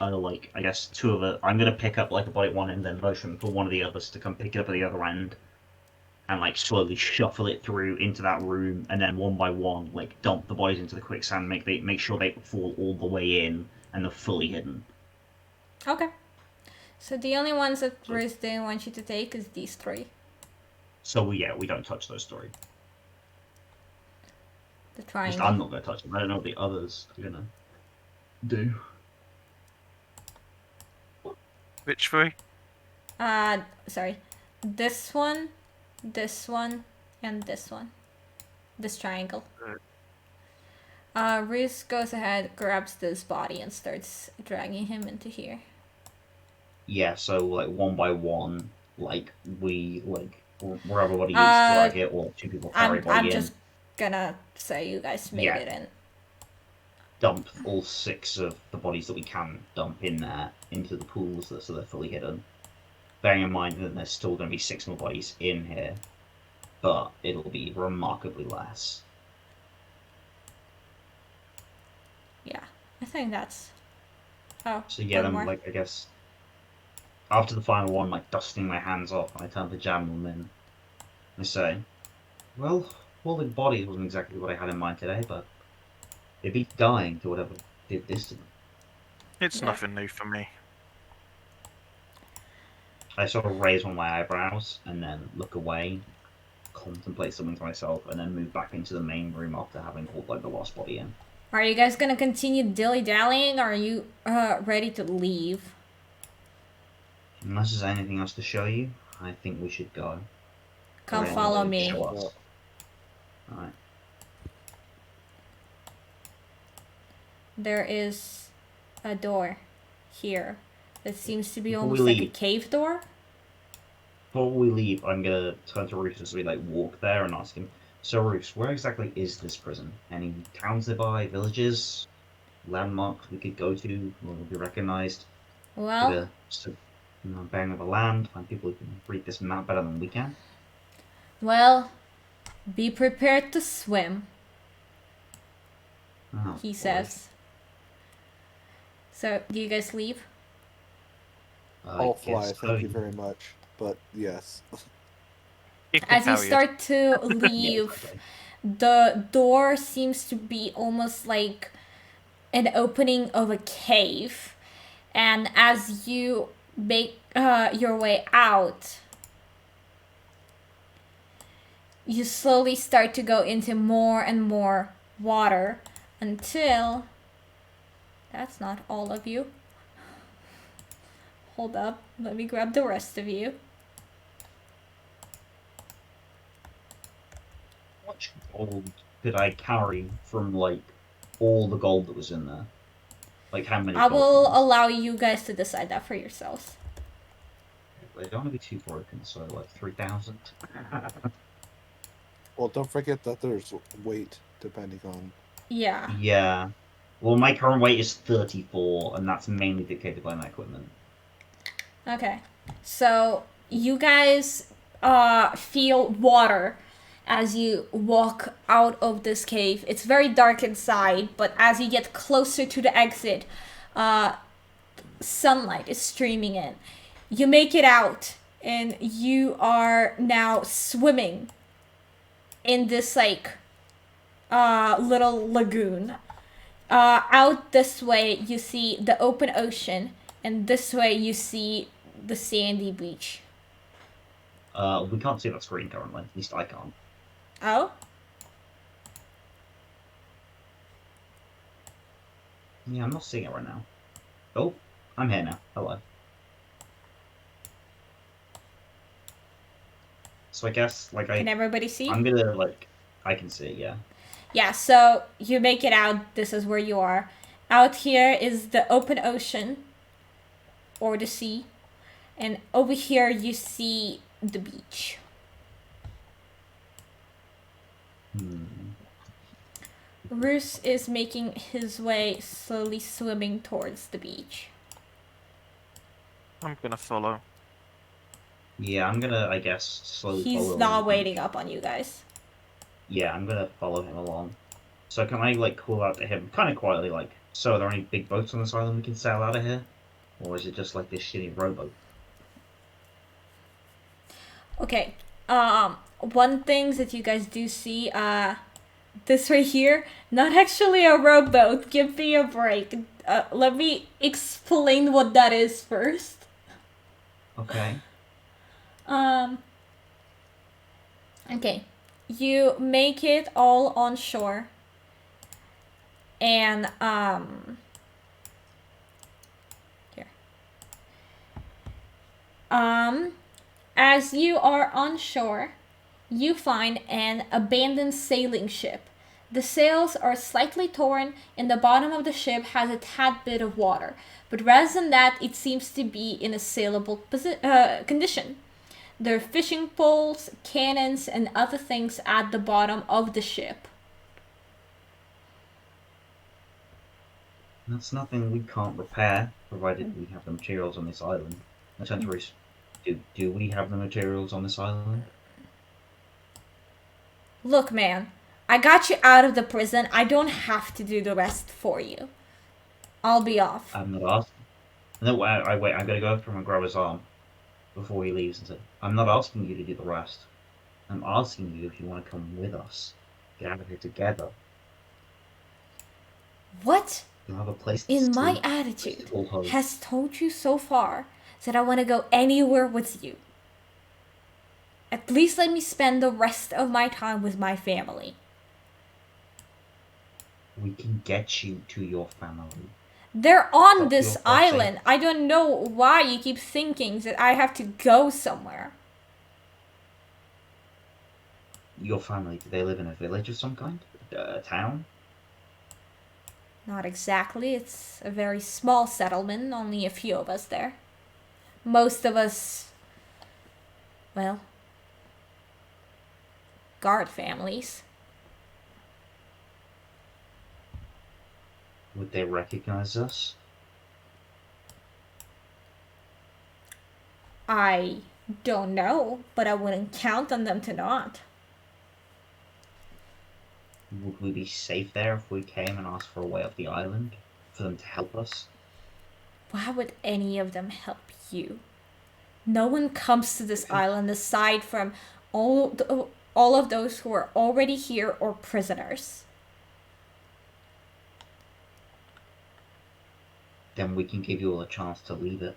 I guess 2 of it. I'm gonna pick up like a bite one and then motion for one of the others to come pick it up at the other end, and like slowly shuffle it through into that room, and then one by one like dump the bodies into the quicksand, make sure they fall all the way in and they're fully hidden. Okay. So the only ones that Bruce didn't want you to take is these 3. So we don't touch those 3. The At least triangle. I'm not gonna touch them. I don't know what the others are gonna do. Which 3? Sorry. This one, and this one. This triangle. Reese goes ahead, grabs this body, and starts dragging him into here. Yeah, so like one by one, like we like wherever everybody is drag it, or 2 people carry body I'm in. just gonna say you guys made Yeah. it in. Dump all 6 of the bodies that we can dump in there into the pools so they're fully hidden. Bearing in mind that there's still going to be 6 more bodies in here, but it'll be remarkably less. Yeah, I think that's. Oh. So yeah, one then more. like I guess after the final one, like dusting my hands off, I turn to Jamlin and I say, "Well, holding bodies wasn't exactly what I had in mind today, but they beat dying to whatever did this to them." It's Yeah. nothing new for me. I sort of raise one of my eyebrows and then look away, contemplate something to myself, and then move back into the main room after having pulled like the last body in. Are you guys gonna continue dilly-dallying, or are you ready to leave? Unless there's anything else to show you, I think we should go. Come Or follow anything me. to show us. Alright. There is a door here that seems to be Before we almost like a leave- cave door. Before we leave, I'm gonna turn to Roos as we like walk there and ask him, "So Roos, where exactly is this prison? Any towns nearby, villages, landmarks we could go to, or would be recognized? Well, Bearing of the land, find people who can read this map better than we can." be prepared to swim, Oh, he boy. says. So, do you guys leave? I'll guess fly, thank you so. very much. But yes. You can As you carry it. start to Yeah, leave, exactly. the door seems to be almost like an opening of a cave. And as you make your way out, you slowly start to go into more and more water until that's not all of you. Hold up, let me grab the rest of you. How much gold could I carry from like all the gold that was in there? Like how many I gold will coins? allow you guys to decide that for yourselves. They don't want to be too broken, so like 3,000. Well, don't forget that there's weight depending on. Yeah. Yeah. Well, my current weight is 34, and that's mainly dictated by my equipment. Okay. So you guys feel water as you walk out of this cave. It's very dark inside, but as you get closer to the exit, uh, sunlight is streaming in. You make it out, and you are now swimming in this like little lagoon. Out this way, you see the open ocean, and this way, you see the sandy beach. We can't see that screen currently. At least I can't. Oh? Yeah, I'm not seeing it right now. Oh, I'm here now. Hello. So I guess like Can everybody see? I'm gonna like I can see, yeah. Yeah, so you make it out. This is where you are. Out here is the open ocean or the sea. And over here, you see the beach. Hmm. Roos is making his way slowly swimming towards the beach. I'm gonna follow. Yeah, I'm gonna I guess slowly He's follow not along the waiting beach. up on you guys. Yeah, I'm gonna follow him along. So can I like call out to him kind of quietly, like, so are there any big boats on this island we can sail out of here, or is it just like this shitty rowboat? Okay. One thing that you guys do see, this right here, not actually a rowboat. Give me a break. Let me explain what that is first. Okay. Um. Okay. You make it all on shore. And here. As you are on shore, you find an abandoned sailing ship. The sails are slightly torn, and the bottom of the ship has a tad bit of water. But rather than that, it seems to be in a saleable condition. There are fishing poles, cannons, and other things at the bottom of the ship. That's nothing we can't repair, provided we have the materials on this island. Essentially, do we have the materials on this island? Look, man, I got you out of the prison. I don't have to do the rest for you. I'll be off. I'm not asking. No, wait. I'm gonna go up to him and grab his arm before he leaves and say, "I'm not asking you to do the rest. I'm asking you if you want to come with us. Get out of here together. What You'll have a place to in my sleep. attitude Call home. has told you so far that I want to go anywhere with you? At least let me spend the rest of my time with my family. We can get you to your family. They're on But this you're saying- island. I don't know why you keep thinking that I have to go somewhere. Your family, do they live in a village of some kind? A town? Not exactly. It's a very small settlement, only a few of us there. Most of us, well, guard families. Would they recognize us? I don't know, but I wouldn't count on them to not. Would we be safe there if we came and asked for a way off the island? For them to help us? Why would any of them help you? No one comes to this island aside from all of those who are already here or prisoners. Then we can give you all a chance to leave it,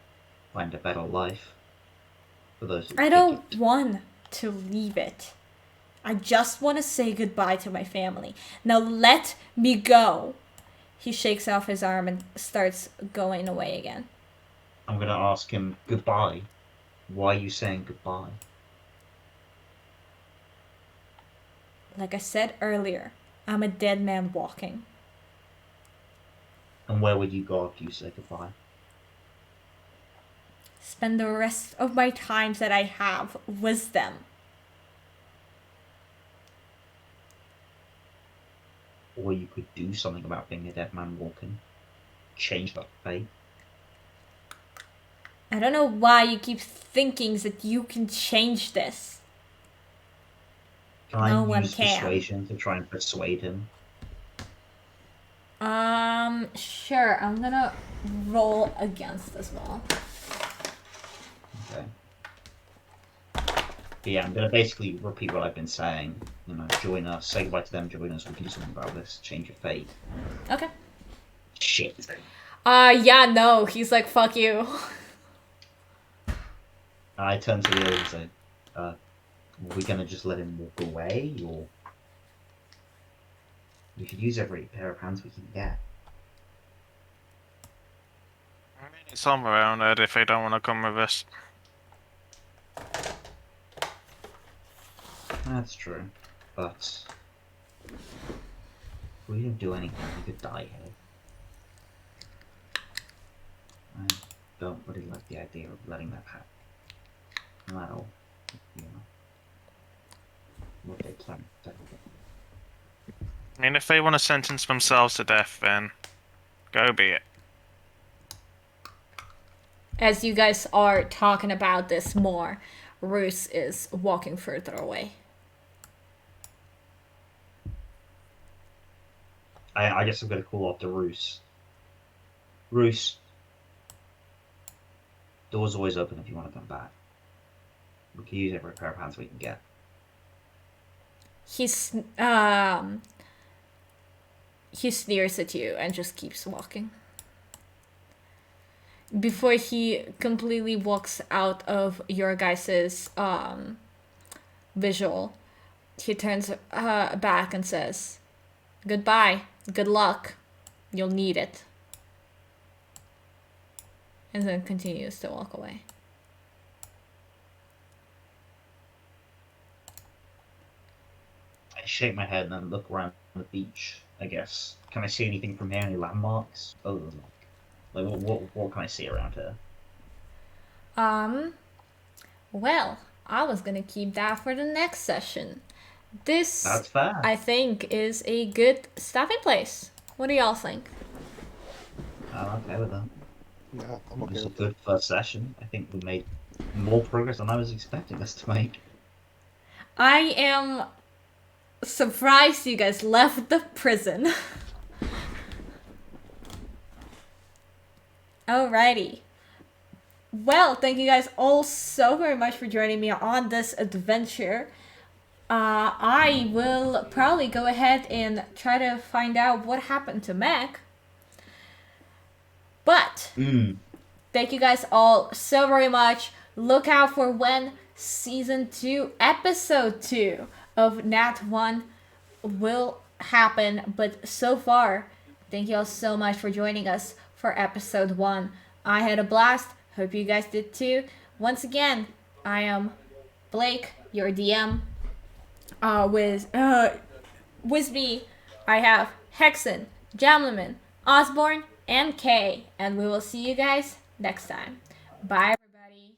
find a better life. For those who I take don't it. want to leave it. I just want to say goodbye to my family. Now let me go. He shakes off his arm and starts going away again. I'm gonna ask him goodbye. Why are you saying goodbye? Like I said earlier, I'm a dead man walking. And where would you go after you say goodbye? Spend the rest of my times that I have with them. Or you could do something about being a dead man walking. Change that fate. I don't know why you keep thinking that you can change this. Can I No one use can. persuasion to try and persuade him? Sure. I'm gonna roll against as well. Okay. But yeah, I'm gonna basically repeat what I've been saying. You know, join us, say goodbye to them, join us, we can do something about this, change your fate. Okay. Shit. Yeah, no. He's like, fuck you. I turn to the other and say, are we gonna just let him walk away, or we could use every pair of hands we can get? I mean, it's some around it if they don't want to come with us. That's true, but if we don't do anything, we could die here. I don't really like the idea of letting that happen. No matter, you know, what they plan to do. I mean, if they want to sentence themselves to death, then go be it. As you guys are talking about this more, Roos is walking further away. I guess I'm gonna call after Roos. Roos, door's always open if you want to come back. We can use every pair of hands we can get. He sneers at you and just keeps walking. Before he completely walks out of your guys' visual, he turns back and says, "Goodbye. Good luck. You'll need it." And then continues to walk away. I shake my head and then look around the beach, I guess. Can I see anything from here? Any landmarks? Other than what can I see around here? Well, I was gonna keep that for the next session. This, That's fair. I think, is a good stopping place. What do y'all think? I'm okay with that. Yeah, I'm It okay was a with good first session. I think we made more progress than I was expecting us to make. I am surprised you guys left the prison. Alrighty. Well, thank you guys all so very much for joining me on this adventure. I will probably go ahead and try to find out what happened to Mac. But thank you guys all so very much. Look out for when season 2, episode 2 of Nat 1 will happen. But so far, thank you all so much for joining us for episode 1. I had a blast. Hope you guys did too. Once again, I am Blake, your DM. With me, I have Hexen, Jamleman, Osborne, and Kay. And we will see you guys next time. Bye, everybody.